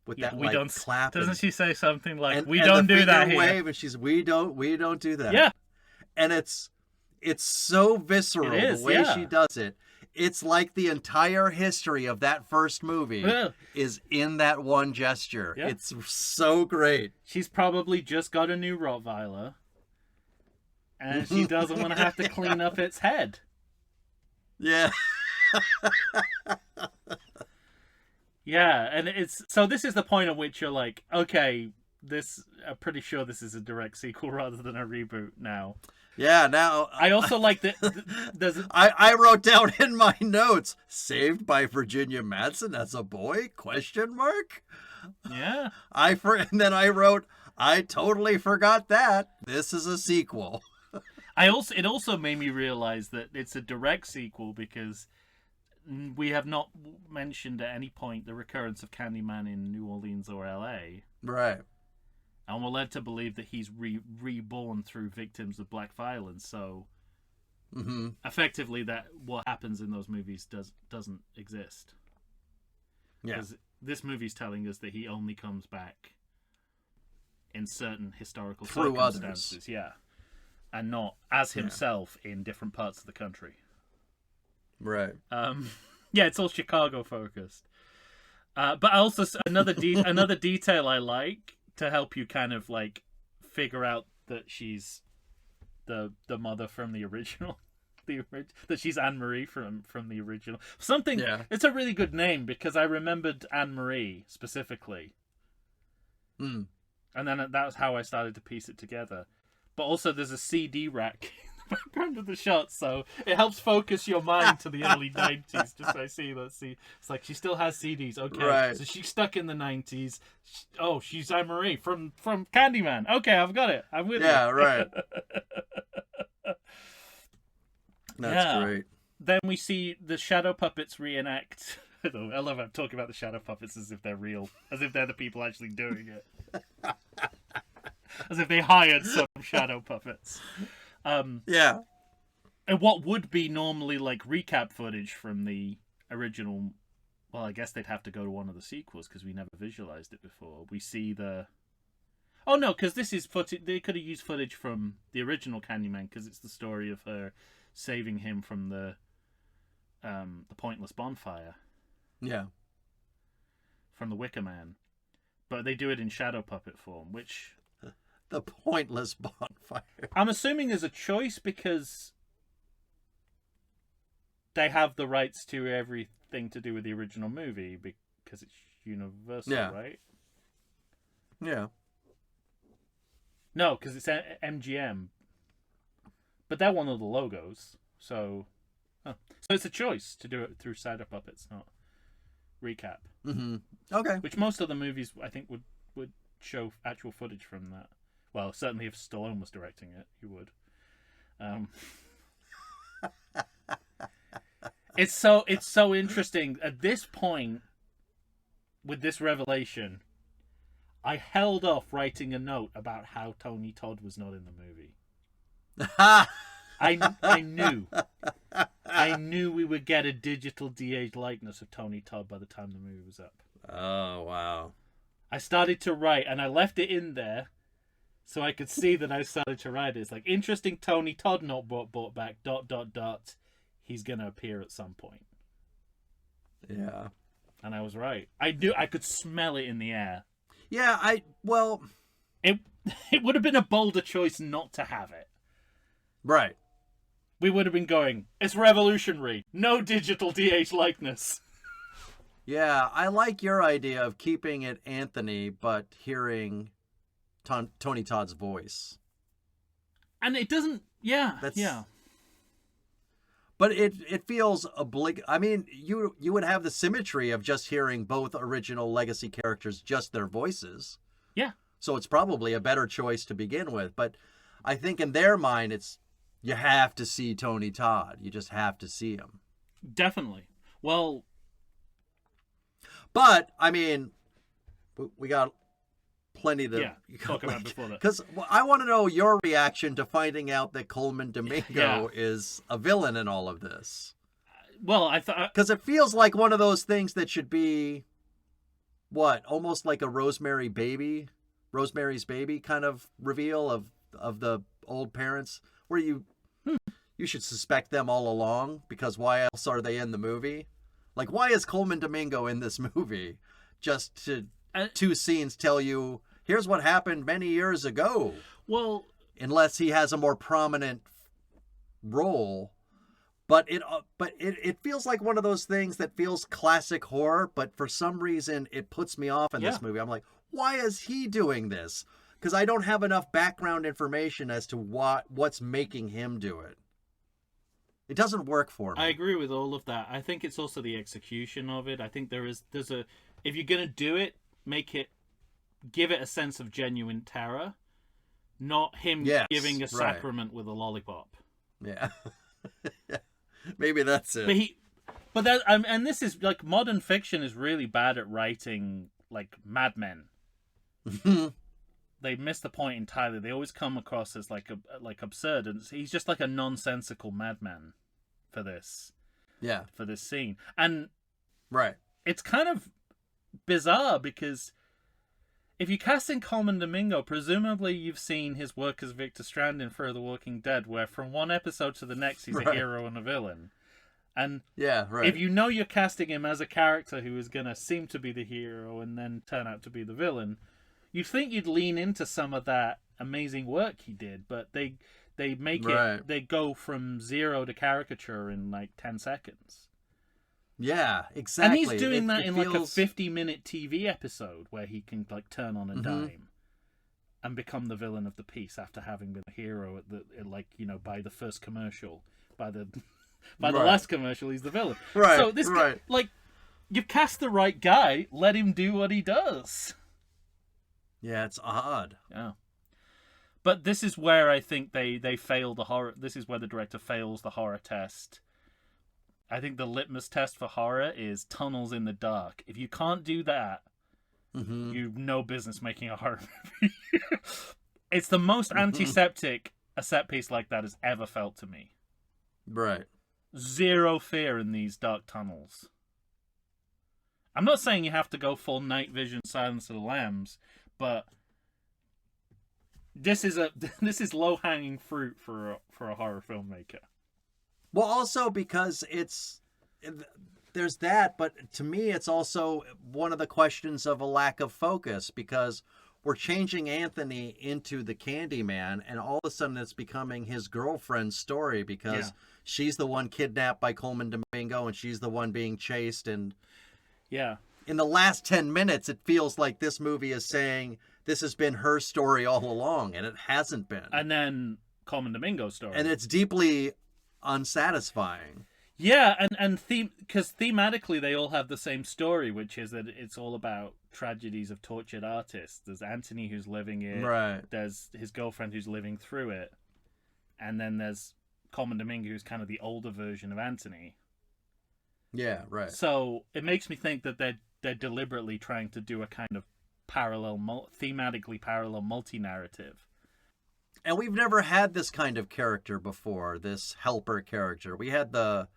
with that clap. Doesn't she say something like, we don't do that here? Wave, and she's, we don't do that. Yeah. And it's so visceral the way she does it. It's like the entire history of that first movie is in that one gesture. Yeah. It's so great. She's probably just got a new Rottweiler. And she doesn't want to have to clean up its head. Yeah. Yeah, and this is the point at which you're like, okay, I'm pretty sure this is a direct sequel rather than a reboot now. Yeah, now... I also like that I wrote down in my notes, saved by Virginia Madsen as a boy? ? Yeah. And then I wrote, I totally forgot that. This is a sequel. It also made me realize that it's a direct sequel because we have not mentioned at any point the recurrence of Candyman in New Orleans or LA. Right. And we're led to believe that he's reborn through victims of black violence. So, effectively, that what happens in those movies doesn't exist. Yeah. Because this movie's telling us that he only comes back in certain historical circumstances. Others. Yeah. And not as himself in different parts of the country. Right. Yeah, it's all Chicago focused. But also another detail I like to help you kind of like figure out that she's the mother from the original that she's Anne Marie from the original. Something. Yeah. It's a really good name because I remembered Anne Marie specifically, Mm. and then that was how I started to piece it together. But also, there's a CD rack in the background of the shot, so it helps focus your mind to the early 90s. Just so I see, let's see. It's like she still has CDs. Okay, Right. so she's stuck in the 90s. She's Anne Marie from Candyman. Okay, I've got it. I'm with you. Yeah, right. That's Yeah. great. Then we see the shadow puppets reenact. I love how I'm talking about the shadow puppets as if they're real, as if they're the people actually doing it. As if they hired some shadow puppets. Yeah. And what would be normally like recap footage from the original, well, I guess they'd have to go to one of the sequels because we never visualized it before. We see the... Oh no, because this is footage. They could have used footage from the original Candyman because it's the story of her saving him from the pointless bonfire. Yeah. From the Wicker Man. But they do it in shadow puppet form, which... The pointless bonfire. I'm assuming is a choice because they have the rights to everything to do with the original movie because it's Universal, Yeah. right? Yeah. No, because it's MGM. But they're one of the logos, so it's a choice to do it through shadow puppets, not recap. Mm-hmm. Okay. Which most of the movies, I think, would show actual footage from that. Well, certainly if Stallone was directing it, he would. It's so interesting. At this point, with this revelation, I held off writing a note about how Tony Todd was not in the movie. I knew we would get a digital de-aged likeness of Tony Todd by the time the movie was up. Oh, wow. I started to write, and I left it in there so I could see that I started to write it. It's like, interesting Tony Todd not brought back, ... He's going to appear at some point. Yeah. And I was right. I knew I could smell it in the air. Yeah, It would have been a bolder choice not to have it. Right. We would have been going, it's revolutionary. No digital de-aged likeness. Yeah, I like your idea of keeping it Anthony, but hearing Tony Todd's voice. And it doesn't... Yeah, yeah. But it feels I mean, you would have the symmetry of just hearing both original legacy characters, just their voices. Yeah. So it's probably a better choice to begin with. But I think in their mind, you have to see Tony Todd. You just have to see him. Definitely. Well... But, I mean, we got plenty to talk about before that. Because I want to know your reaction to finding out that Coleman Domingo is a villain in all of this. Well, I thought... Because it feels like one of those things that should be, almost like a Rosemary's Baby kind of reveal of the old parents, where you should suspect them all along, because why else are they in the movie? Like, why is Coleman Domingo in this movie? Just to two scenes tell you, here's what happened many years ago. Well... Unless he has a more prominent role. But it feels like one of those things that feels classic horror, but for some reason it puts me off in this movie. I'm like, why is he doing this? Because I don't have enough background information as to what's making him do it. It doesn't work for me. I agree with all of that. I think it's also the execution of it. I think there's a... If you're going to do it, give it a sense of genuine terror, not him giving a sacrament with a lollipop. Yeah. Maybe that's it. And this is, like, modern fiction is really bad at writing, like, madmen. They miss the point entirely. They always come across as like absurd, and he's just like a nonsensical madman for this. Yeah, for this scene, and it's kind of bizarre because if you cast in Coleman Domingo, presumably you've seen his work as Victor Strand in Fear the Walking Dead, where from one episode to the next he's a hero and a villain. And if you know you're casting him as a character who is going to seem to be the hero and then turn out to be the villain, you'd think you'd lean into some of that amazing work he did, but they They make Right. it. They go from zero to caricature in like 10 seconds. Yeah, exactly. And he's doing that in like a feels... 50-minute TV episode where he can like turn on a dime and become the villain of the piece after having been a hero at the by the first commercial, by the last commercial he's the villain. Right. So this guy, like, you've cast the right guy, let him do what he does. Yeah, it's odd. Yeah. But this is where I think they fail the horror. This is where the director fails the horror test. I think the litmus test for horror is tunnels in the dark. If you can't do that, you've no business making a horror movie. It's the most antiseptic a set piece like that has ever felt to me. Right. Zero fear in these dark tunnels. I'm not saying you have to go full night vision, Silence of the Lambs, but this is low hanging fruit for a horror filmmaker. Well, also because there's that, but to me it's also one of the questions of a lack of focus, because we're changing Anthony into the Candyman, and all of a sudden it's becoming his girlfriend's story because she's the one kidnapped by Coleman Domingo and she's the one being chased. And in the last 10 minutes, it feels like this movie is saying this has been her story all along, and it hasn't been. And then Coleman Domingo's story. And it's deeply unsatisfying. Yeah, and because thematically they all have the same story, which is that it's all about tragedies of tortured artists. There's Anthony who's living it. Right. There's his girlfriend who's living through it. And then there's Coleman Domingo, who's kind of the older version of Anthony. Yeah, right. So it makes me think that they're deliberately trying to do a kind of thematically parallel multi-narrative. And we've never had this kind of character before, this helper character. We had the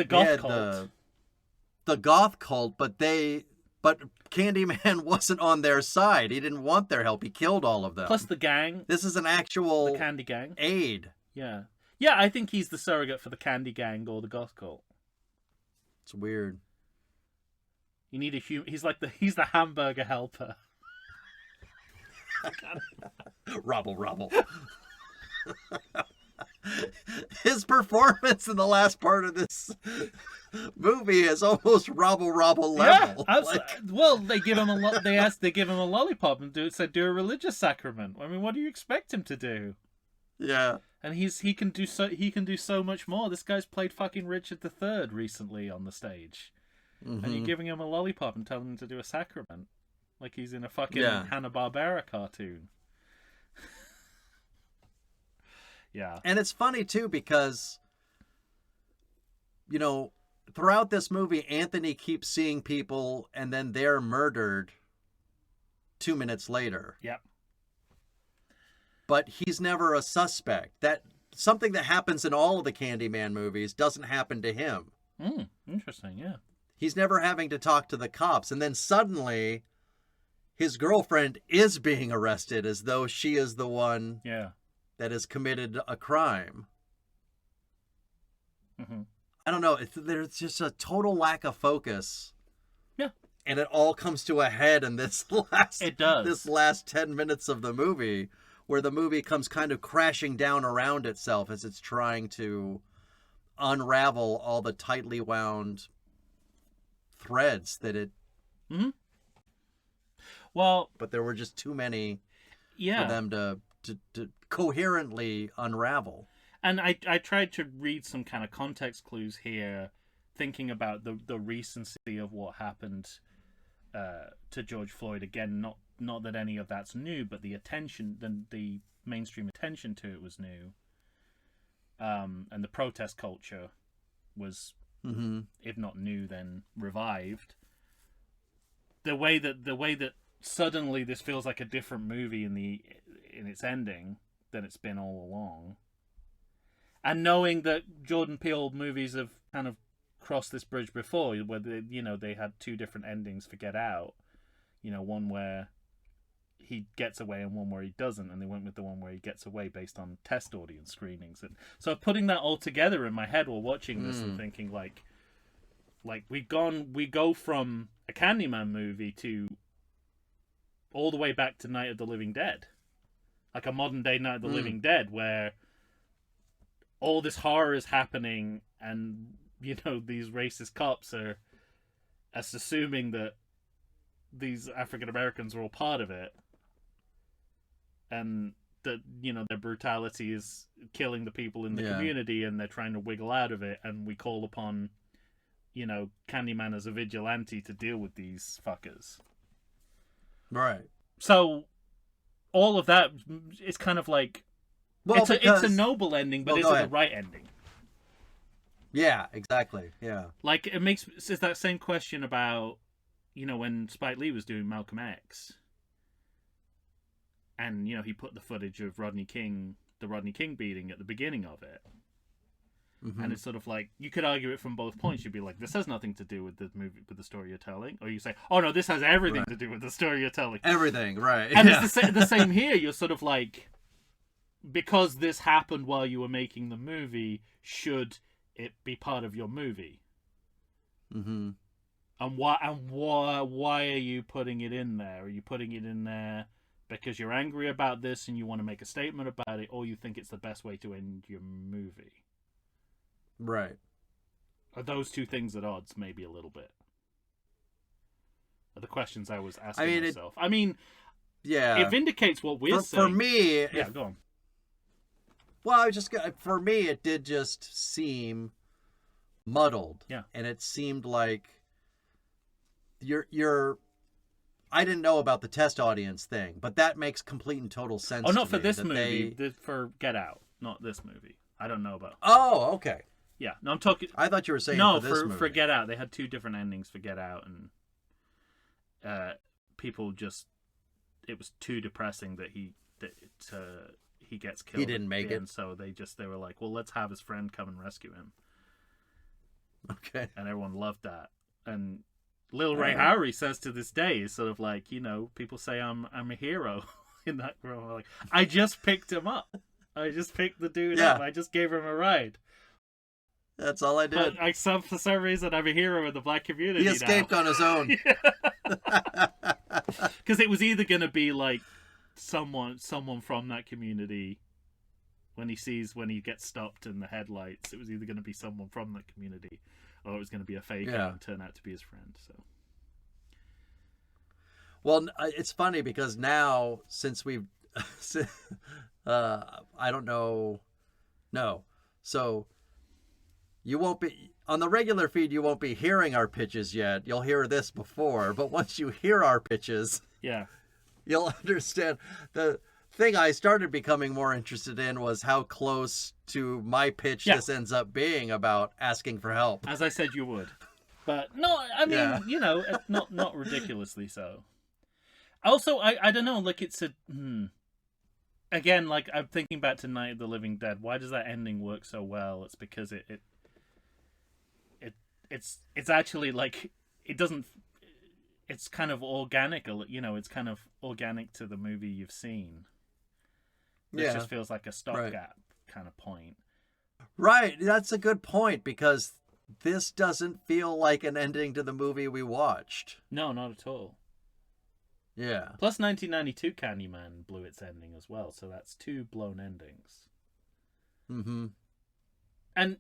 goth cult. The goth cult, but Candyman wasn't on their side. He didn't want their help. He killed all of them. Plus the gang. This is an actual the Candy Gang aid. Yeah. Yeah, I think he's the surrogate for the Candy Gang or the goth cult. It's weird. You need he's the hamburger helper. Robble. His performance in the last part of this movie is almost Robble level. Yeah, well, they give him they give him a lollipop and do a religious sacrament. I mean, what do you expect him to do? Yeah. And he can do so much more. This guy's played fucking Richard III recently on the stage. And you're giving him a lollipop and telling him to do a sacrament. Like he's in a fucking Hanna-Barbera cartoon. Yeah. And it's funny, too, because, throughout this movie, Anthony keeps seeing people and then they're murdered 2 minutes later. Yep. But he's never a suspect. That something that happens in all of the Candyman movies doesn't happen to him. Interesting, yeah. He's never having to talk to the cops. And then suddenly, his girlfriend is being arrested as though she is the one that has committed a crime. I don't know. There's just a total lack of focus. Yeah. And it all comes to a head in this last 10 minutes of the movie, where the movie comes kind of crashing down around itself as it's trying to unravel all the tightly wound threads that it... Well... But there were just too many for them to coherently unravel. And I tried to read some kind of context clues here, thinking about the recency of what happened to George Floyd. Again, not that any of that's new, but the mainstream attention to it was new. And the protest culture was, if not new, then revived. The way that suddenly this feels like a different movie in its ending than it's been all along. And knowing that Jordan Peele movies have kind of crossed this bridge before, where they had two different endings for Get Out. One where he gets away and one where he doesn't, and they went with the one where he gets away based on test audience screenings. And so putting that all together in my head while watching this and thinking like we go from a Candyman movie to all the way back to Night of the Living Dead. like a modern day Night of the Living Dead, where all this horror is happening, and these racist cops are assuming that these African Americans are all part of it, and that their brutality is killing the people in the community, and they're trying to wiggle out of it, and we call upon Candyman as a vigilante to deal with these fuckers. Right. So all of that is kind of like, it's a noble ending, but is it the right ending? Yeah, exactly. Yeah. Like, it's that same question about, when Spike Lee was doing Malcolm X, and, he put the footage of the Rodney King beating at the beginning of it. Mm-hmm. And it's sort of like, you could argue it from both points. You'd be like, this has nothing to do with the movie, with the story you're telling. Or you say, oh no, this has everything to do with the story you're telling. Everything, right. And it's the same here. You're sort of like, because this happened while you were making the movie, should it be part of your movie? Mm-hmm. And why are you putting it in there? Are you putting it in there because you're angry about this and you want to make a statement about it, or you think it's the best way to end your movie? Right. Are those two things at odds? Maybe a little bit. Are the questions I was asking myself. It vindicates what we're saying. For me... Yeah, go on. Well, for me, it did just seem muddled. Yeah. And it seemed like I didn't know about the test audience thing, but that makes complete and total sense. Oh, not for this movie. For Get Out, not this movie. I don't know about. Oh, okay. Yeah, no, I'm talking. I thought you were saying no for this movie. For Get Out. They had two different endings for Get Out, and people just, it was too depressing that he gets killed. He didn't make it, and so they were like, well, let's have his friend come and rescue him. Okay. And everyone loved that, and Lil Ray Howery says to this day, is sort of like, people say I'm a hero in that role. Like, I just picked him up. I just picked the dude up. I just gave him a ride. That's all I did. But for some reason, I'm a hero in the black community. He escaped on his own. Because it was either going to be like someone from that community when he gets stopped in the headlights. It was either going to be someone from that community, or it was going to be a fake and turn out to be his friend. So, well, it's funny because now, since we've, I don't know, no, so you won't be on the regular feed. You won't be hearing our pitches yet. You'll hear this before, but once you hear our pitches, you'll understand. The thing I started becoming more interested in was how close to my pitch this ends up being about asking for help. As I said you would. But no, I mean, not ridiculously so. Also, I don't know, like it's again, like I'm thinking back to Night of the Living Dead. Why does that ending work so well? It's because it's actually like, it doesn't, it's kind of organic, it's kind of organic to the movie you've seen. It just feels like a stopgap kind of point. Right, that's a good point, because this doesn't feel like an ending to the movie we watched. No, not at all. Yeah. Plus 1992 Candyman blew its ending as well, so that's two blown endings. Mm-hmm. And,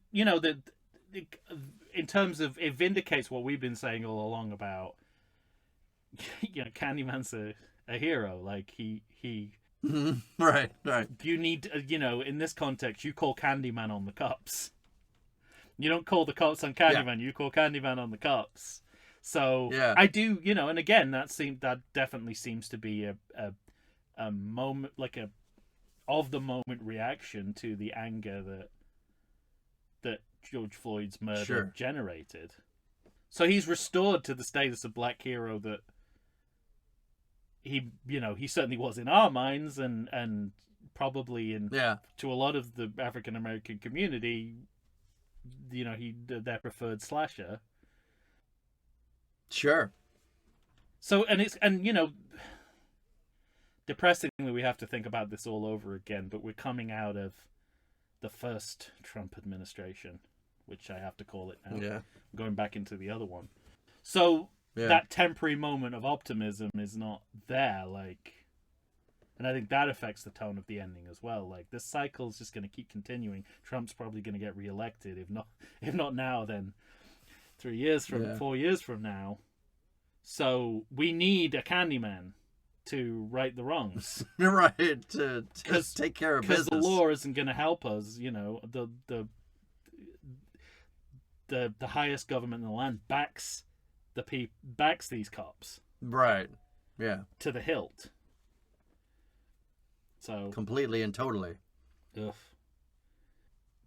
in terms of, it vindicates what we've been saying all along about, Candyman's a hero. Like, he Right. You need, in this context, you call Candyman on the cops. You don't call the cops on Candyman. You call Candyman on the cops. So I do, and again, that definitely seems to be a moment, like a of the moment reaction to the anger that George Floyd's murder generated. So he's restored to the status of black hero that he certainly was in our minds, and probably to a lot of the African American community, he their preferred slasher. Sure. So depressingly, we have to think about this all over again, but we're coming out of the first Trump administration, which I have to call it now. Yeah. Going back into the other one. So that temporary moment of optimism is not there. Like, And I think that affects the tone of the ending as well. Like, this cycle is just going to keep continuing. Trump's probably going to get reelected. If not now, then 4 years from now. So we need a Candyman to right the wrongs. Right, to take care of business. Because the law isn't going to help us. You know, the highest government in the land backs these cops. Right. Yeah. To the hilt. So completely and totally. Ugh.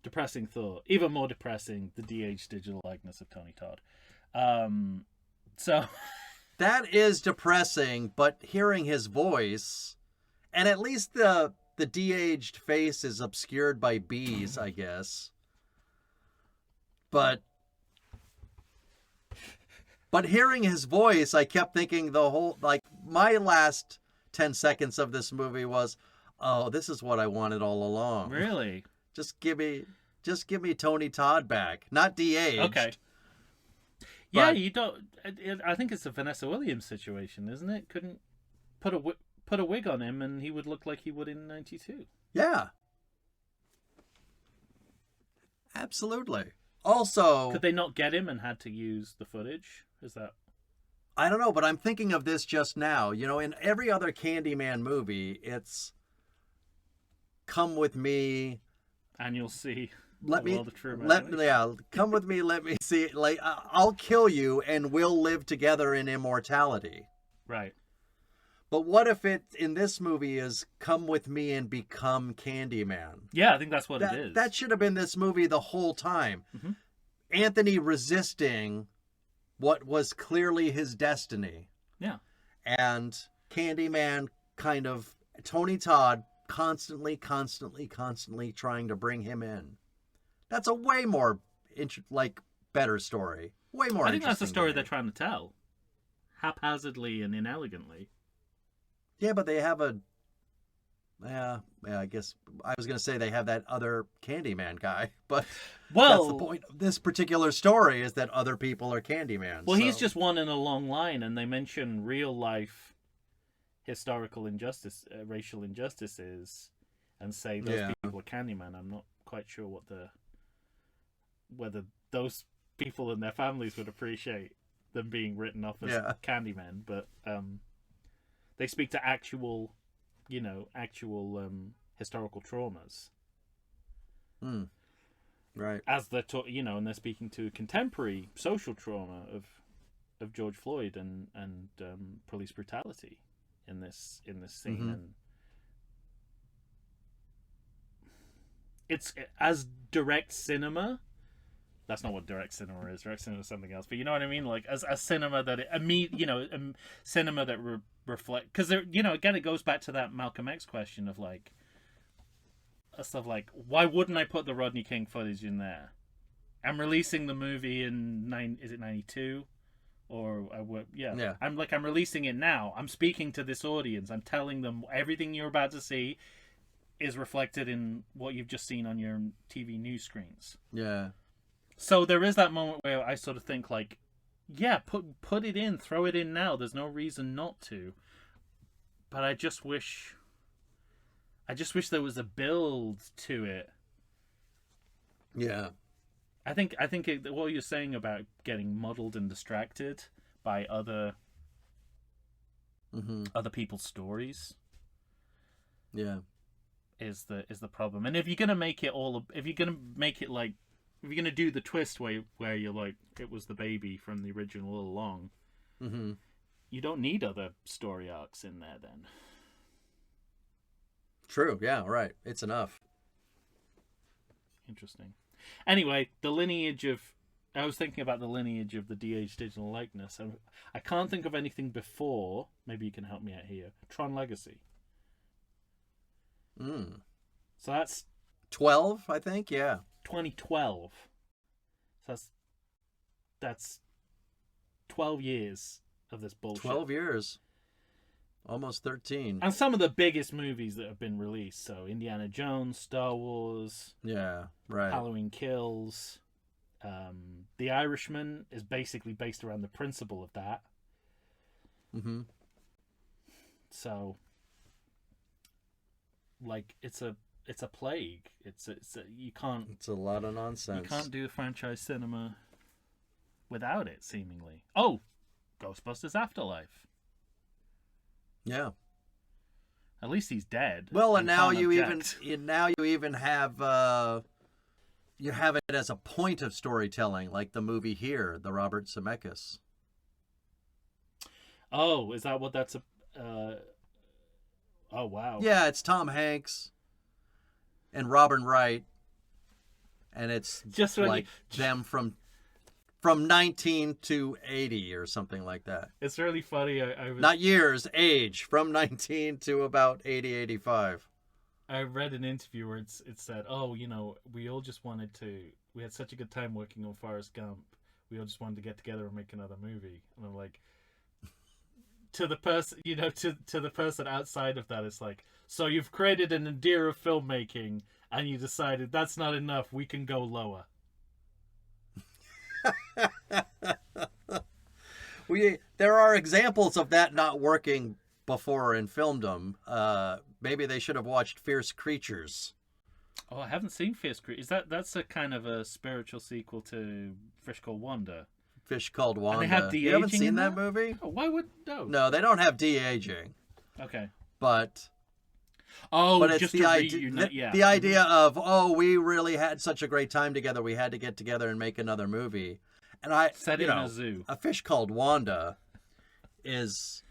Depressing thought. Even more depressing, the de-aged digital likeness of Tony Todd. So that is depressing, but hearing his voice, and at least the de-aged face is obscured by bees, I guess. But hearing his voice, I kept thinking my last 10 seconds of this movie was, oh, this is what I wanted all along. Really? Just give me Tony Todd back, not de-aged. Okay. Yeah, you don't. I think it's a Vanessa Williams situation, isn't it? Couldn't put a wig on him, and he would look like he would in '92. Yeah. Absolutely. Also, could they not get him and had to use the footage? Is that? I don't know, but I'm thinking of this just now. You know, in every other Candyman movie, it's come with me, and you'll see. Come with me. Let me see. Like, I'll kill you, and we'll live together in immortality. Right. But what if it in this movie is come with me and become Candyman? Yeah, I think that's what it is. That should have been this movie the whole time. Mm-hmm. Anthony resisting what was clearly his destiny. Yeah. And Candyman kind of, Tony Todd constantly trying to bring him in. That's a way more better story. Way more. I think that's the story they're trying to tell, haphazardly and inelegantly. Yeah, but they have I guess I was going to say they have that other Candyman guy, but that's the point of this particular story is that other people are Candyman. Well, he's just one in a long line, and they mention real life historical injustice, racial injustices, and say those people are Candyman. I'm not quite sure whether those people and their families would appreciate them being written off as Candymen, but they speak to actual historical traumas. Right. As they're and they're speaking to contemporary social trauma of George Floyd and police brutality in this scene. Mm-hmm. And it's as direct cinema. That's not what direct cinema is. Direct cinema is something else. But you know what I mean? Like as cinema that cinema that reflect, because again it goes back to that Malcolm X question of like stuff like, why wouldn't I put the Rodney King footage in there? I'm releasing the movie in 92 or I'm releasing it now. I'm speaking to this audience. I'm telling them everything you're about to see is reflected in what you've just seen on your TV news screens. Yeah. So there is that moment where I sort of think like, yeah, put it in, throw it in now. There's no reason not to. But I just wish there was a build to it. Yeah. I think what you're saying about getting muddled and distracted by other people's stories. Yeah. Is the problem. And if you're gonna make it if you're gonna do the twist where you're like, it was the baby from the original all along, you don't need other story arcs in there then. True. Yeah. Right. It's enough. Interesting. Anyway, I was thinking about the lineage of the de-aged digital likeness. I can't think of anything before. Maybe you can help me out here. Tron Legacy. So that's 12, I think. Yeah. 2012. So that's 12 years of this bullshit. 12 years. Almost 13. And some of the biggest movies that have been released. So Indiana Jones, Star Wars. Yeah, right. Halloween Kills. The Irishman is basically based around the principle of that. Mm-hmm. So like it's a plague. It's you can't. It's a lot of nonsense. You can't do franchise cinema without it, seemingly. Oh, Ghostbusters Afterlife. Yeah. At least he's dead. Well, and now can't you object. even have you have it as a point of storytelling, like the movie here, the Robert Zemeckis. Oh, is that what that's a? Oh wow. Yeah, it's Tom Hanks and Robin Wright, and it's Just when like them from 19 to 80 or something like that. It's really funny. I was Not years, age, from 19 to about 80, 85. I read an interview where it said, "Oh, you know, we all just wanted to. We had such a good time working on Forrest Gump. We all just wanted to get together and make another movie." And I'm like, to the person, you know, to the person outside of that, it's like, so you've created an idea of filmmaking, and you decided that's not enough. We can go lower. There are examples of that not working before in filmdom. Maybe they should have watched Fierce Creatures. Oh, I haven't seen Fierce Creatures. That's a kind of a spiritual sequel to Fish Called Wanda. Fish Called Wanda. And they have de-aging. You haven't seen in that movie? Oh, why would no? No, they don't have de-aging. Okay. But it's just the idea. The idea of we really had such a great time together. We had to get together and make another movie. And set it in a zoo. A Fish Called Wanda is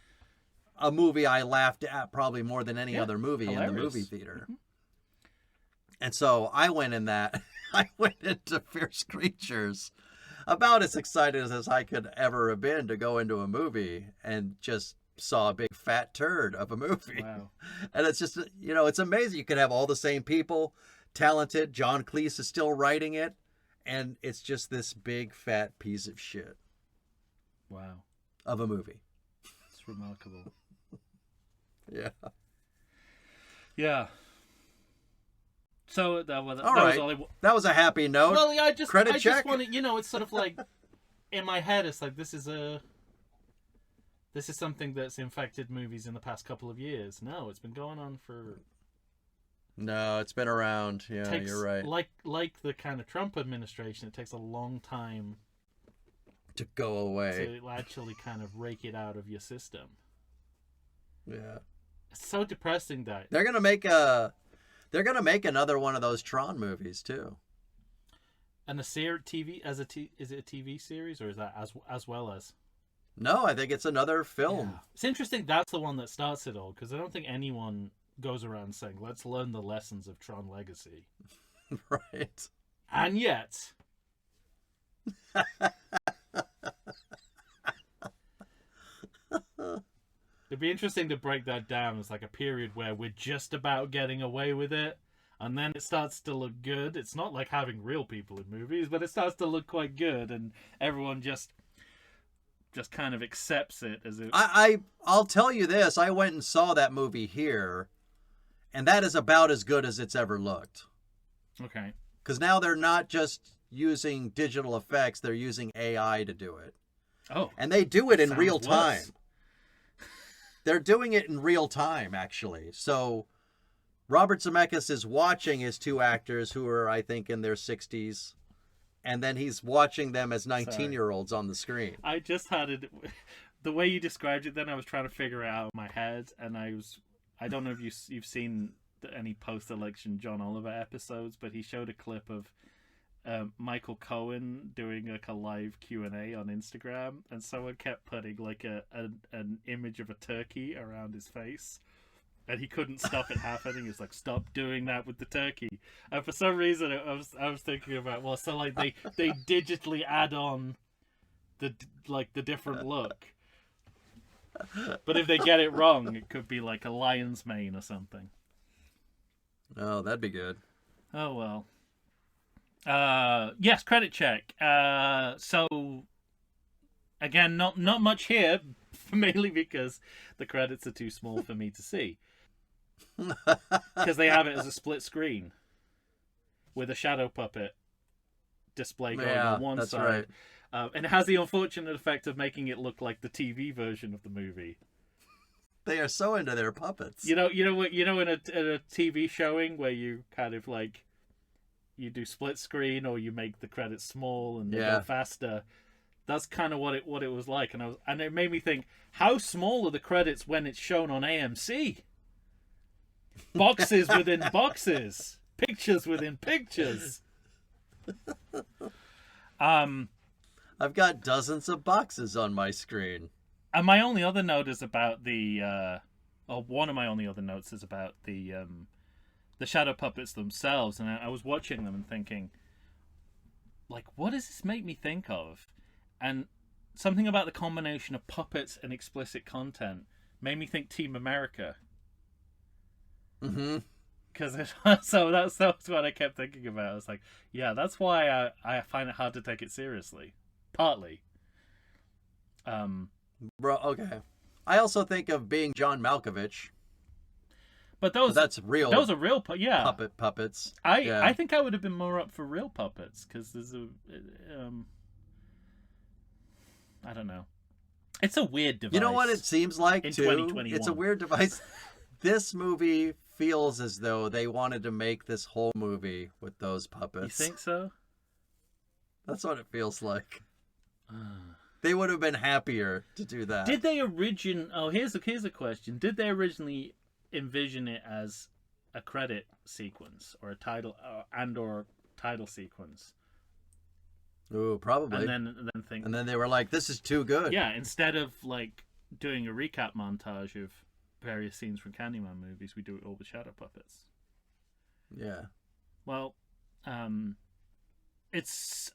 a movie I laughed at probably more than any other movie hilarious. in the movie theater. Mm-hmm. And so I went into Fierce Creatures about as excited as I could ever have been to go into a movie, and just saw a big fat turd of a movie. Wow. And it's just, it's amazing. You could have all the same people, talented. John Cleese is still writing it, and it's just this big fat piece of shit. Wow. Of a movie. It's remarkable. Yeah. Yeah. So that was that was a happy note. Well, yeah, I just check. want to, it's sort of like in my head, it's like this is something that's infected movies in the past couple of years. No, it's been going on for. No, it's been around. Yeah, you're right. Like the kind of Trump administration, it takes a long time to go away, to actually kind of rake it out of your system. Yeah, it's so depressing that they're gonna make another one of those Tron movies too. And is it a TV series, or is that as well as? No, I think it's another film. Yeah. It's interesting that's the one that starts it all, because I don't think anyone goes around saying, let's learn the lessons of Tron Legacy. Right. And yet... It'd be interesting to break that down as like a period where we're just about getting away with it, and then it starts to look good. It's not like having real people in movies, but it starts to look quite good, and everyone just kind of accepts it as it. I'll tell you this: I went and saw that movie here, and that is about as good as it's ever looked. Okay. Because now they're not just using digital effects; they're using AI to do it. Oh. And they do it in real time. Worse. They're doing it in real time, actually. So Robert Zemeckis is watching his two actors who are, I think, in their 60s. And then he's watching them as 19-year-olds on the screen. I just had it. The way you described it, then I was trying to figure it out in my head. And I don't know if you've seen any post-election John Oliver episodes, but he showed a clip of Michael Cohen doing like a live Q&A on Instagram, and someone kept putting like an image of a turkey around his face, and he couldn't stop it happening. He was like, "Stop doing that with the turkey." And for some reason, I was thinking about, well, so like they digitally add on the different look, but if they get it wrong, it could be like a lion's mane or something. Oh, that'd be good. Oh well. Yes, credit check. So again, not much here, mainly because the credits are too small for me to see. Because they have it as a split screen with a shadow puppet display going on one that's side. Right. And it has the unfortunate effect of making it look like the TV version of the movie. They are so into their puppets. You know in a TV showing where you kind of like you do split screen or you make the credits small and they go faster. That's kind of what it was like, and it made me think: how small are the credits when it's shown on AMC? Boxes within boxes, pictures within pictures. I've got dozens of boxes on my screen. And my only other note is about one of my only other notes is about the shadow puppets themselves, and I was watching them and thinking, like, what does this make me think of? And something about the combination of puppets and explicit content made me think Team America. Mm-hmm. So that's what I kept thinking about. I was like, yeah, that's why I find it hard to take it seriously. Partly. Bro, okay. I also think of Being John Malkovich. But that's real. Those are real, puppets. I think I would have been more up for real puppets because there's I don't know. It's a weird device. You know what it seems like in too? 2021. It's a weird device. This movie feels as though they wanted to make this whole movie with those puppets. You think so? That's what it feels like. They would have been happier to do that. Did they here's a question. Did they originally envision it as a credit sequence or a title or title sequence? Ooh, probably. And then they were like, "This is too good." Yeah, instead of like doing a recap montage of various scenes from Candyman movies, we do it all with shadow puppets. Yeah. Well, it's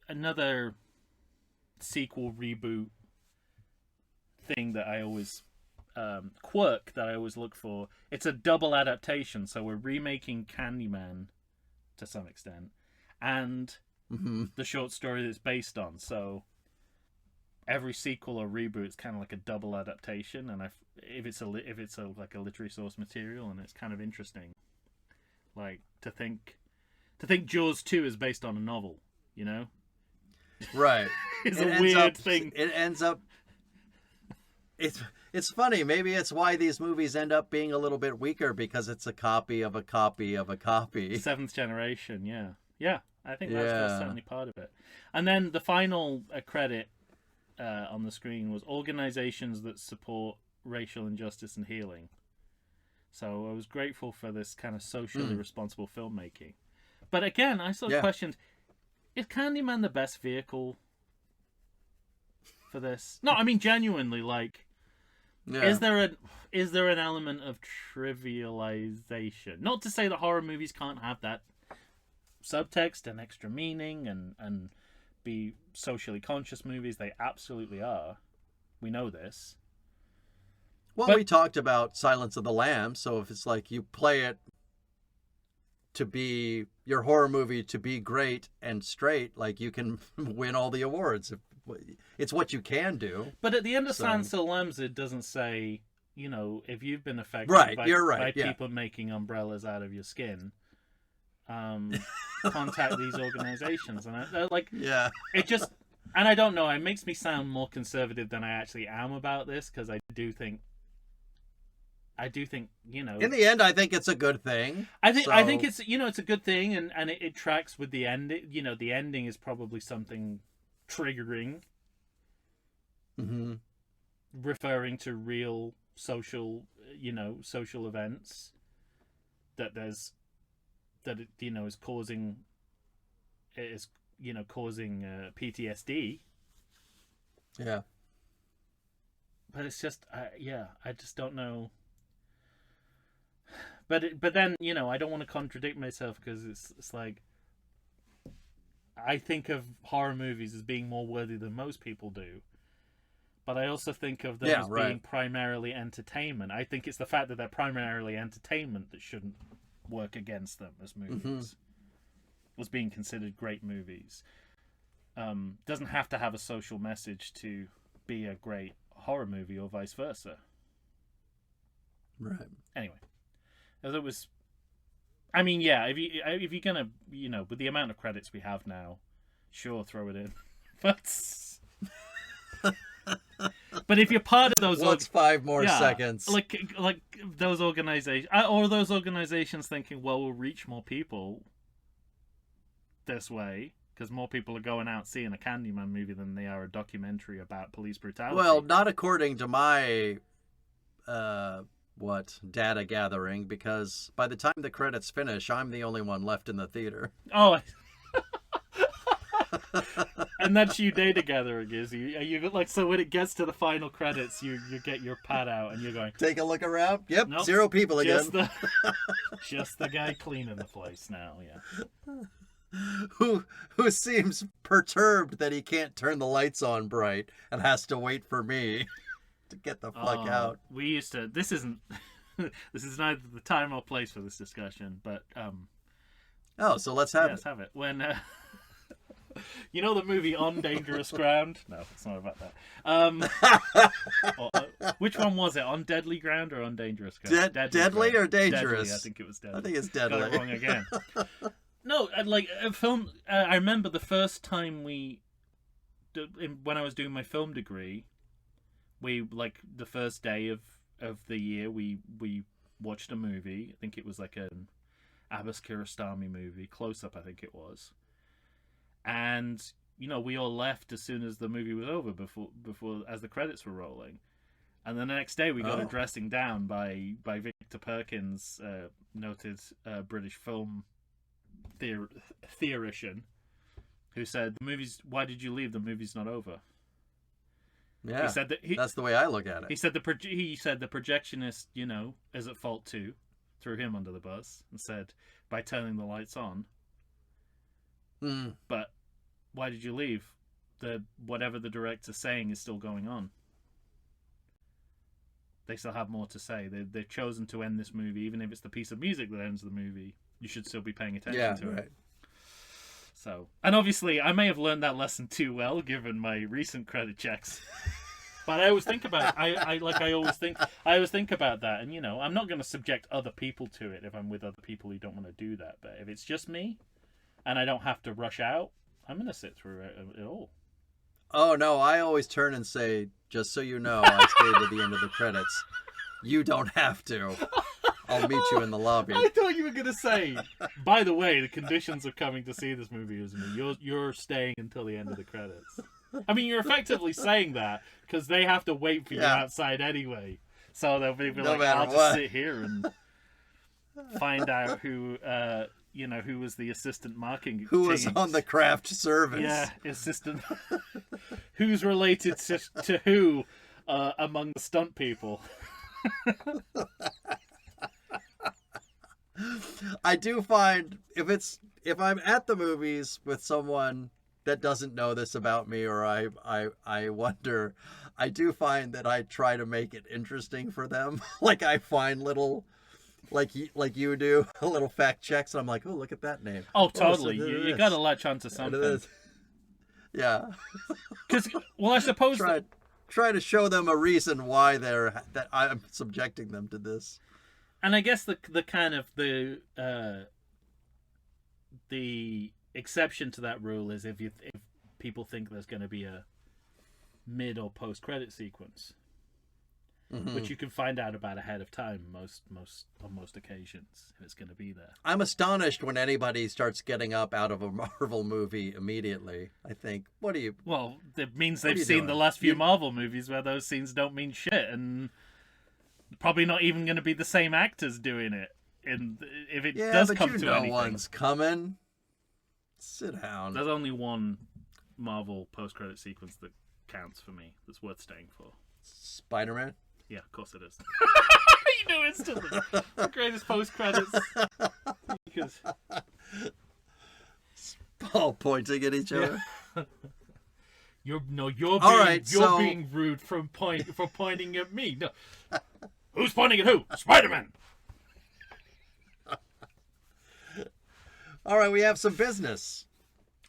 another sequel reboot thing that I always quirk that I always look for. It's a double adaptation, so we're remaking Candyman to some extent, and the short story that it's based on. So every sequel or reboot is kind of like a double adaptation, and if it's like a literary source material, and it's kind of interesting, like to think Jaws 2 is based on a novel, you know? Right. It's a weird thing. It ends up. It's funny. Maybe it's why these movies end up being a little bit weaker because it's a copy of a copy of a copy. Seventh generation, yeah. I think that's certainly part of it. And then the final credit on the screen was organizations that support racial injustice and healing. So I was grateful for this kind of socially responsible filmmaking. But again, I sort of questioned: is Candyman the best vehicle for this? No, I mean genuinely, like. Yeah. Is there an element of trivialization? Not to say that horror movies can't have that subtext and extra meaning and be socially conscious movies. They absolutely are. We know this. Well, we talked about Silence of the Lambs, so if it's like you play it to be your horror movie to be great and straight, like you can win all the awards. It's what you can do. But at the end of Silence of the Lambs, it doesn't say, you know, if you've been affected by people making umbrellas out of your skin, contact these organizations. And it just, and I don't know, it makes me sound more conservative than I actually am about this, because I do think, you know, in the end, I think it's a good thing. I think it's, you know, it's a good thing, and it tracks with the end. You know, the ending is probably something triggering, referring to real social events that it, you know, is causing PTSD. Yeah. But it's just, I just don't know. But then, you know, I don't want to contradict myself, because it's like, I think of horror movies as being more worthy than most people do. But I also think of them as being primarily entertainment. I think it's the fact that they're primarily entertainment that shouldn't work against them as movies. As being considered great movies. Doesn't have to have a social message to be a great horror movie, or vice versa. Right. Anyway. As it was, I mean, yeah, if you're gonna, you know, with the amount of credits we have now, sure, throw it in. But But if you're part of those, what's 5 more seconds? Like those organizations, or those organizations thinking, well, we'll reach more people this way because more people are going out seeing a Candyman movie than they are a documentary about police brutality. Well, not according to my data gathering, because by the time the credits finish, I'm the only one left in the theater. Oh. And that's you data gathering, is you like, so when it gets to the final credits, you get your pad out and you're going, take a look around. Yep, nope, 0 people again. Just the guy cleaning the place now. Yeah. Who seems perturbed that he can't turn the lights on bright and has to wait for me to get the fuck out. We used to. This isn't. This is neither the time or place for this discussion, but oh, so let's have it. Let's have it. When you know the movie On Dangerous Ground? No, it's not about that. Which one was it? On Deadly Ground or On Dangerous Ground? Deadly or Dangerous? Deadly, I think it was Deadly. I think it's Deadly. Got it wrong again. No, like a film. I remember the first time when I was doing my film degree, we like the first day of the year we watched a movie. I think it was like an Abbas Kiarostami movie, Close Up, I think it was. And we all left as soon as the movie was over, before as the credits were rolling. And then the next day we got a dressing down by Victor Perkins, noted British film theorician, who said, why did you leave? The movie's not over. Yeah, he said that's the way I look at it. He said the projectionist, is at fault too, threw him under the bus and said, by turning the lights on. But why did you leave? Whatever the director's saying is still going on. They still have more to say. They've chosen to end this movie, even if it's the piece of music that ends the movie. You should still be paying attention to it. So, and obviously, I may have learned that lesson too well, given my recent credit checks. But I always think about it. I always think about that, and I'm not going to subject other people to it if I'm with other people who don't want to do that. But if it's just me, and I don't have to rush out, I'm going to sit through it all. Oh no! I always turn and say, "Just so you know, I stayed to the end of the credits. You don't have to. I'll meet you in the lobby." I thought you were going to say, by the way, the conditions of coming to see this movie is you're staying until the end of the credits. I mean, you're effectively saying that because they have to wait for you outside anyway. So they'll be no like, I'll what. just sit here and find out who was the assistant marketing who was on the craft service. Yeah, assistant. Who's related to who among the stunt people. I do find if I'm at the movies with someone that doesn't know this about me, or I wonder, I do find that I try to make it interesting for them. Like I find little, like you do, little fact checks. I'm like, oh, look at that name. Oh, totally. You got to latch onto something. Yeah. Because, well, I suppose try to show them a reason why that I'm subjecting them to this. And I guess the kind of the exception to that rule is if people think there's going to be a mid or post credit sequence, which you can find out about ahead of time on most occasions if it's going to be there. I'm astonished when anybody starts getting up out of a Marvel movie immediately. I think, what do you? Well, it means they've seen the last few Marvel movies where those scenes don't mean shit, and probably not even going to be the same actors doing it. And if it does come to anything, one's coming. Sit down. There's only one Marvel post-credit sequence that counts for me. That's worth staying for. Spider-Man? Yeah, of course it is. You knew instantly. The greatest post-credits. Because all pointing at each other. You're being rude for pointing at me. No. Who's pointing at who? Spider-Man. All right, we have some business.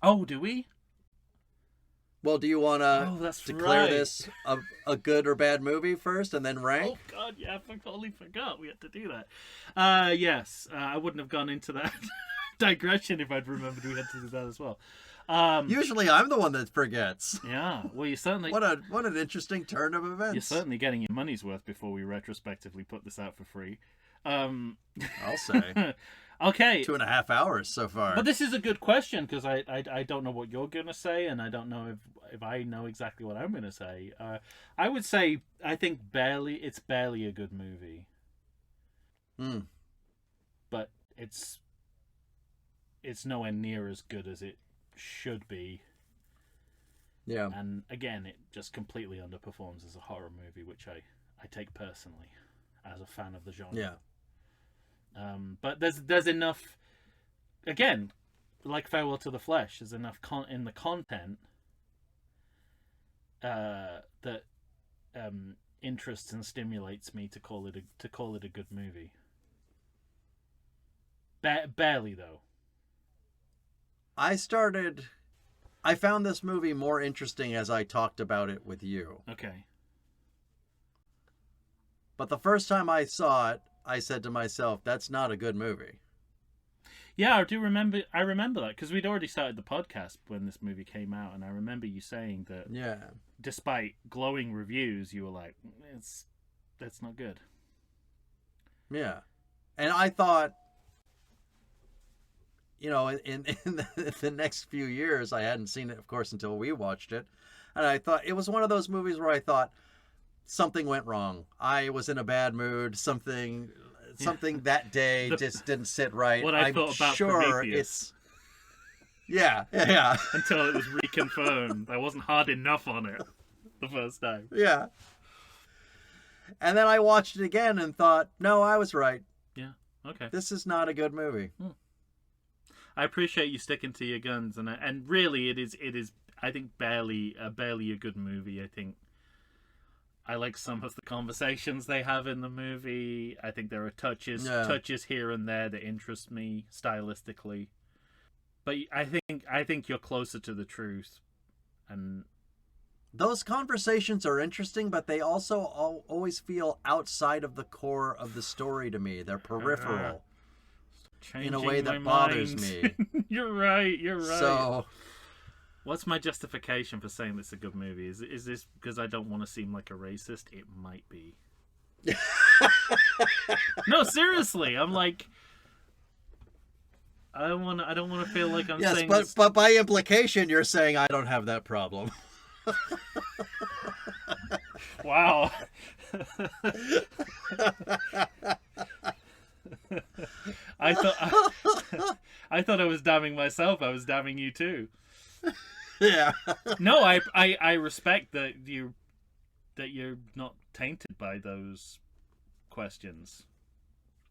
Oh, do we? Well, do you want to declare this a good or bad movie first and then rank? Oh, God, yeah, I totally forgot we had to do that. Yes, I wouldn't have gone into that digression if I'd remembered we had to do that as well. Usually I'm the one that forgets. Yeah, well, you certainly... What an interesting turn of events. You're certainly getting your money's worth before we retrospectively put this out for free. I'll say. Okay. 2.5 hours so far. But this is a good question, because I don't know what you're going to say, and I don't know if I know exactly what I'm going to say. I would say I think it's barely a good movie. But it's nowhere near as good as it should be. Yeah. And again, it just completely underperforms as a horror movie, which I take personally as a fan of the genre. Yeah. But there's enough, again, like Farewell to the Flesh, there's enough in the content that interests and stimulates me to call it a good movie. Barely though. I found this movie more interesting as I talked about it with you. Okay. But the first time I saw it, I said to myself, that's not a good movie. Yeah, I remember that, because we'd already started the podcast when this movie came out, and I remember you saying that despite glowing reviews, you were like, that's not good. Yeah. And I thought, in the next few years, I hadn't seen it, of course, until we watched it. And I thought it was one of those movies where I thought something went wrong. I was in a bad mood. Something that day just didn't sit right. What I thought about Prometheus. Yeah. Until it was reconfirmed. I wasn't hard enough on it the first time. Yeah. And then I watched it again and thought, no, I was right. Yeah. Okay. This is not a good movie. I appreciate you sticking to your guns, and really, it is. I think barely a good movie. I think I like some of the conversations they have in the movie. I think there are touches here and there that interest me stylistically, but I think you're closer to the truth. And those conversations are interesting, but they also always feel outside of the core of the story to me. They're peripheral. In a way that bothers me. You're right. So, what's my justification for saying this is a good movie? Is this because I don't want to seem like a racist? It might be. No, seriously. I'm like, I don't want to feel like I'm saying. Yes, but by implication, you're saying I don't have that problem. Wow. I thought I was damning myself. I was damning you too. Yeah. No, I respect that you're not tainted by those questions.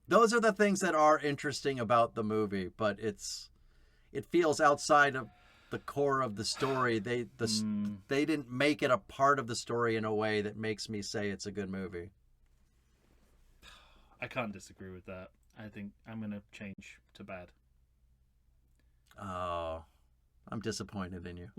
Those are the things that are interesting about the movie, but it feels outside of the core of the story. They didn't make it a part of the story in a way that makes me say it's a good movie. I can't disagree with that. I think I'm going to change to bad. Oh, I'm disappointed in you.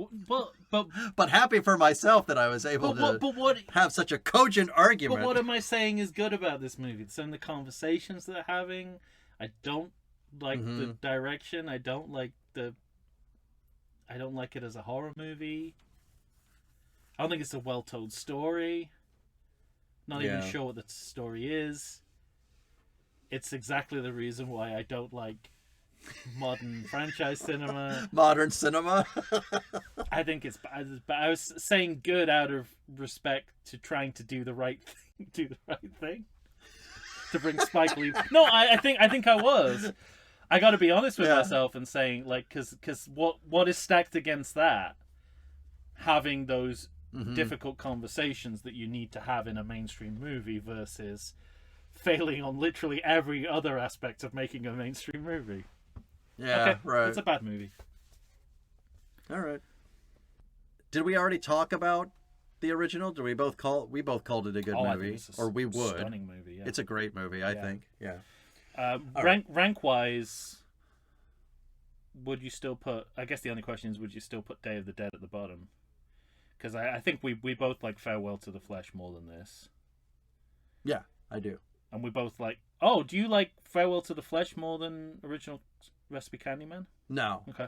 But happy for myself that I was able to have such a cogent argument. But what am I saying is good about this movie? Some of the conversations they're having. I don't like the direction. I don't like it as a horror movie. I don't think it's a well-told story. Not even sure what the story is. It's exactly the reason why I don't like modern franchise cinema. Modern cinema? I think it's bad. But I was saying good out of respect to trying to do the right thing. To bring Spike Lee. No, I think I was. I got to be honest with myself and saying, like, because what is stacked against that? Having those difficult conversations that you need to have in a mainstream movie versus failing on literally every other aspect of making a mainstream movie. Yeah, okay, right. It's a bad movie. All right. Did we already talk about the original? Did we both called it a good movie? Or we would. Stunning movie, yeah. It's a great movie, I think. Yeah. Rank wise, would you still put? I guess the only question is, would you still put Day of the Dead at the bottom? Because I think we both like Farewell to the Flesh more than this. Yeah, I do. And we both like. Oh, do you like Farewell to the Flesh more than original Recipe Candyman? No. Okay.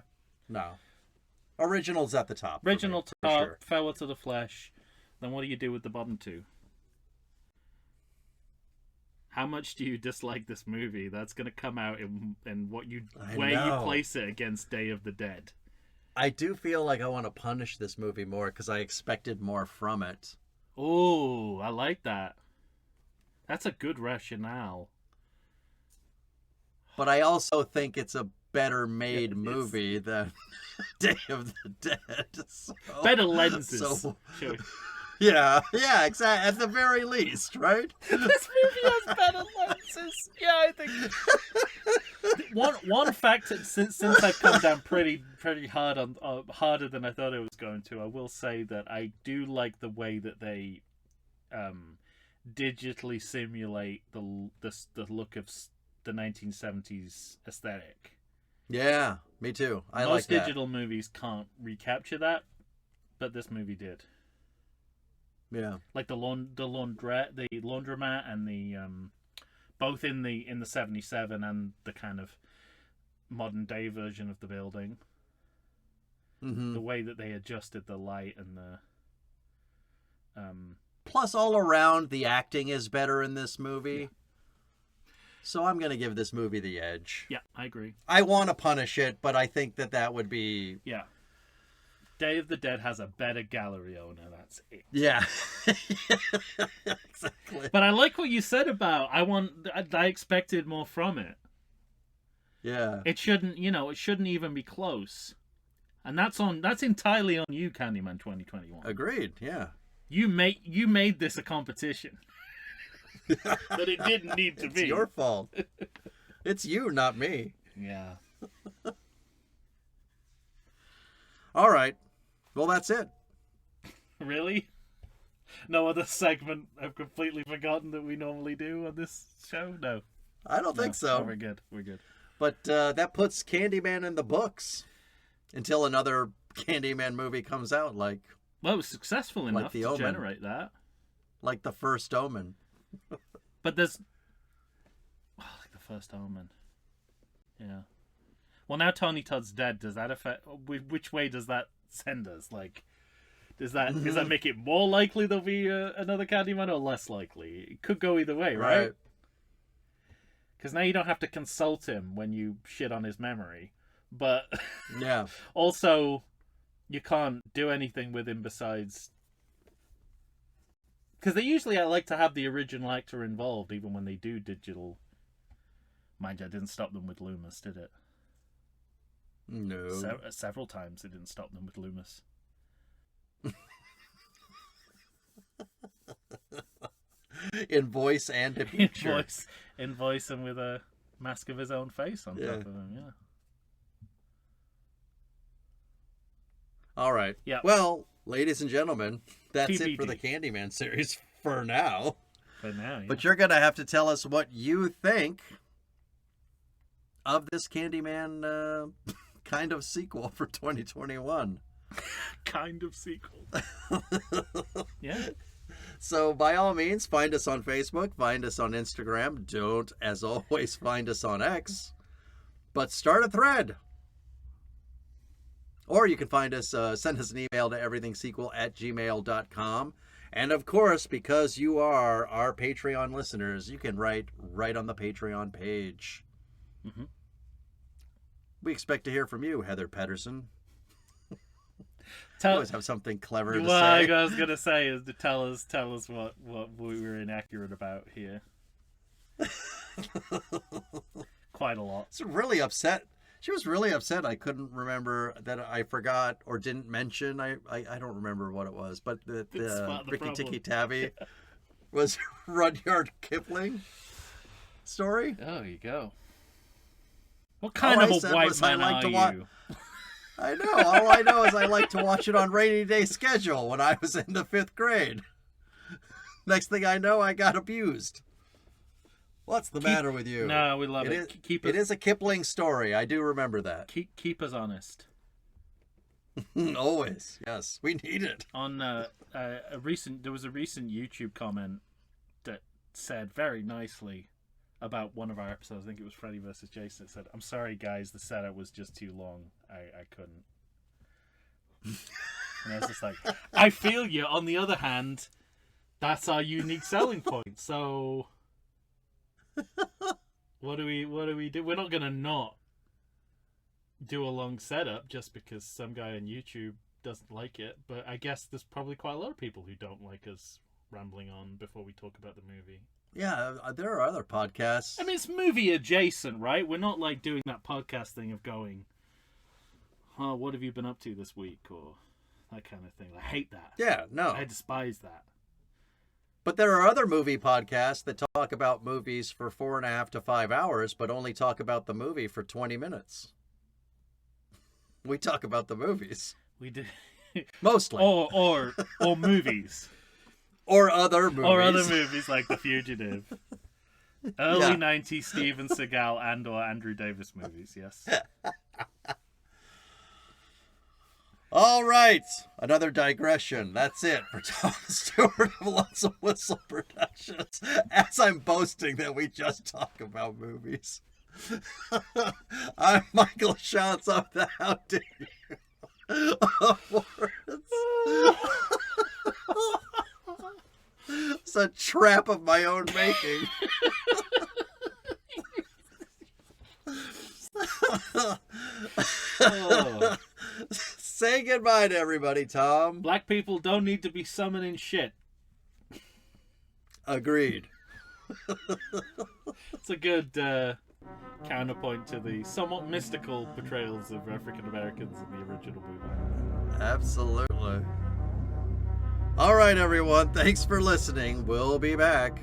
No. Original's at the top. Original for me, top, for sure. Farewell to the Flesh. Then what do you do with the bottom two? How much do you dislike this movie? That's going to come out in what you where you place it against Day of the Dead. I do feel like I want to punish this movie more because I expected more from it. Oh, I like that. That's a good rationale. But I also think it's a better made movie than Day of the Dead. So, better lenses. So, Sure. yeah, exactly. At the very least, right? This movie has better lenses. Yeah, I think. One fact since I've come down pretty hard on harder than I thought I was going to, I will say that I do like the way that they digitally simulate the look of the 1970s aesthetic. Yeah, me too. I like Most that. digital movies can't recapture that, but this movie did. Yeah, like the laundromat, and the both in the 77 and the kind of modern day version of the building. mm-hmm. The way that they adjusted the light and the plus all around the acting is better in this movie. Yeah. So I'm gonna give this movie the edge. Yeah, I agree. I want to punish it, but I think that would be Day of the Dead has a better gallery owner. That's it. Yeah. Exactly. But I like what you said about I expected more from it. Yeah. It shouldn't even be close. And that's entirely on you, Candyman 2021. Agreed. Yeah. You made this a competition. But it didn't need to be. It's your fault. It's you, not me. Yeah. All right. Well, that's it. Really? No other segment I've completely forgotten that we normally do on this show? No. I don't think so. Oh, we're good. But that puts Candyman in the books until another Candyman movie comes out, Well, it was successful enough The to Omen. generate that. like the first Omen. But there's... like the first Omen. Yeah. Well, now Tony Todd's dead. Does that affect... Which way does that send us? Does that make it more likely there'll be another Candyman or less likely? It could go either way, right? Because now you don't have to consult him when you shit on his memory. But yeah. Also, you can't do anything with him besides... Because they usually like to have the original actor involved, even when they do digital... Mind you, I didn't stop them with Loomis, did it? No. Several times it didn't stop them with Loomis. In voice and in picture. In voice and with a mask of his own face on top of him, yeah. All right. Yeah. Well, ladies and gentlemen, that's TBD. it for the Candyman series for now. For now, yeah. But you're going to have to tell us what you think of this Candyman kind of sequel for 2021. Kind of sequel. Yeah. So by all means, find us on Facebook, find us on Instagram. Don't, as always, find us on X. But start a thread. Or you can find us, send us an email to everythingsequel@gmail.com. And of course, because you are our Patreon listeners, you can write right on the Patreon page. Mm-hmm. We expect to hear from you, Heather Pedersen. You always have something clever to say. I was going to say is to tell us what we were inaccurate about here. Quite a lot. She's really upset. She was really upset. I couldn't remember that I forgot or didn't mention. I don't remember what it was, but the Ricky Tikki Tavi was Rudyard Kipling story. Oh, you go. What kind of a white man are you? I know. All I know is I like to watch it on rainy day schedule when I was in the 5th grade. Next thing I know, I got abused. What's the matter with you? No, we love it. It is a Kipling story. I do remember that. Keep us honest. Always. Yes, we need it. On there was a recent YouTube comment that said very nicely about one of our episodes. I think it was Freddy vs. Jason. It said, "I'm sorry, guys, the setup was just too long. I couldn't." And I was just like, I feel you. On the other hand, that's our unique selling point. So what do we do? We're not gonna not do a long setup just because some guy on YouTube doesn't like it. But I guess there's probably quite a lot of people who don't like us rambling on before we talk about the movie. Yeah, there are other podcasts. I mean, it's movie adjacent, right? We're not like doing that podcast thing of going, "Oh, what have you been up to this week?" or that kind of thing. I hate that. Yeah, no. I despise that. But there are other movie podcasts that talk about movies for 4.5 to 5 hours, but only talk about the movie for 20 minutes. We talk about the movies. We do. Mostly. Or movies. Or other movies. Or other movies like The Fugitive. Early 90s Steven Seagal and or Andrew Davis movies, yes. All right. Another digression. That's it for Tom Stewart of Lonesome Whistle Productions. As I'm boasting that we just talk about movies. I'm Michael Shantz of the How Dare You Awards. It's a trap of my own making. Oh. Say goodbye to everybody, Tom. Black people don't need to be summoning shit. Agreed. It's a good counterpoint to the somewhat mystical portrayals of African Americans in the original movie. Absolutely. All right, everyone. Thanks for listening. We'll be back